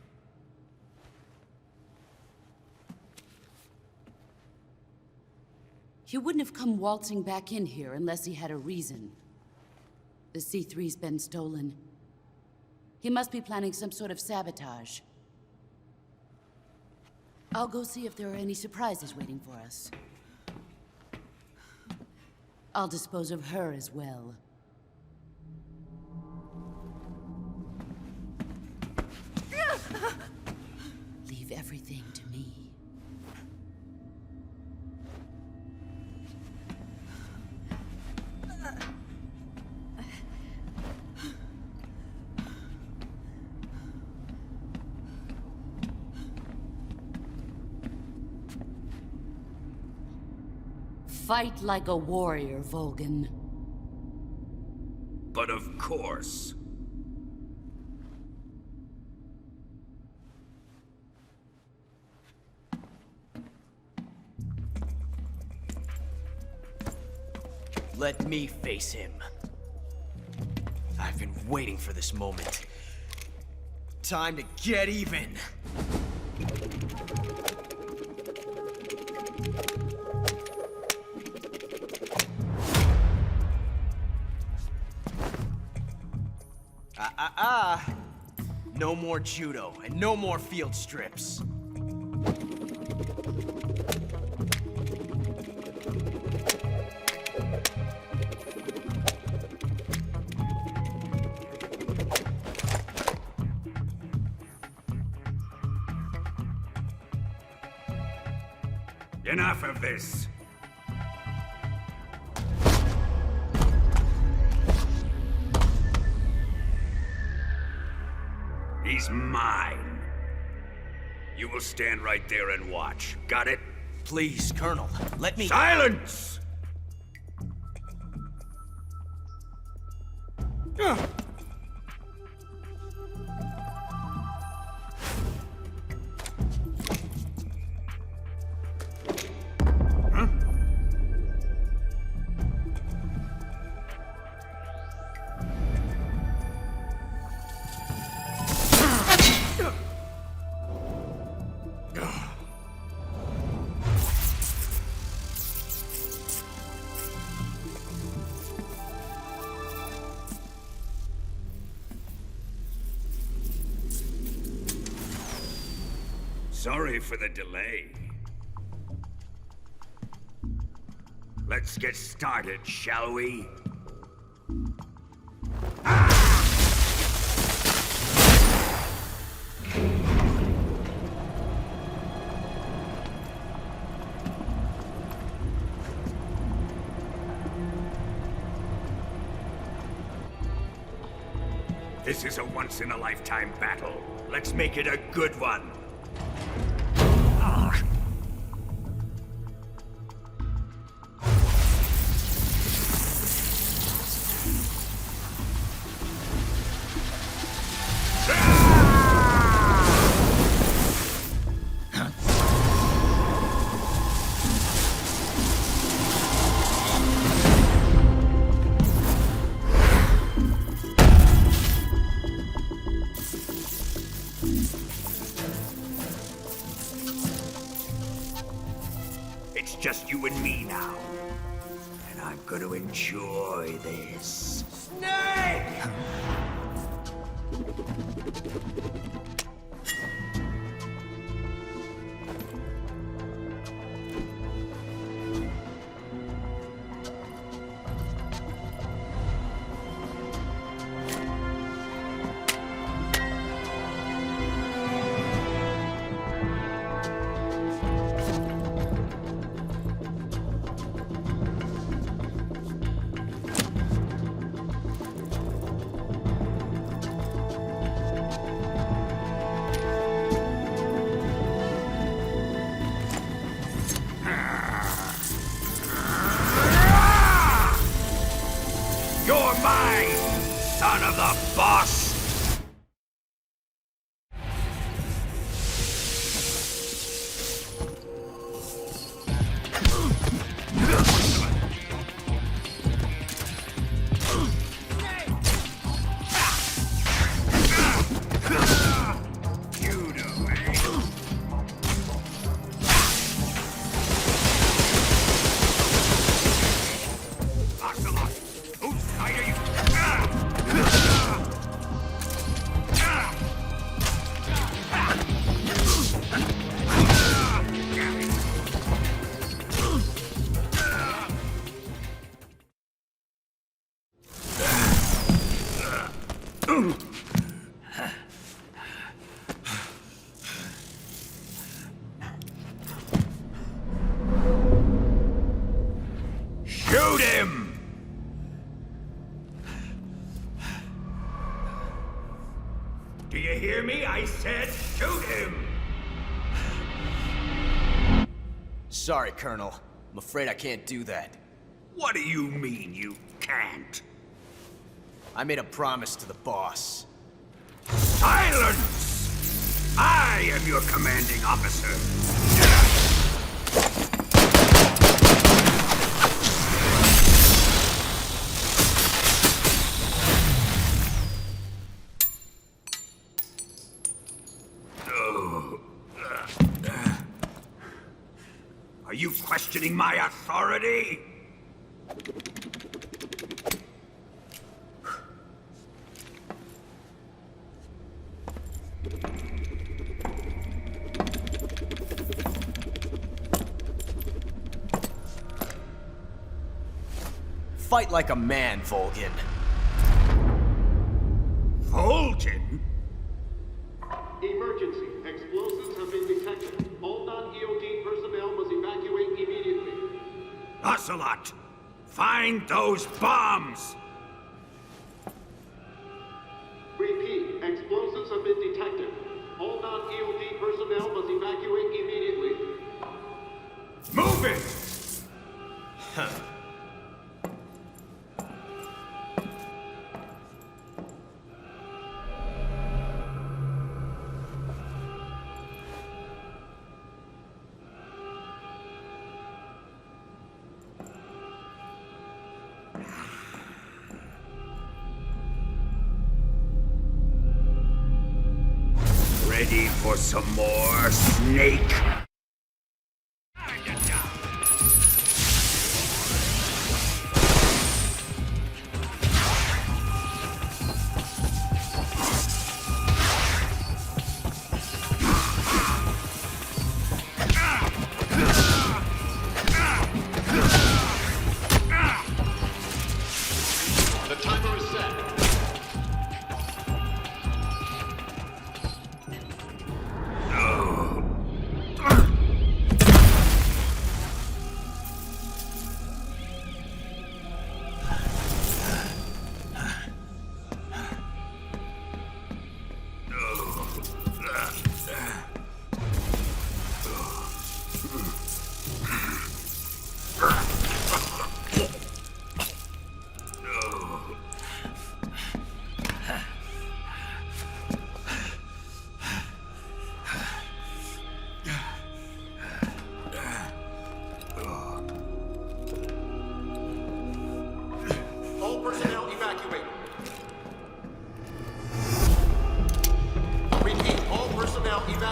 He wouldn't have come waltzing back in here unless he had a reason. The C3's been stolen. He must be planning some sort of sabotage. I'll go see if there are any surprises waiting for us. I'll dispose of her as well. Leave everything to me. Fight like a warrior, Volgan. But of course. Let me face him. I've been waiting for this moment. Time to get even. No more judo, and no more field strips. Enough of this. He's mine. You will stand right there and watch. Got it? Please, Colonel, let me— Silence! Sorry for the delay. Let's get started, shall we? This is a once-in-a-lifetime battle. Let's make it a good one. It's just you and me now. And I'm gonna enjoy this. Snake! You're mine, son of the boss! Shoot him! Do you hear me? I said shoot him! Sorry, Colonel. I'm afraid I can't do that. What do you mean you can't? I made a promise to the boss. Silence! I am your commanding officer. Are you questioning my authority? Fight like a man, Volgin. Volgin? Emergency. Explosives have been detected. All non-EOD personnel must evacuate immediately. Ocelot, find those bombs! Repeat. Explosives have been detected. All non-EOD personnel must evacuate immediately. Move it! Huh. Ready for some more, Snake?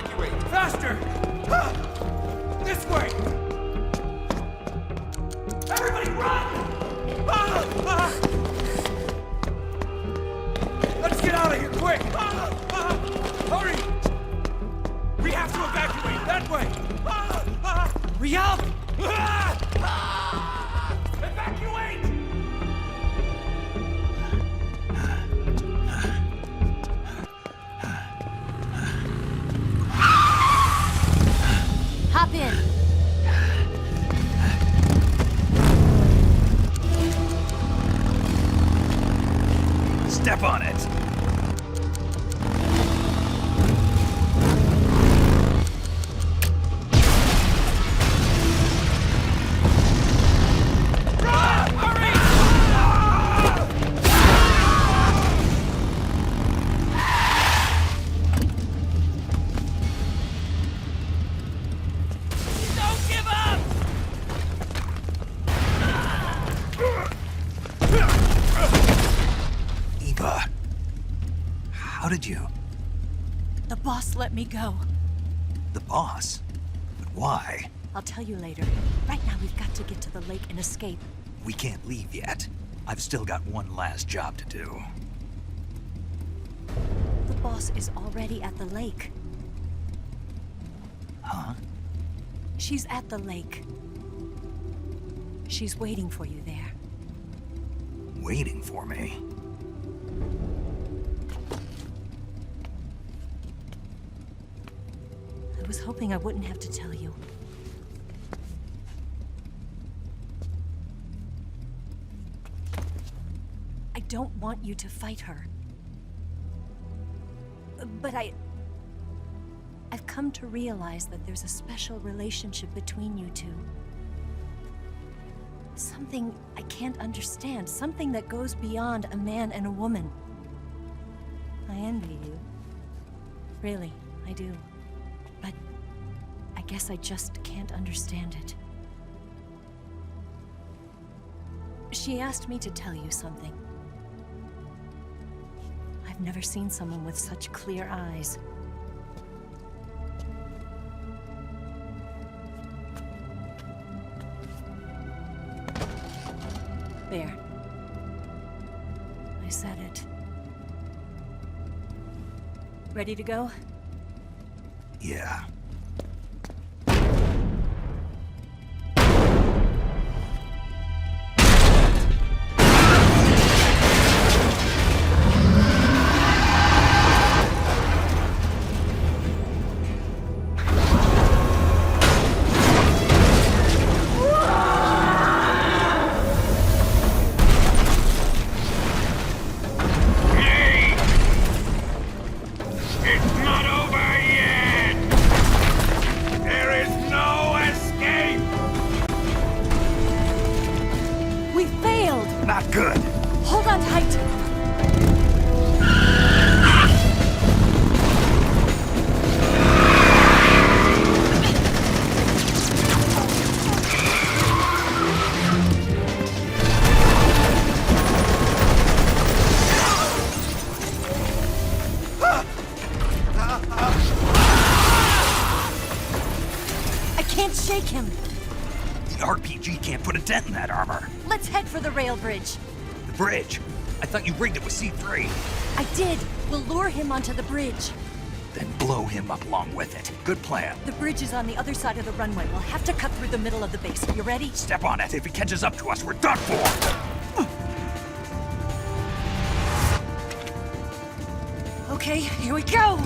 evacuate. Faster! This way! Everybody run! Let's get out of here, quick! Hurry! We have to evacuate, that way! Hurry up! Evacuate! Hop in. Step on it. How did you? The boss let me go. The boss? But why? I'll tell you later. Right now, we've got to get to the lake and escape. We can't leave yet. I've still got one last job to do. The boss is already at the lake. Huh? She's at the lake. She's waiting for you there. Waiting for me? I was hoping I wouldn't have to tell you. I don't want you to fight her. But I've come to realize that there's a special relationship between you two. Something I can't understand. Something that goes beyond a man and a woman. I envy you. Really, I do. But I guess I just can't understand it. She asked me to tell you something. I've never seen someone with such clear eyes. There. I said it. Ready to go? Yeah. Let's head for the rail bridge. The bridge? I thought you rigged it with C3. I did. We'll lure him onto the bridge. Then blow him up along with it. Good plan. The bridge is on the other side of the runway. We'll have to cut through the middle of the base. You ready? Step on it. If he catches up to us, we're done for. Okay, here we go!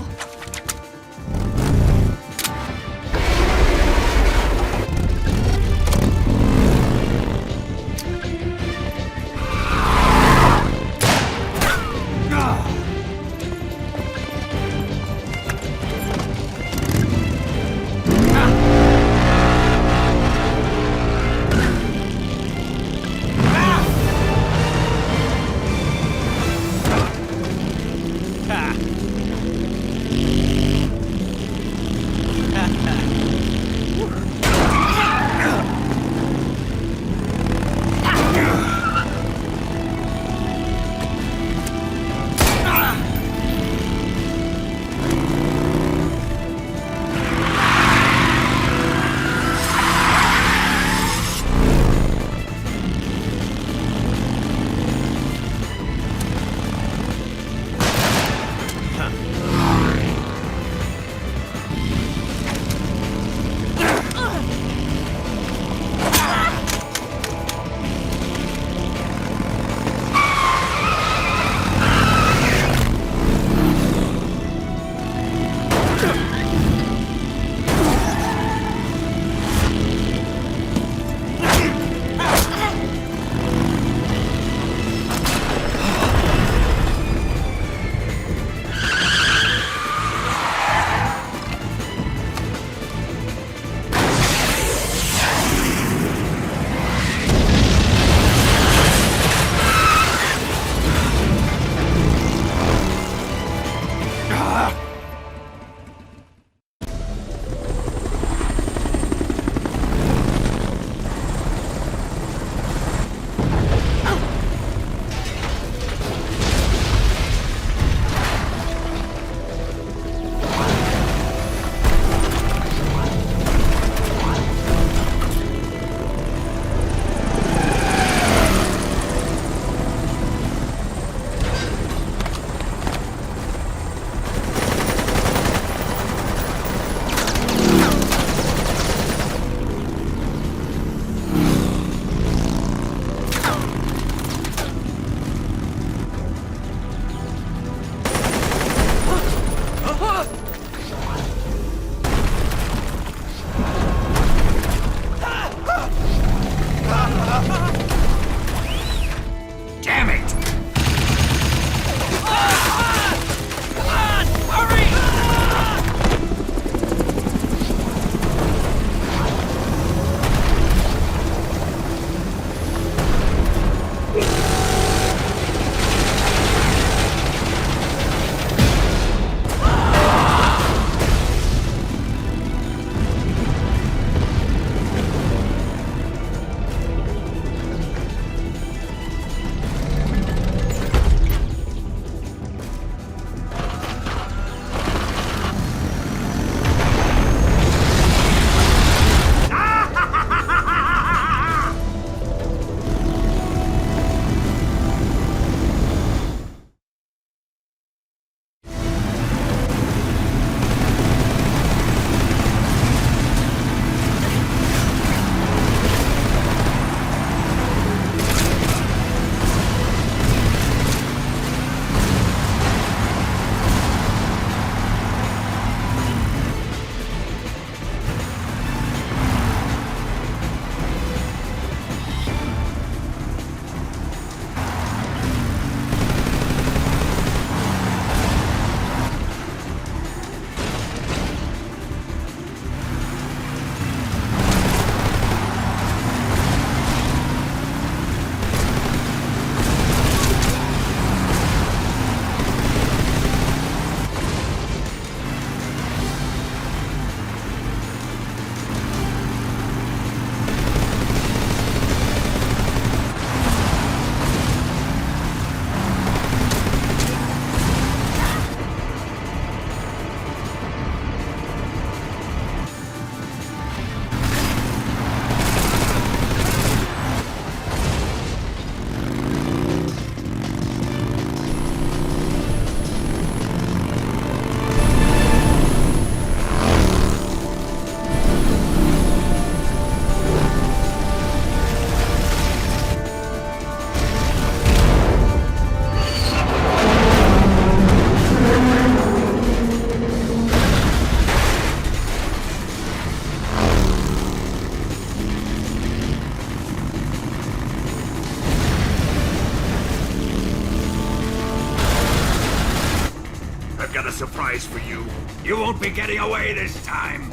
price for you. You won't be getting away this time.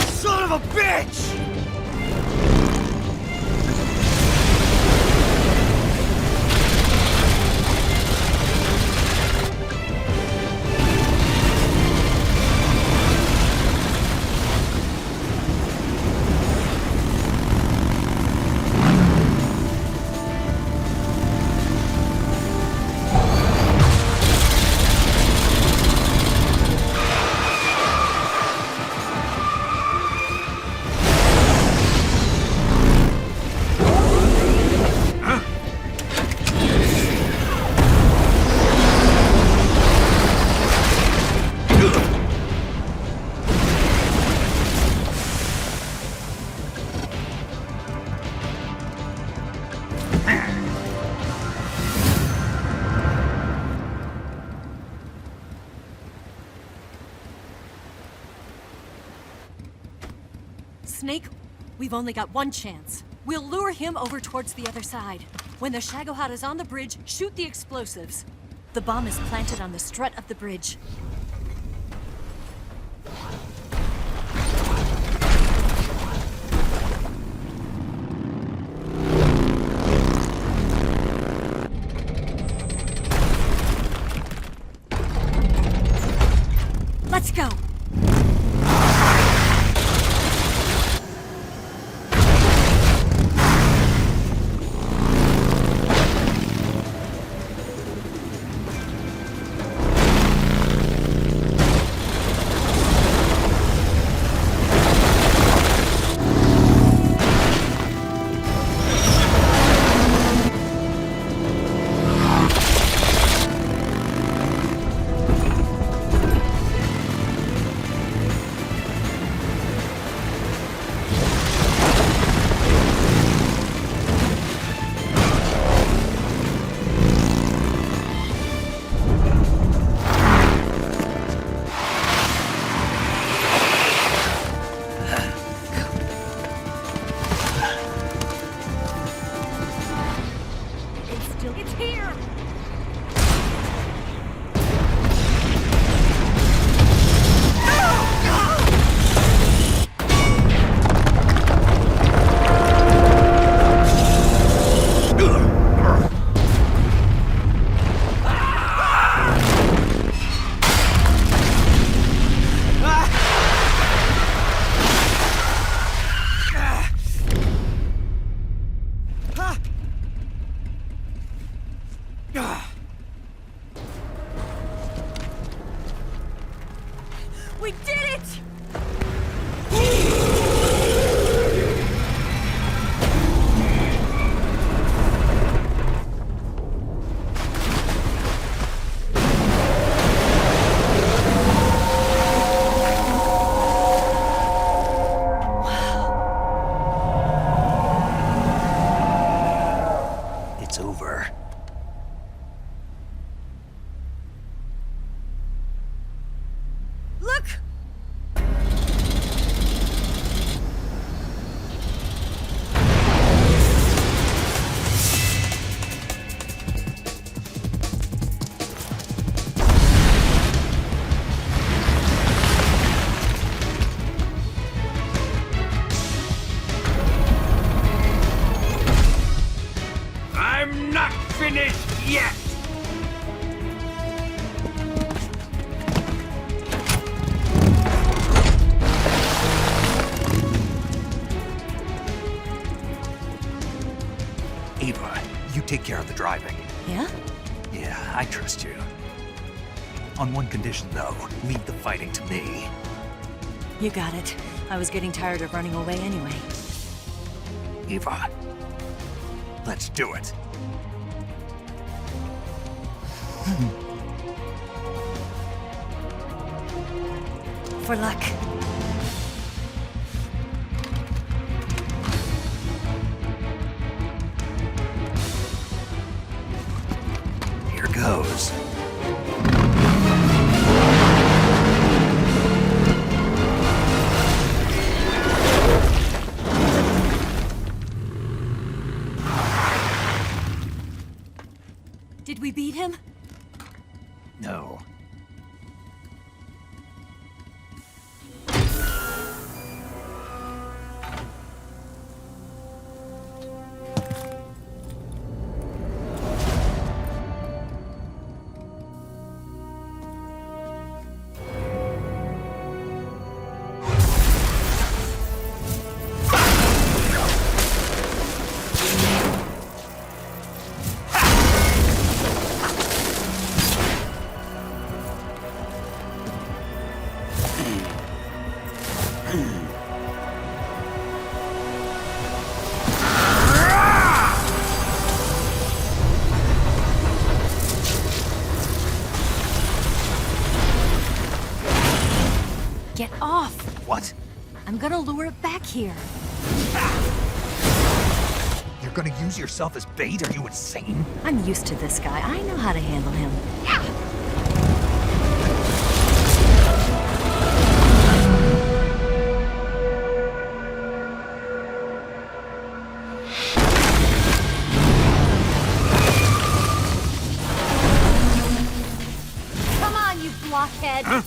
Son of a bitch! Snake, we've only got one chance. We'll lure him over towards the other side. When the Shagohod is on the bridge, shoot the explosives. The bomb is planted on the strut of the bridge. Let's go! We did it! It's over. Look! I'm not finished yet! Ava, you take care of the driving. Yeah? Yeah, I trust you. On one condition, though, leave the fighting to me. You got it. I was getting tired of running away anyway. Ava, let's do it. For luck. Here goes. gotta lure it back here. You're gonna use yourself as bait? Are you insane? I'm used to this guy. I know how to handle him. Come on, you blockhead! Huh?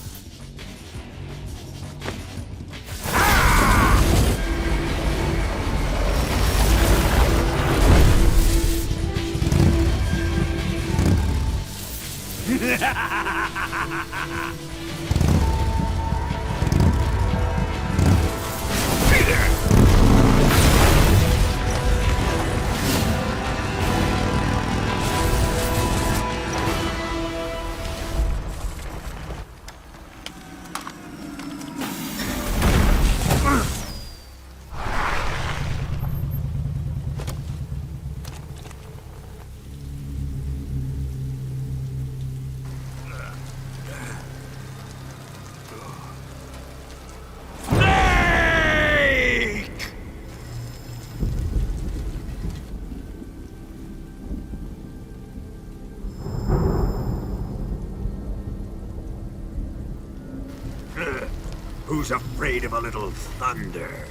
Who's afraid of a little thunder?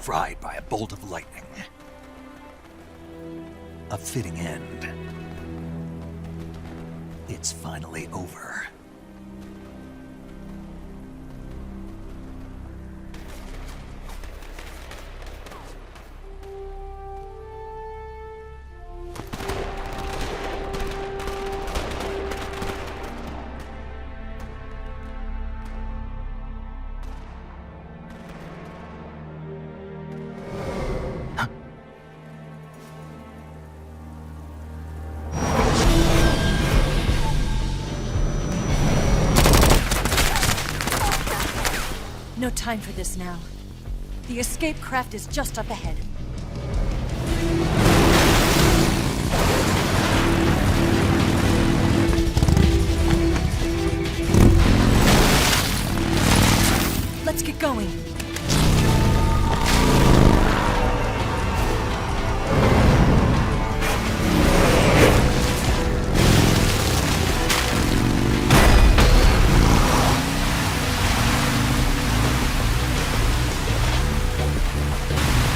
Fried by a bolt of lightning. A fitting end. It's finally over. No time for this now. The escape craft is just up ahead. Let's get going.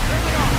There they are!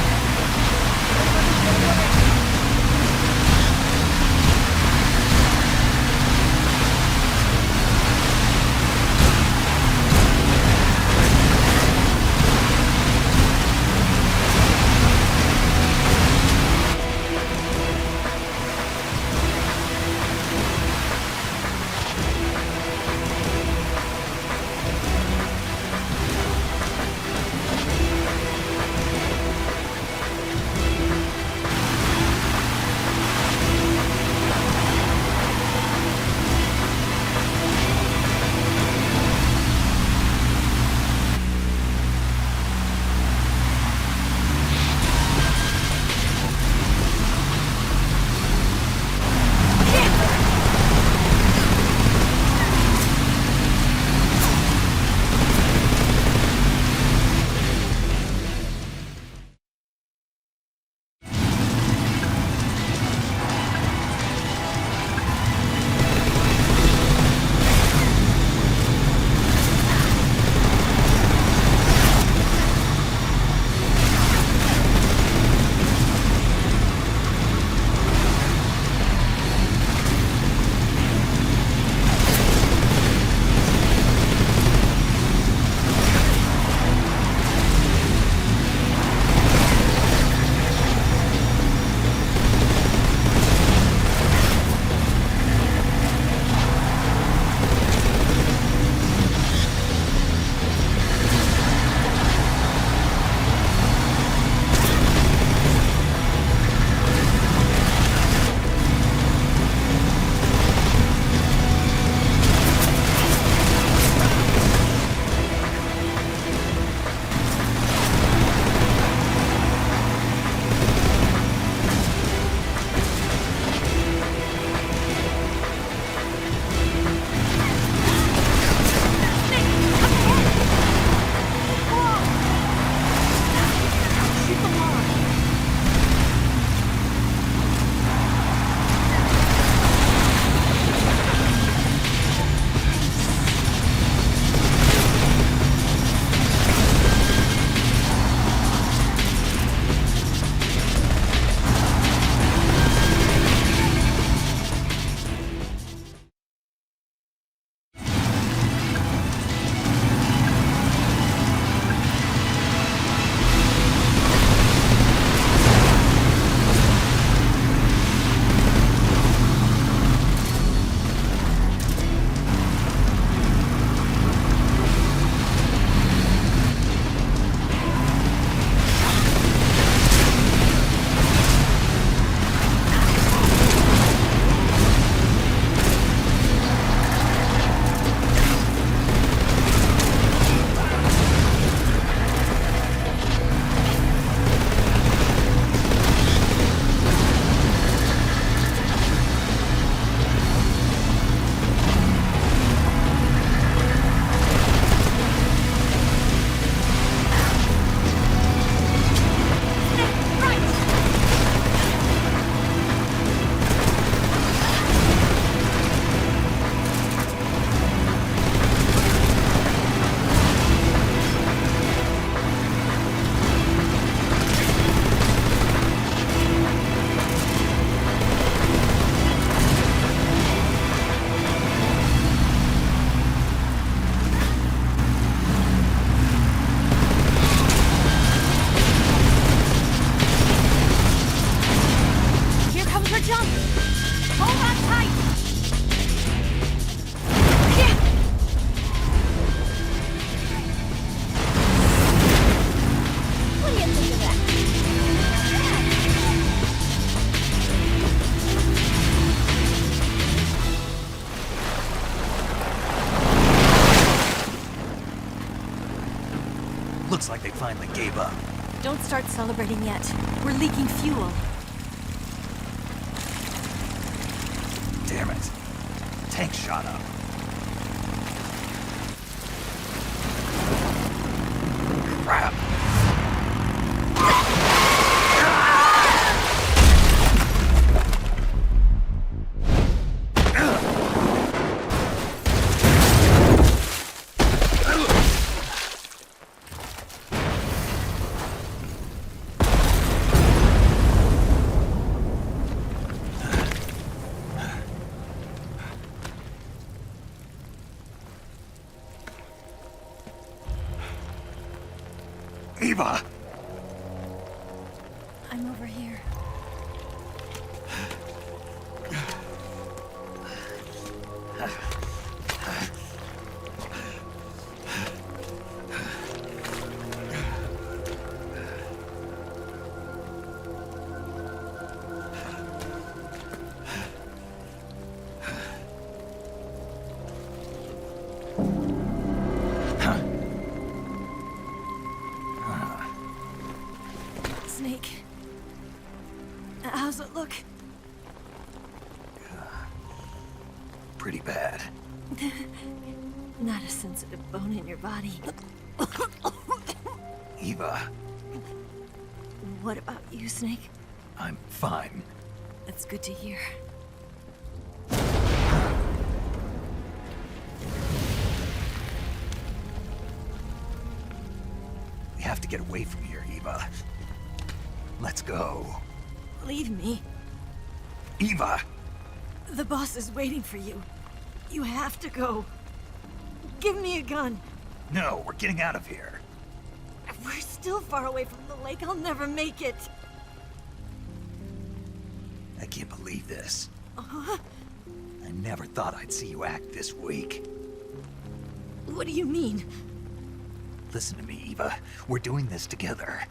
Looks like they finally gave up. Don't start celebrating yet. We're leaking fuel. Damn it. Tank shot up. Crap. Eva! I'm over here. Snake. How's it look? Pretty bad. Not a sensitive bone in your body. Eva, What about you, Snake? I'm fine. That's good to hear. We have to get away from here, Eva. Let's go. Leave me. Eva! The boss is waiting for you. You have to go. Give me a gun. No, we're getting out of here. We're still far away from the lake. I'll never make it. I can't believe this. I never thought I'd see you act this weak. What do you mean? Listen to me, Eva. We're doing this together.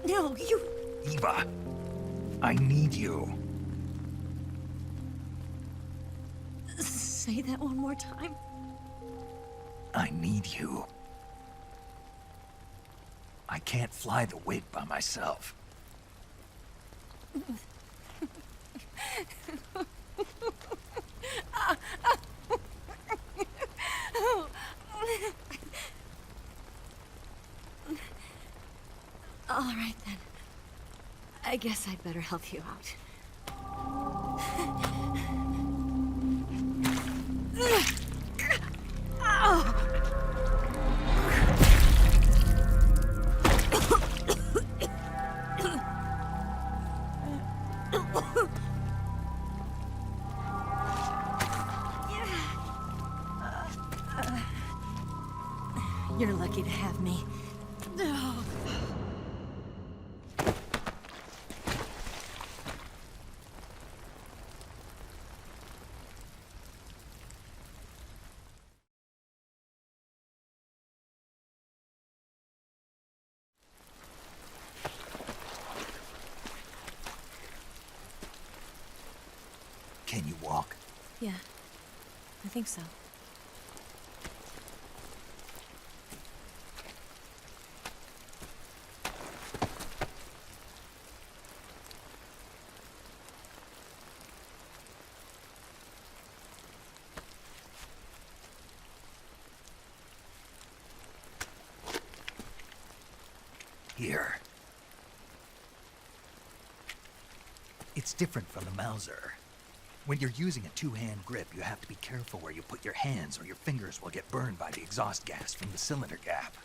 No, you... Eva, I need you. Say that one more time. I need you. I can't fly the wig by myself. All right, then. I guess I'd better help you out. You're lucky to have me. Can you walk? Yeah, I think so. Here. It's different from the Mauser. When you're using a two-hand grip, you have to be careful where you put your hands or your fingers will get burned by the exhaust gas from the cylinder gap.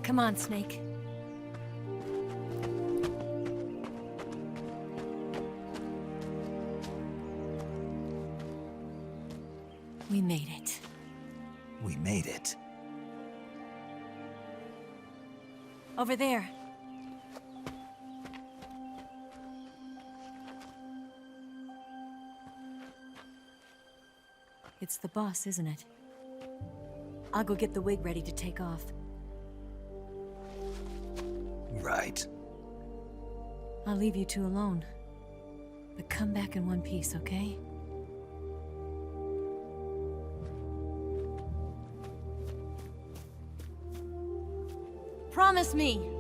Come on, Snake. We made it. We made it. Over there. It's the boss, isn't it? I'll go get the wig ready to take off. Right. I'll leave you two alone. But come back in one piece, okay? Promise me!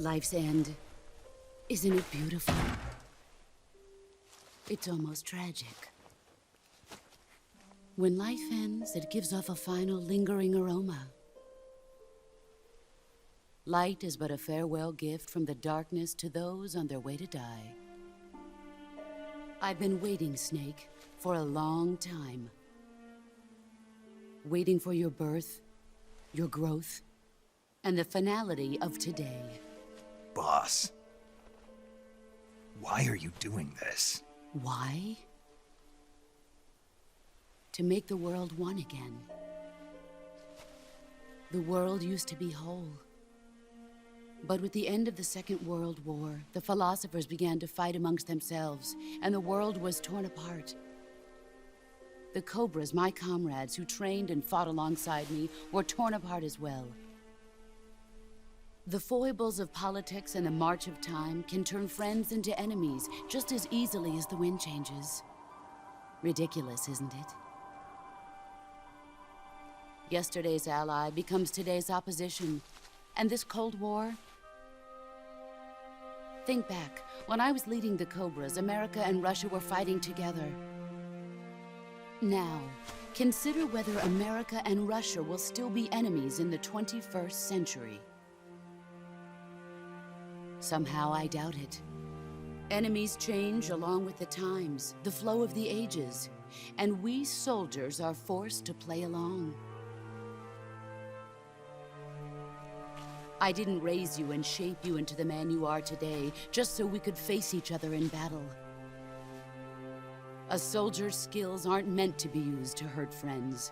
Life's end. Isn't it beautiful? It's almost tragic. When life ends, it gives off a final lingering aroma. Light is but a farewell gift from the darkness to those on their way to die. I've been waiting, Snake, for a long time. Waiting for your birth, your growth, and the finality of today. Boss. Why are you doing this? Why? To make the world one again. The world used to be whole. But with the end of the Second World War, the philosophers began to fight amongst themselves, and the world was torn apart. The Cobras, my comrades who trained and fought alongside me, were torn apart as well. The foibles of politics and the march of time can turn friends into enemies just as easily as the wind changes. Ridiculous, isn't it? Yesterday's ally becomes today's opposition. And this Cold War? Think back. When I was leading the Cobras, America and Russia were fighting together. Now, consider whether America and Russia will still be enemies in the 21st century. Somehow I doubt it. Enemies change along with the times, the flow of the ages, and we soldiers are forced to play along. I didn't raise you and shape you into the man you are today just so we could face each other in battle. A soldier's skills aren't meant to be used to hurt friends.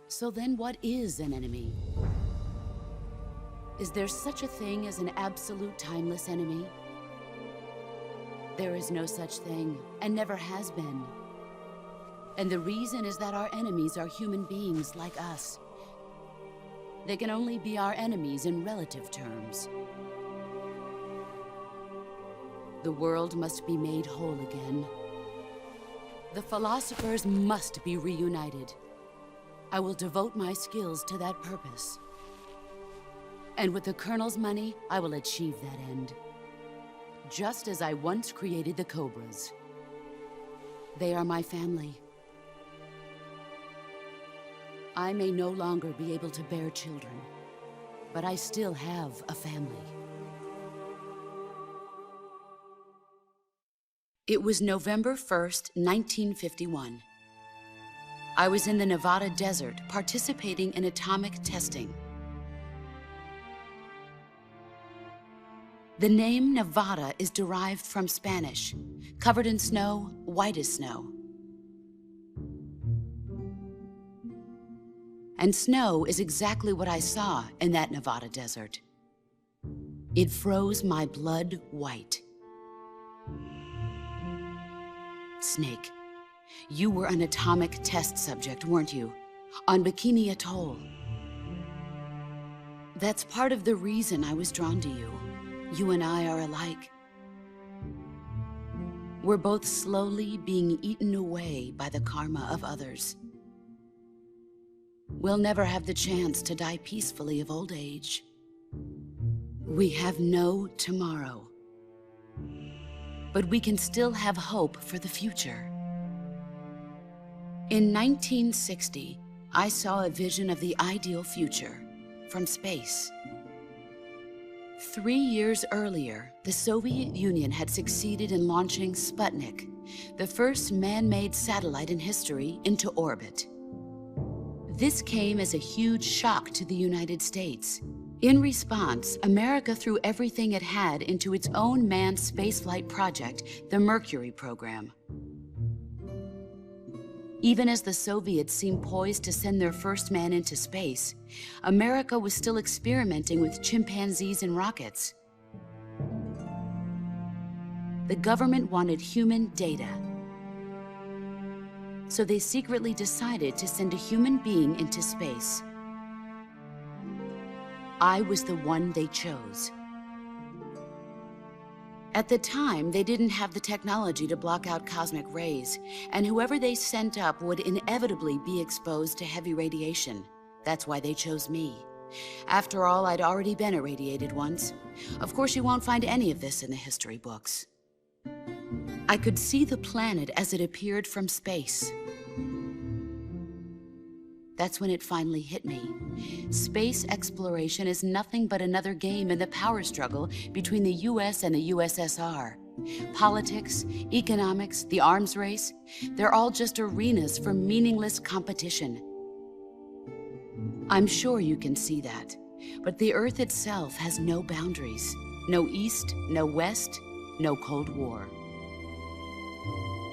So then what is an enemy? Is there such a thing as an absolute timeless enemy? There is no such thing, and never has been. And the reason is that our enemies are human beings like us. They can only be our enemies in relative terms. The world must be made whole again. The philosophers must be reunited. I will devote my skills to that purpose. And with the Colonel's money, I will achieve that end. Just as I once created the Cobras. They are my family. I may no longer be able to bear children, but I still have a family. It was November 1st, 1951. I was in the Nevada desert participating in atomic testing. The name Nevada is derived from Spanish, covered in snow, white as snow. And snow is exactly what I saw in that Nevada desert. It froze my blood white. Snake, you were an atomic test subject, weren't you? On Bikini Atoll. That's part of the reason I was drawn to you. You and I are alike. We're both slowly being eaten away by the karma of others. We'll never have the chance to die peacefully of old age. We have no tomorrow. But we can still have hope for the future. In 1960, I saw a vision of the ideal future from space. 3 years earlier, the Soviet Union had succeeded in launching Sputnik, the first man-made satellite in history, into orbit. This came as a huge shock to the United States. In response, America threw everything it had into its own manned spaceflight project, the Mercury program. Even as the Soviets seemed poised to send their first man into space, America was still experimenting with chimpanzees and rockets. The government wanted human data. So they secretly decided to send a human being into space. I was the one they chose. At the time, they didn't have the technology to block out cosmic rays, and whoever they sent up would inevitably be exposed to heavy radiation. That's why they chose me. After all, I'd already been irradiated once. Of course, you won't find any of this in the history books. I could see the planet as it appeared from space. That's when it finally hit me. Space exploration is nothing but another game in the power struggle between the US and the USSR. Politics, economics, the arms race, they're all just arenas for meaningless competition. I'm sure you can see that, but the Earth itself has no boundaries. No East, no West, no Cold War.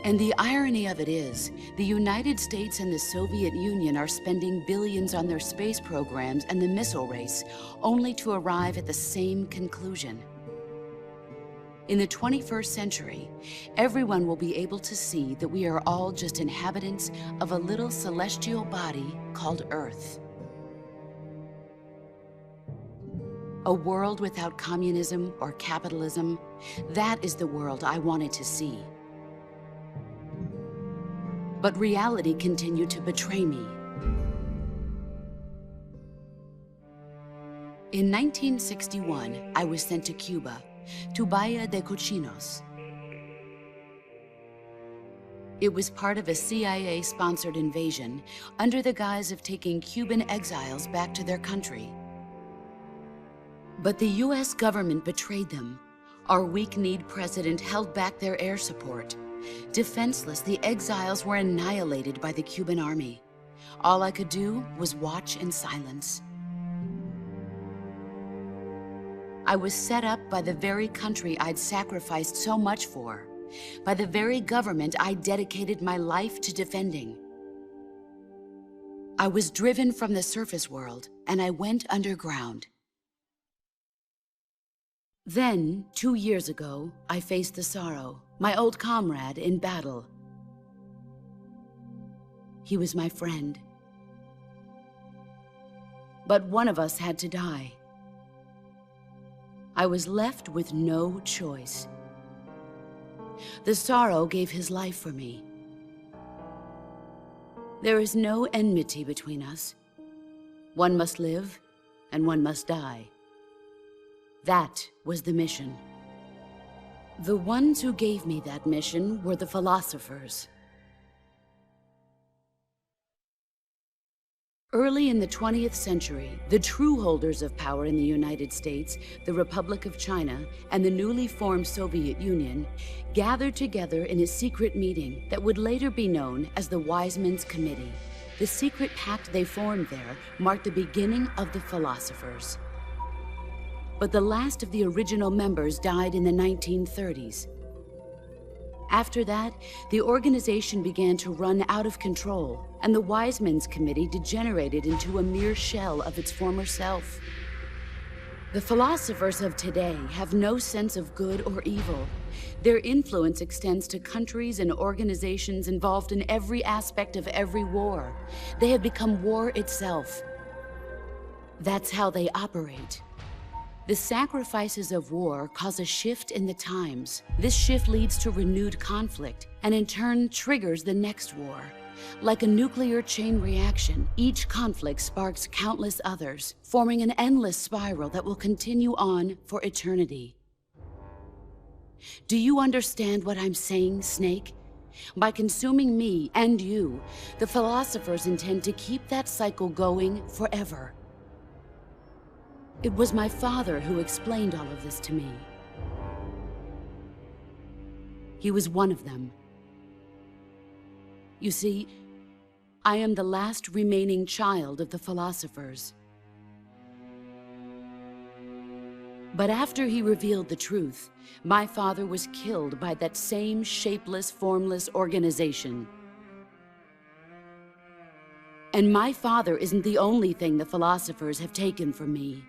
And the irony of it is, the United States and the Soviet Union are spending billions on their space programs and the missile race, only to arrive at the same conclusion. In the 21st century, everyone will be able to see that we are all just inhabitants of a little celestial body called Earth. A world without communism or capitalism, that is the world I wanted to see. But reality continued to betray me. In 1961, I was sent to Cuba, to Bahia de Cochinos. It was part of a CIA-sponsored invasion under the guise of taking Cuban exiles back to their country. But the US government betrayed them. Our weak-kneed president held back their air support. Defenseless, the exiles were annihilated by the Cuban army. All I could do was watch in silence. I was set up by the very country I'd sacrificed so much for, by the very government I dedicated my life to defending. I was driven from the surface world, and I went underground. Then, 2 years ago, I faced the sorrow, my old comrade in battle. He was my friend. But one of us had to die. I was left with no choice. The sorrow gave his life for me. There is no enmity between us. One must live, and one must die. That was the mission. The ones who gave me that mission were the philosophers. Early in the 20th century, the true holders of power in the United States, the Republic of China, and the newly formed Soviet Union gathered together in a secret meeting that would later be known as the Wise Men's Committee. The secret pact they formed there marked the beginning of the philosophers. But the last of the original members died in the 1930s. After that, the organization began to run out of control, and the Wise Men's Committee degenerated into a mere shell of its former self. The philosophers of today have no sense of good or evil. Their influence extends to countries and organizations involved in every aspect of every war. They have become war itself. That's how they operate. The sacrifices of war cause a shift in the times. This shift leads to renewed conflict, and in turn triggers the next war. Like a nuclear chain reaction, each conflict sparks countless others, forming an endless spiral that will continue on for eternity. Do you understand what I'm saying, Snake? By consuming me and you, the philosophers intend to keep that cycle going forever. It was my father who explained all of this to me. He was one of them. You see, I am the last remaining child of the philosophers. But after he revealed the truth, my father was killed by that same shapeless, formless organization. And my father isn't the only thing the philosophers have taken from me.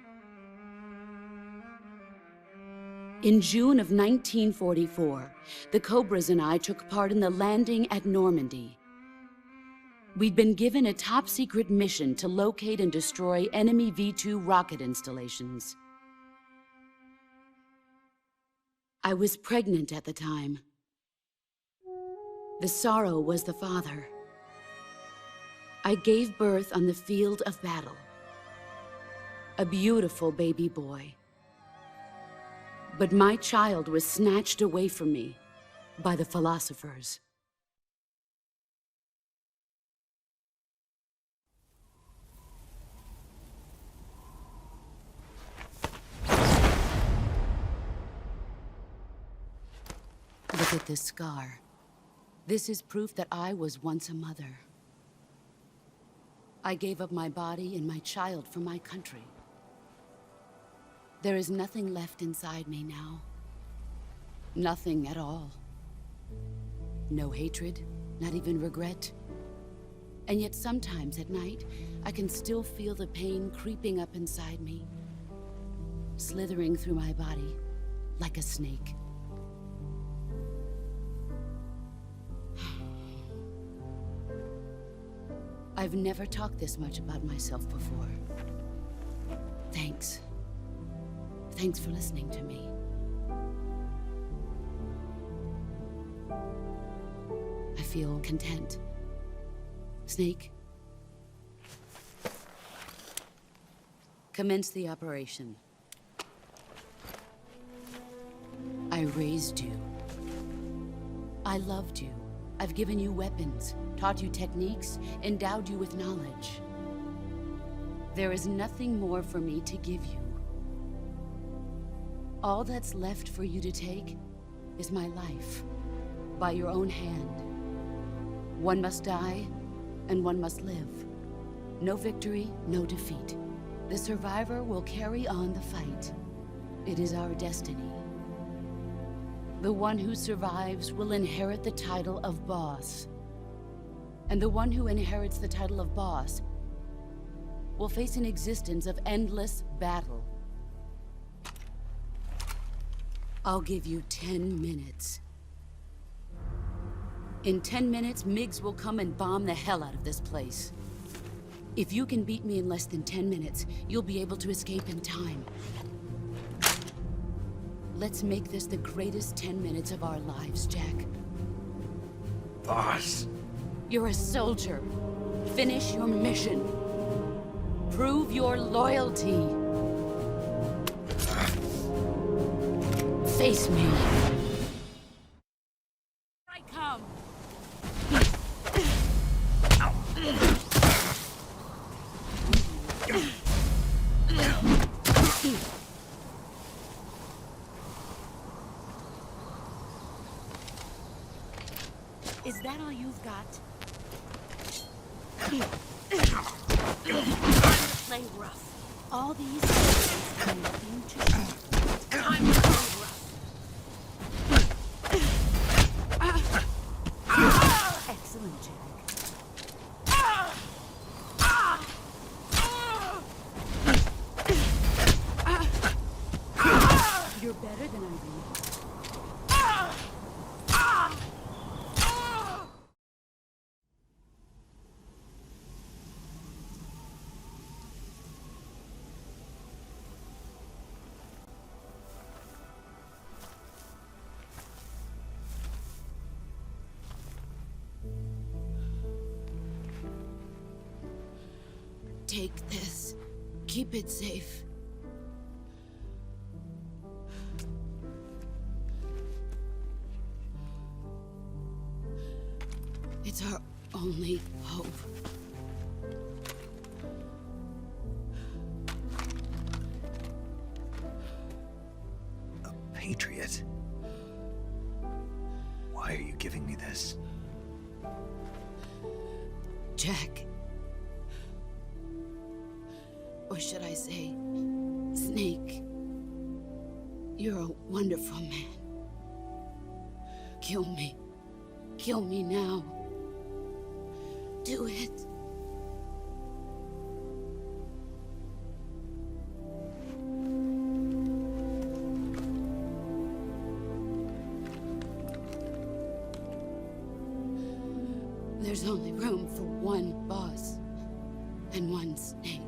In June of 1944, the Cobras and I took part in the landing at Normandy. We'd been given a top-secret mission to locate and destroy enemy V-2 rocket installations. I was pregnant at the time. The sorrow was the father. I gave birth on the field of battle. A beautiful baby boy. But my child was snatched away from me by the philosophers. Look at this scar. This is proof that I was once a mother. I gave up my body and my child for my country. There is nothing left inside me now. Nothing at all. No hatred, not even regret. And yet sometimes at night, I can still feel the pain creeping up inside me, slithering through my body like a snake. I've never talked this much about myself before. Thanks. Thanks for listening to me. I feel content. Snake? Commence the operation. I raised you. I loved you. I've given you weapons, taught you techniques, endowed you with knowledge. There is nothing more for me to give you. All that's left for you to take is my life, by your own hand. One must die, and one must live. No victory, no defeat. The survivor will carry on the fight. It is our destiny. The one who survives will inherit the title of boss. And the one who inherits the title of boss will face an existence of endless battle. I'll give you 10 minutes. In 10 minutes, MiGs will come and bomb the hell out of this place. If you can beat me in less than 10 minutes, you'll be able to escape in time. Let's make this the greatest 10 minutes of our lives, Jack. Boss. You're a soldier. Finish your mission. Prove your loyalty. Face me. I come. Is that all you've got? Play rough. All these things have nothing to do. Time to play rough. Excellent, Jack. You're better than I remember. Take this. Keep it safe. It's our only hope. A patriot? Why are you giving me this? Jack. Or should I say, Snake? You're a wonderful man. Kill me. Kill me now. Do it. There's only room for one boss and one snake.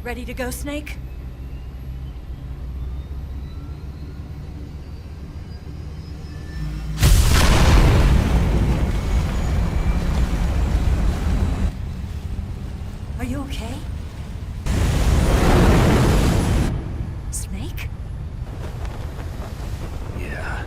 Ready to go, Snake? okay? Snake? Yeah.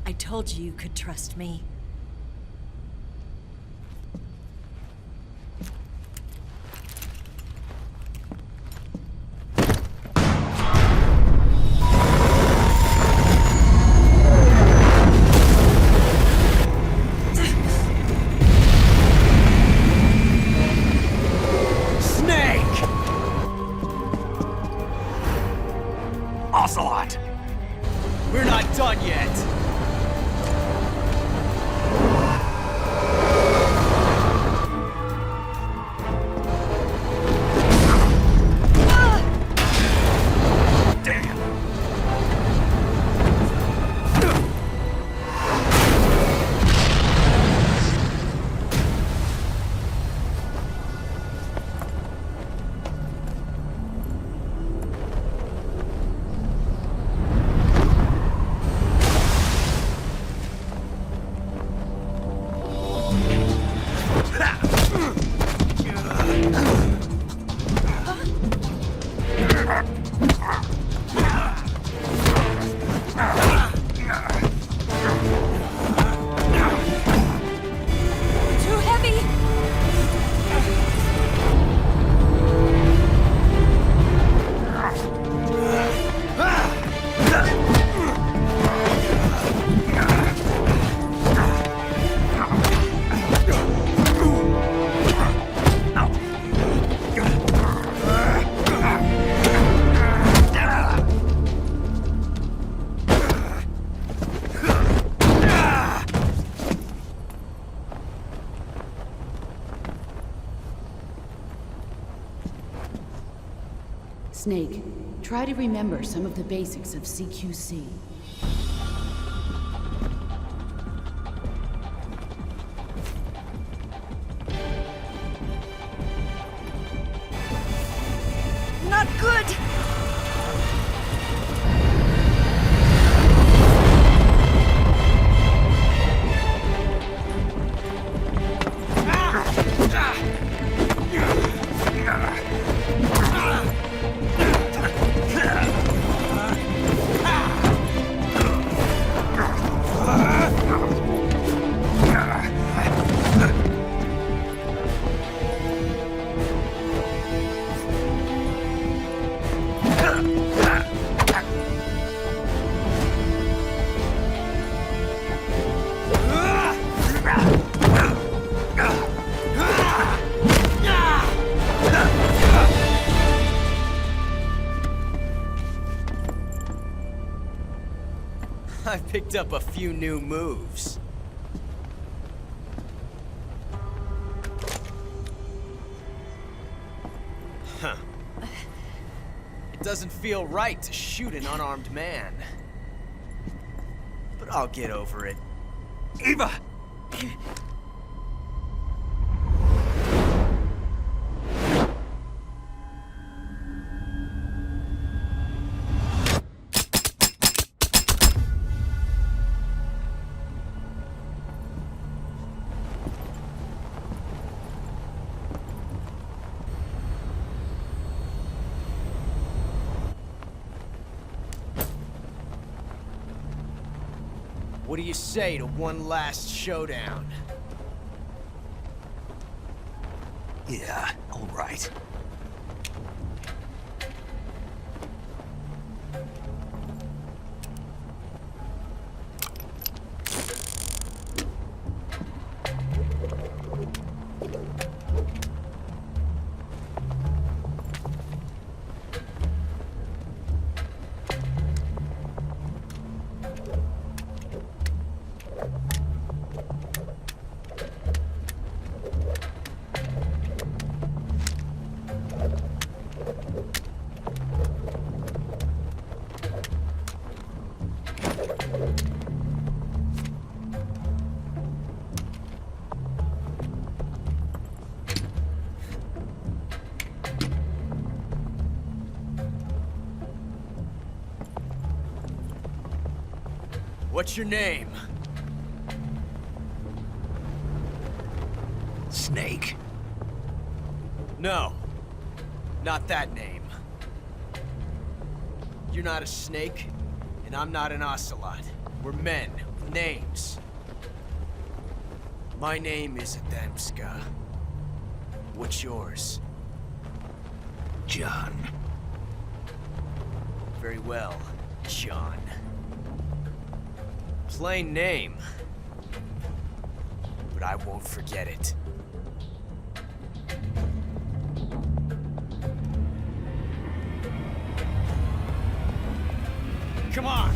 I told you you could trust me. Ocelot! We're not done yet! Snake, try to remember some of the basics of CQC. Not good! I've picked up a few new moves. Huh. It doesn't feel right to shoot an unarmed man. But I'll get over it. Eva! What do you say to one last showdown? Yeah, all right. What's your name? Snake. No. Not that name. You're not a snake, and I'm not an ocelot. We're men with names. My name is Adamska. What's yours? John. Very well, John. Plain name. But I won't forget it. Come on!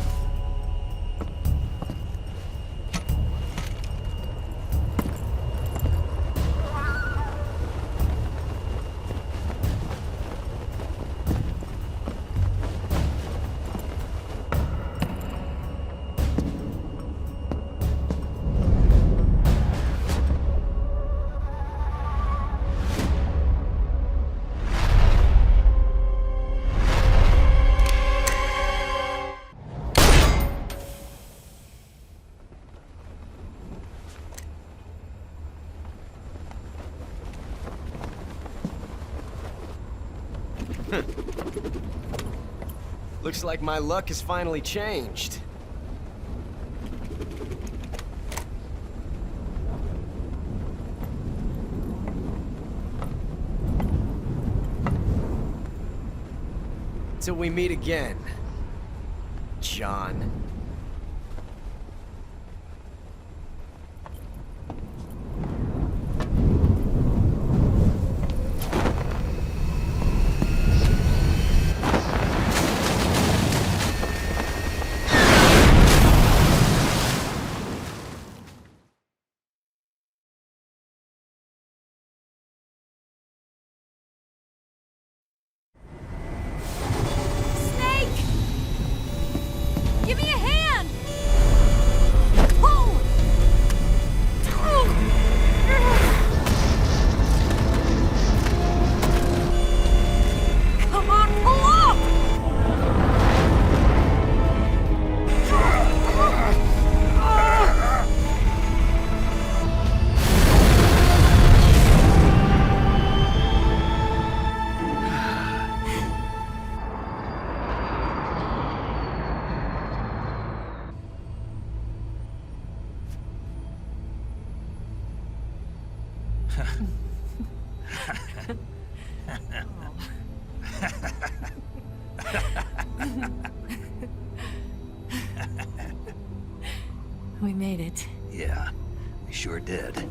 Looks like my luck has finally changed. Till we meet again, John. Give me a hand! Come on, pull up! We made it. Yeah, we sure did.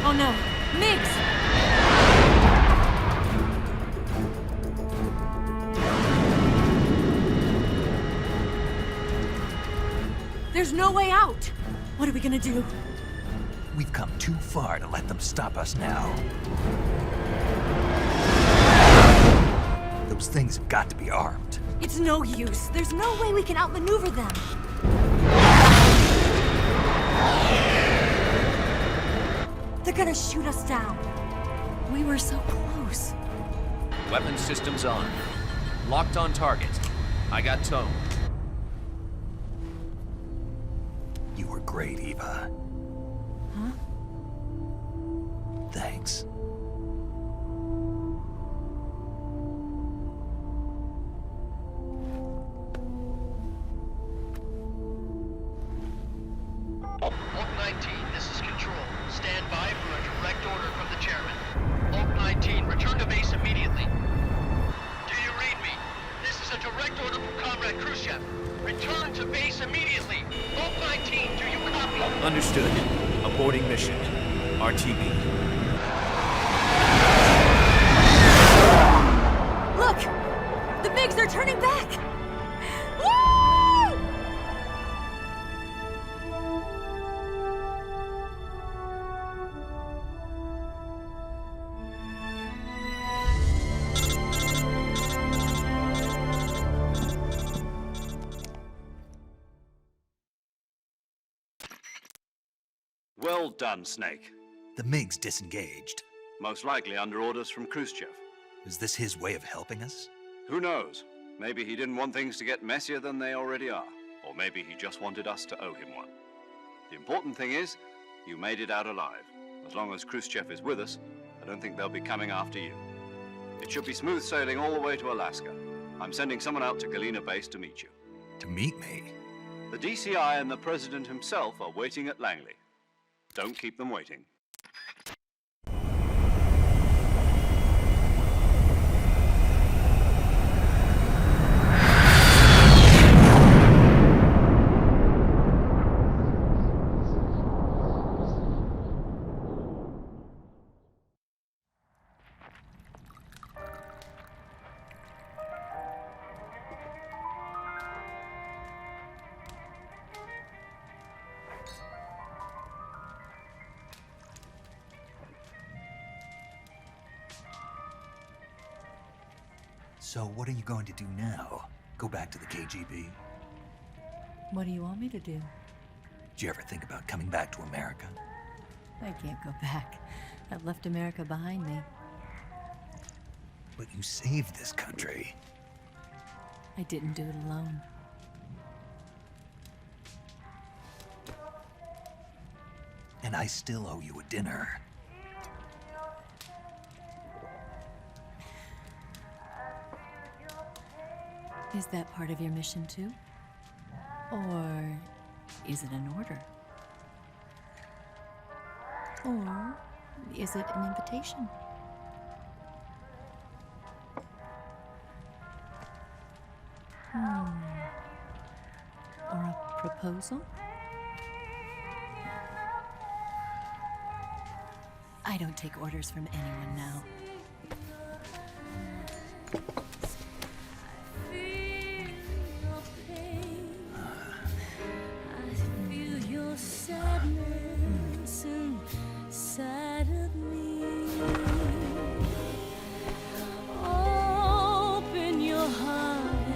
Oh no, Migs! There's no way out! What are we gonna do? We've come too far to let them stop us now. Those things have got to be armed. It's no use. There's no way we can outmaneuver them. They're gonna shoot us down. We were so close. Weapon systems on. Locked on target. I got tone. You were great, Eva. Huh? Thanks. Oak 19, this is Control. Stand by for a direct order from the chairman. Oak 19, return to base immediately. Do you read me? This is a direct order from Comrade Khrushchev. Return to base immediately. Oak 19, do you copy? Understood. Aborting mission. RTB. Look! The MiGs are turning back! Woo! Well done, Snake. The MiG's disengaged. Most likely under orders from Khrushchev. Is this his way of helping us? Who knows? Maybe he didn't want things to get messier than they already are. Or maybe he just wanted us to owe him one. The important thing is, you made it out alive. As long as Khrushchev is with us, I don't think they'll be coming after you. It should be smooth sailing all the way to Alaska. I'm sending someone out to Galena Base to meet you. To meet me? The DCI and the President himself are waiting at Langley. Don't keep them waiting. So what are you going to do now? Go back to the KGB? What do you want me to do? Did you ever think about coming back to America? I can't go back. I've left America behind me. But you saved this country. I didn't do it alone. And I still owe you a dinner. Is that part of your mission too? Or is it an order? Or is it an invitation? Or a proposal? I don't take orders from anyone now. Sadness inside of me. Open your heart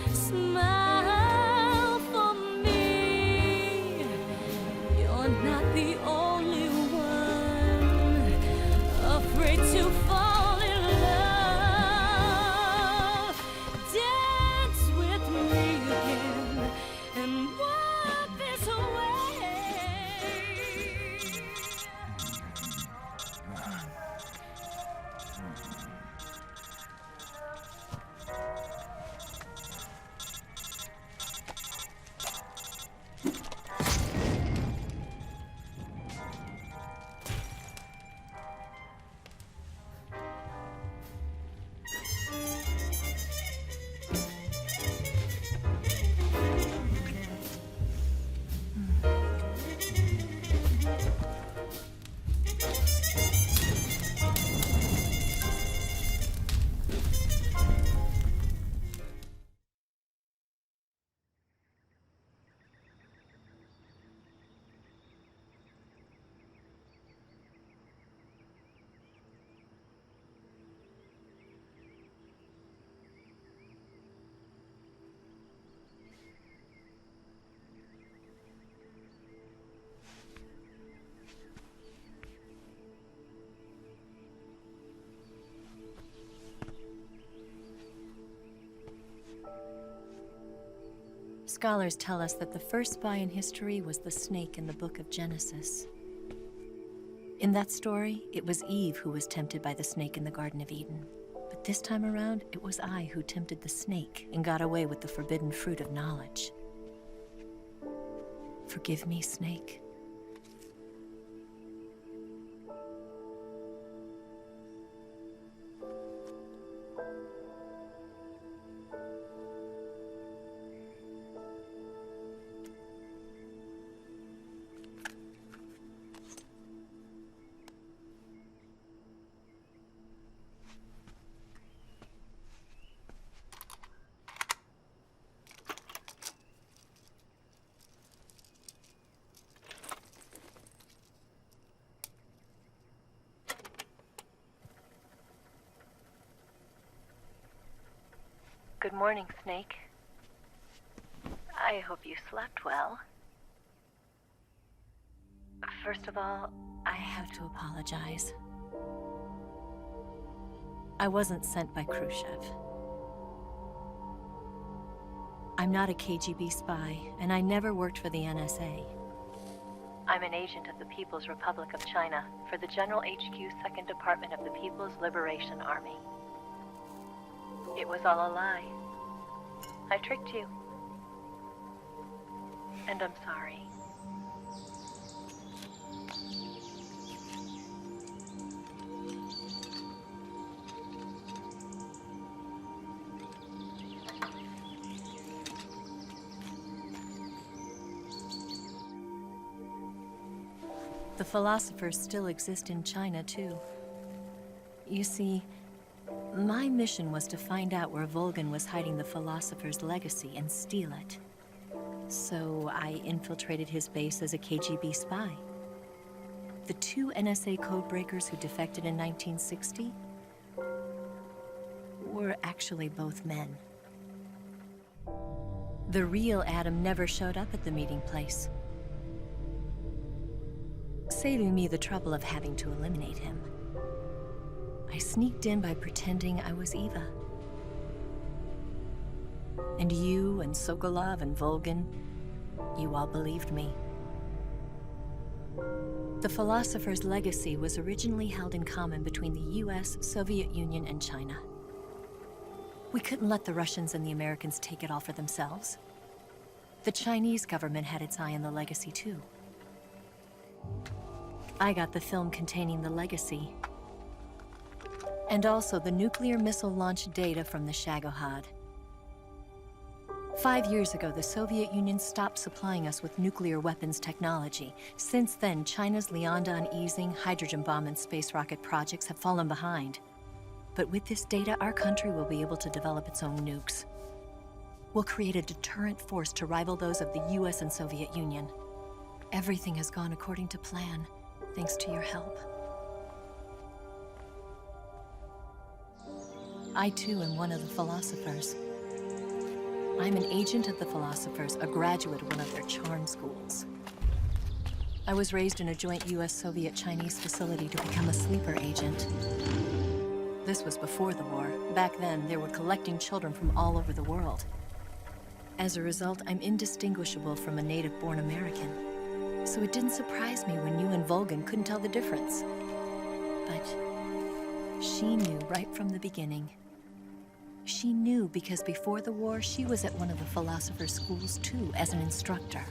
and smile for me. You're not the only one afraid to fall in love. Dance with me again and walk this away. Scholars tell us that the first spy in history was the snake in the book of Genesis. In that story, it was Eve who was tempted by the snake in the Garden of Eden. But this time around, it was I who tempted the snake and got away with the forbidden fruit of knowledge. Forgive me, snake. Good morning, Snake. I hope you slept well. First of all, I have to apologize. I wasn't sent by Khrushchev. I'm not a KGB spy, and I never worked for the NSA. I'm an agent of the People's Republic of China for the General HQ 2nd Department of the People's Liberation Army. It was all a lie. I tricked you. And I'm sorry. The philosophers still exist in China, too. You see, my mission was to find out where Volgin was hiding the philosopher's legacy and steal it. So I infiltrated his base as a KGB spy. The 2 NSA codebreakers who defected in 1960 were actually both men. The real Adam never showed up at the meeting place, saving me the trouble of having to eliminate him. I sneaked in by pretending I was Eva. And you and Sokolov and Volgin, you all believed me. The philosopher's legacy was originally held in common between the US, Soviet Union, and China. We couldn't let the Russians and the Americans take it all for themselves. The Chinese government had its eye on the legacy, too. I got the film containing the legacy, and also the nuclear missile launch data from the Shagohod. 5 years ago, the Soviet Union stopped supplying us with nuclear weapons technology. Since then, China's Liaodong easing, hydrogen bomb, and space rocket projects have fallen behind. But with this data, our country will be able to develop its own nukes. We'll create a deterrent force to rival those of the US and Soviet Union. Everything has gone according to plan, thanks to your help. I too am one of the philosophers. I'm an agent of the philosophers, a graduate of one of their charm schools. I was raised in a joint US-Soviet-Chinese facility to become a sleeper agent. This was before the war. Back then, they were collecting children from all over the world. As a result, I'm indistinguishable from a native-born American. So it didn't surprise me when you and Volgin couldn't tell the difference. But she knew right from the beginning. She knew because before the war, she was at one of the philosopher's schools too, as an instructor.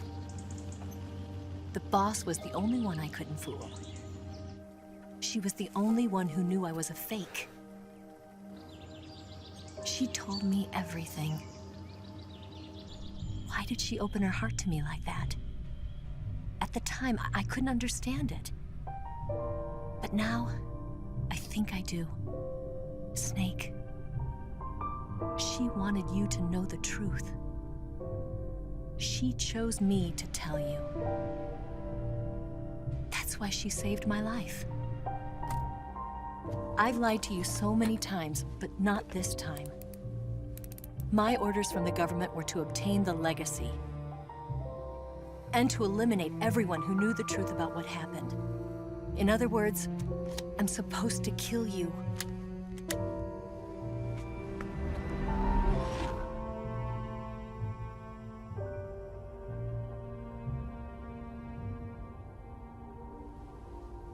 The boss was the only one I couldn't fool. She was the only one who knew I was a fake. She told me everything. Why did she open her heart to me like that? At the time, I couldn't understand it. But now, I think I do. Snake. She wanted you to know the truth. She chose me to tell you. That's why she saved my life. I've lied to you so many times, but not this time. My orders from the government were to obtain the legacy and to eliminate everyone who knew the truth about what happened. In other words, I'm supposed to kill you.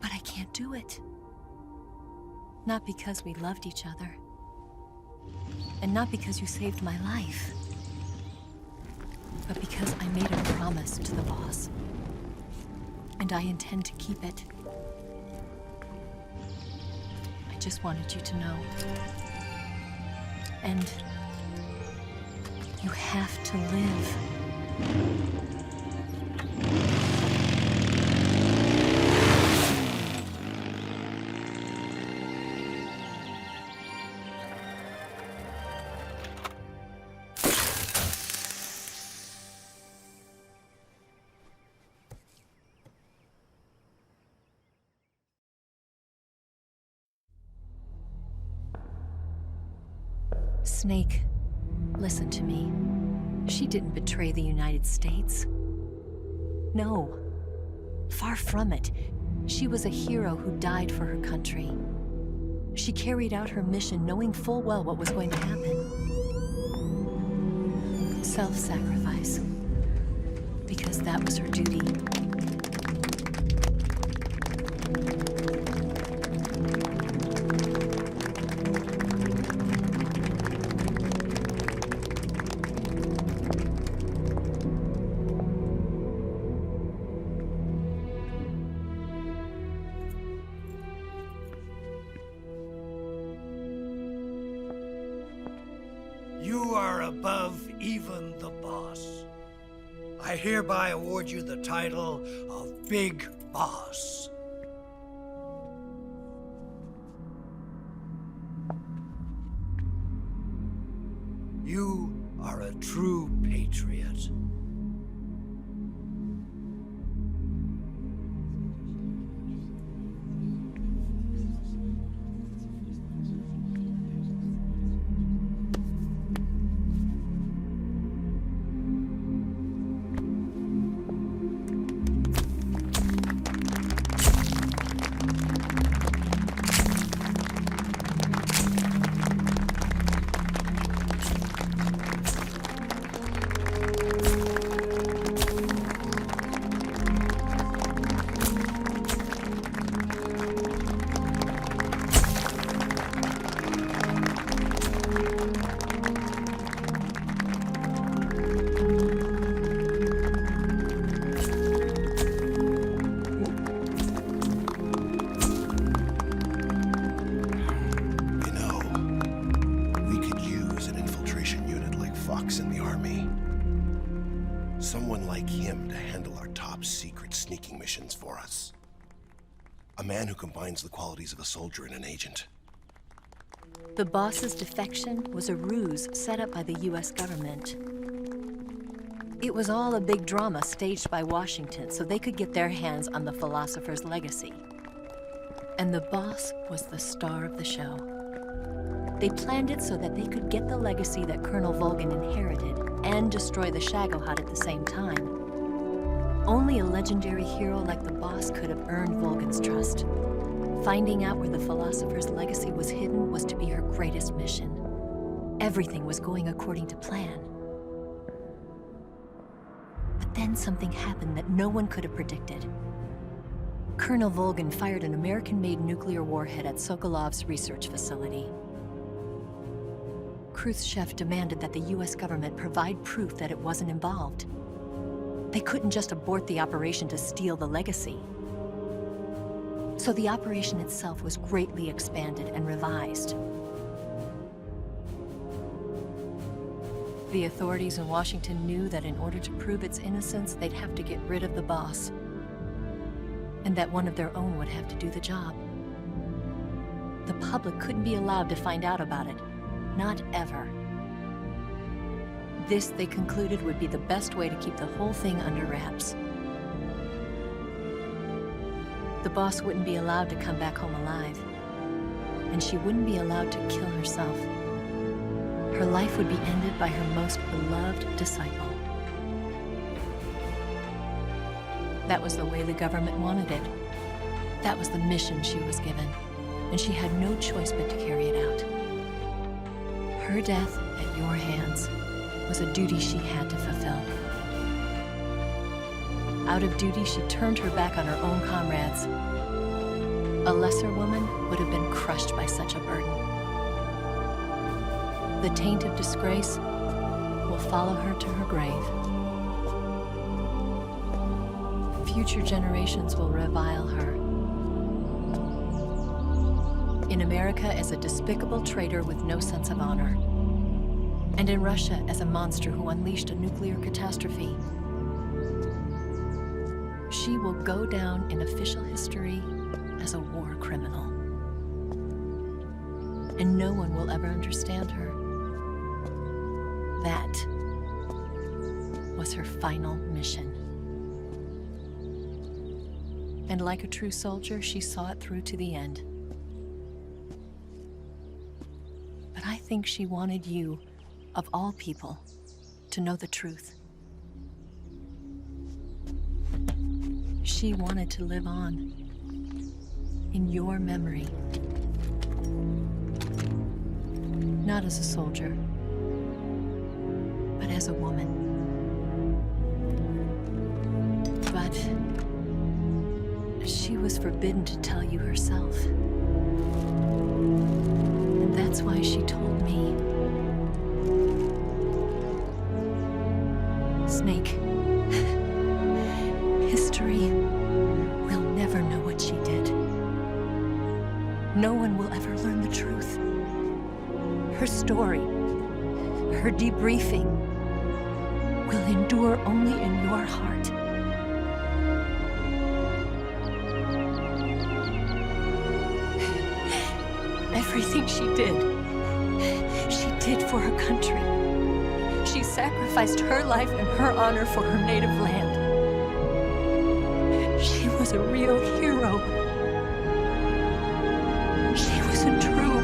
But I can't do it. Not because we loved each other. And not because you saved my life. But because I made a promise to the boss. And I intend to keep it. I just wanted you to know. And you have to live. Snake, listen to me. She didn't betray the United States. No. Far from it. She was a hero who died for her country. She carried out her mission knowing full well what was going to happen. Self-sacrifice. Because that was her duty. You are above even the boss. I hereby award you the title of Big Boss. You are a true patriot. Someone like him to handle our top secret sneaking missions for us. A man who combines the qualities of a soldier and an agent. The boss's defection was a ruse set up by the US government. It was all a big drama staged by Washington so they could get their hands on the philosopher's legacy. And the boss was the star of the show. They planned it so that they could get the legacy that Colonel Volgin inherited and destroy the Shagohod at the same time. Only a legendary hero like the boss could have earned Volgin's trust. Finding out where the philosopher's legacy was hidden was to be her greatest mission. Everything was going according to plan. But then something happened that no one could have predicted. Colonel Volgin fired an American-made nuclear warhead at Sokolov's research facility. Khrushchev demanded that the US government provide proof that it wasn't involved. They couldn't just abort the operation to steal the legacy. So the operation itself was greatly expanded and revised. The authorities in Washington knew that in order to prove its innocence, they'd have to get rid of the boss. And that one of their own would have to do the job. The public couldn't be allowed to find out about it. Not ever. This, they concluded, would be the best way to keep the whole thing under wraps. The boss wouldn't be allowed to come back home alive. And she wouldn't be allowed to kill herself. Her life would be ended by her most beloved disciple. That was the way the government wanted it. That was the mission she was given. And she had no choice but to carry it out. Her death at your hands was a duty she had to fulfill. Out of duty, she turned her back on her own comrades. A lesser woman would have been crushed by such a burden. The taint of disgrace will follow her to her grave. Future generations will revile her. In America as a despicable traitor with no sense of honor. And in Russia as a monster who unleashed a nuclear catastrophe. She will go down in official history as a war criminal. And no one will ever understand her. That was her final mission. And like a true soldier, she saw it through to the end. But I think she wanted you, of all people, to know the truth. She wanted to live on. In your memory. Not as a soldier, but as a woman. But she was forbidden to tell you herself. And that's why she told me. Snake, history will never know what she did. No one will ever learn the truth. Her story, her debriefing, will endure only in your heart. Everything she did for her country. She sacrificed her life and her honor for her native land. She was a real hero. She was a true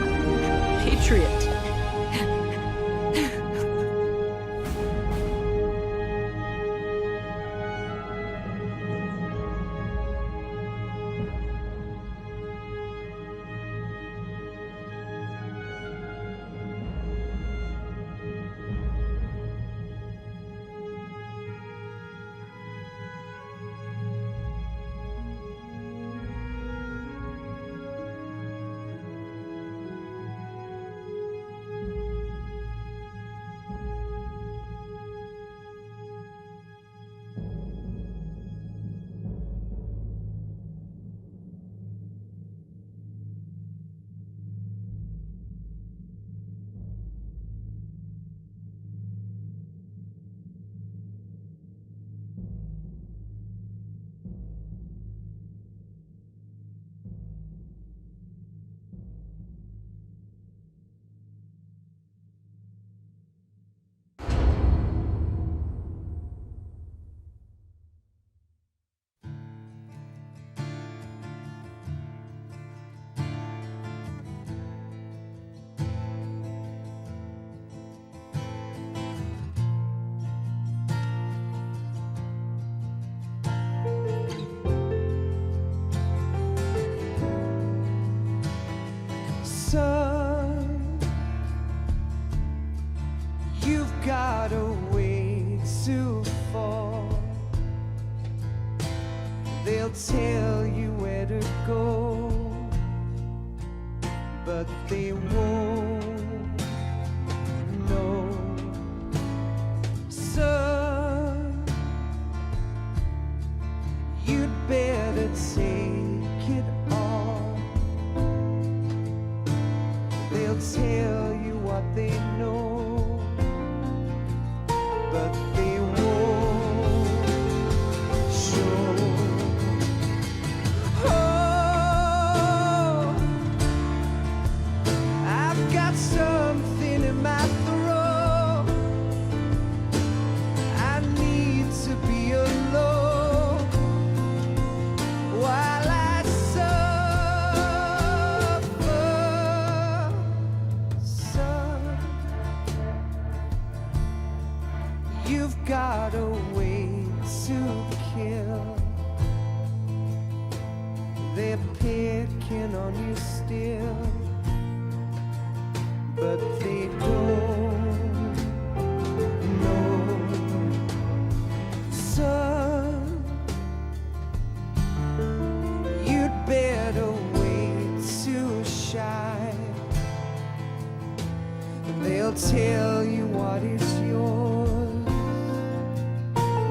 patriot. Son, you've got a way to fall. They'll tell you where to go, but they won't know. Son, you'd better take it all. They'll tell you what they know, but they won't show. Oh, I've got something in my throat. I need to be alone while I suffer. Son, you've got a way to kill. They're picking on you still, but they don't know. Son, you'd better wait to shine. They'll tell you what is yours,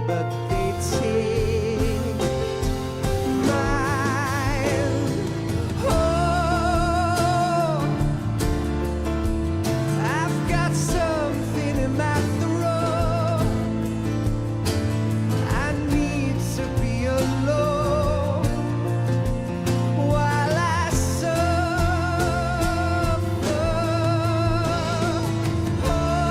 but they take mine. Oh, I've got something in my throat. I need to be alone while I suffer. Oh,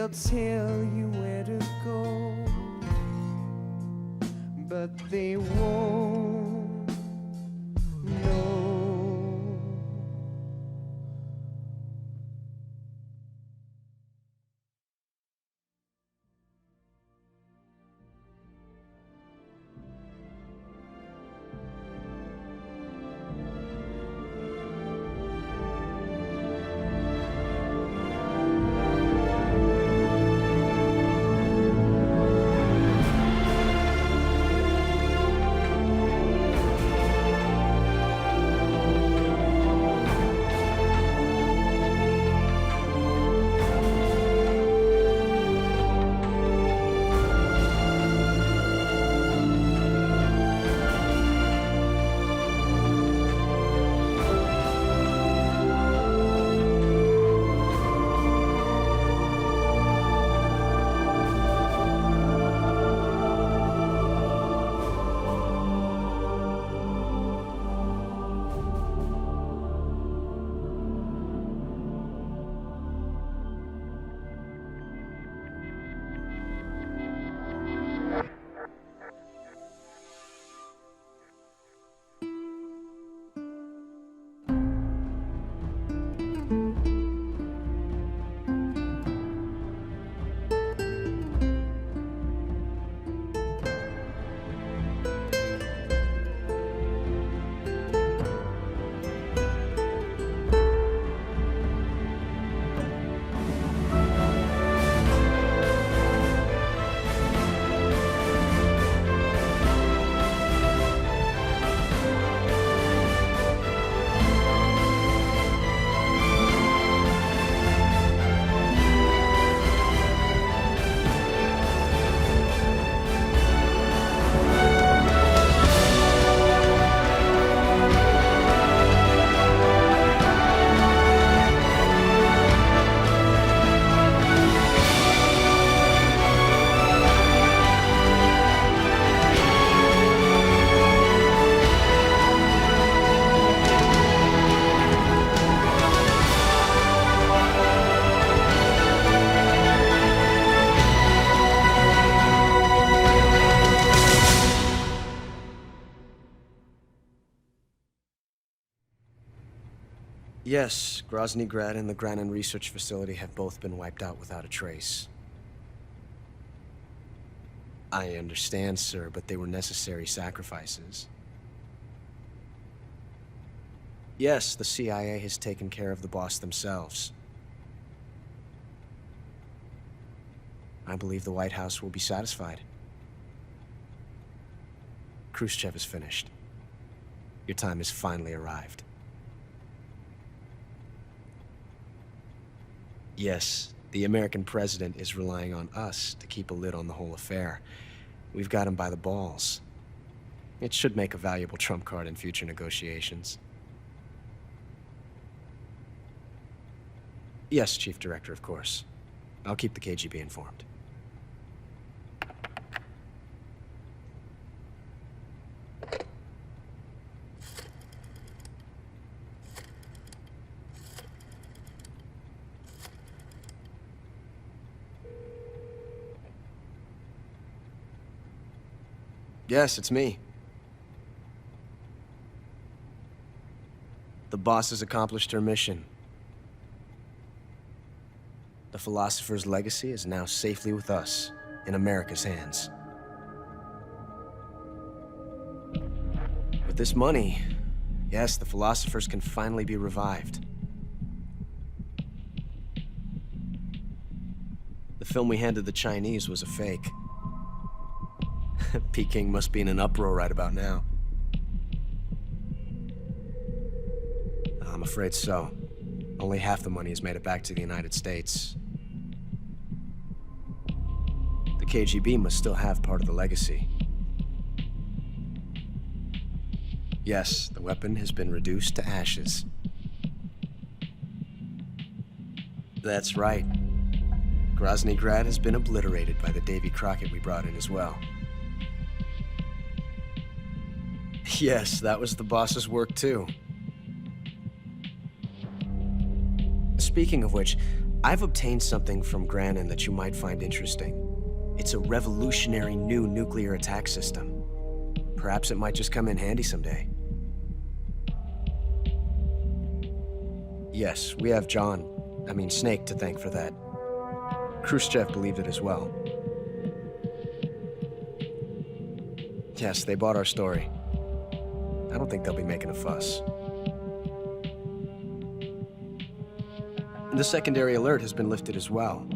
They'll tell you where to go, but they won't know. Yes, Grozny Grad and the Granin Research Facility have both been wiped out without a trace. I understand, sir, but they were necessary sacrifices. Yes, the CIA has taken care of the boss themselves. I believe the White House will be satisfied. Khrushchev is finished. Your time has finally arrived. Yes, the American president is relying on us to keep a lid on the whole affair. We've got him by the balls. It should make a valuable trump card in future negotiations. Yes, Chief Director, of course. I'll keep the KGB informed. Yes, it's me. The boss has accomplished her mission. The philosopher's legacy is now safely with us, in America's hands. With this money, yes, the philosophers can finally be revived. The film we handed the Chinese was a fake. Peking must be in an uproar right about now. I'm afraid so. Only half the money has made it back to the United States. The KGB must still have part of the legacy. Yes, the weapon has been reduced to ashes. That's right. Grozny Grad has been obliterated by the Davy Crockett we brought in as well. Yes, that was the boss's work too. Speaking of which, I've obtained something from Granin that you might find interesting. It's a revolutionary new nuclear attack system. Perhaps it might just come in handy someday. Yes, we have Snake to thank for that. Khrushchev believed it as well. Yes, they bought our story. I don't think they'll be making a fuss. The secondary alert has been lifted as well.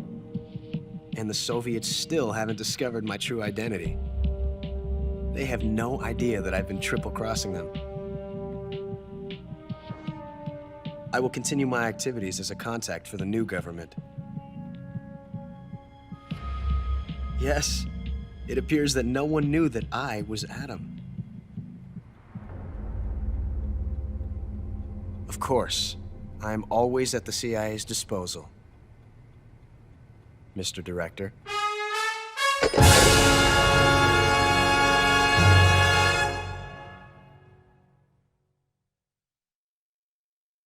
And the Soviets still haven't discovered my true identity. They have no idea that I've been triple-crossing them. I will continue my activities as a contact for the new government. Yes, it appears that no one knew that I was Adam. Of course, I'm always at the CIA's disposal, Mr. Director.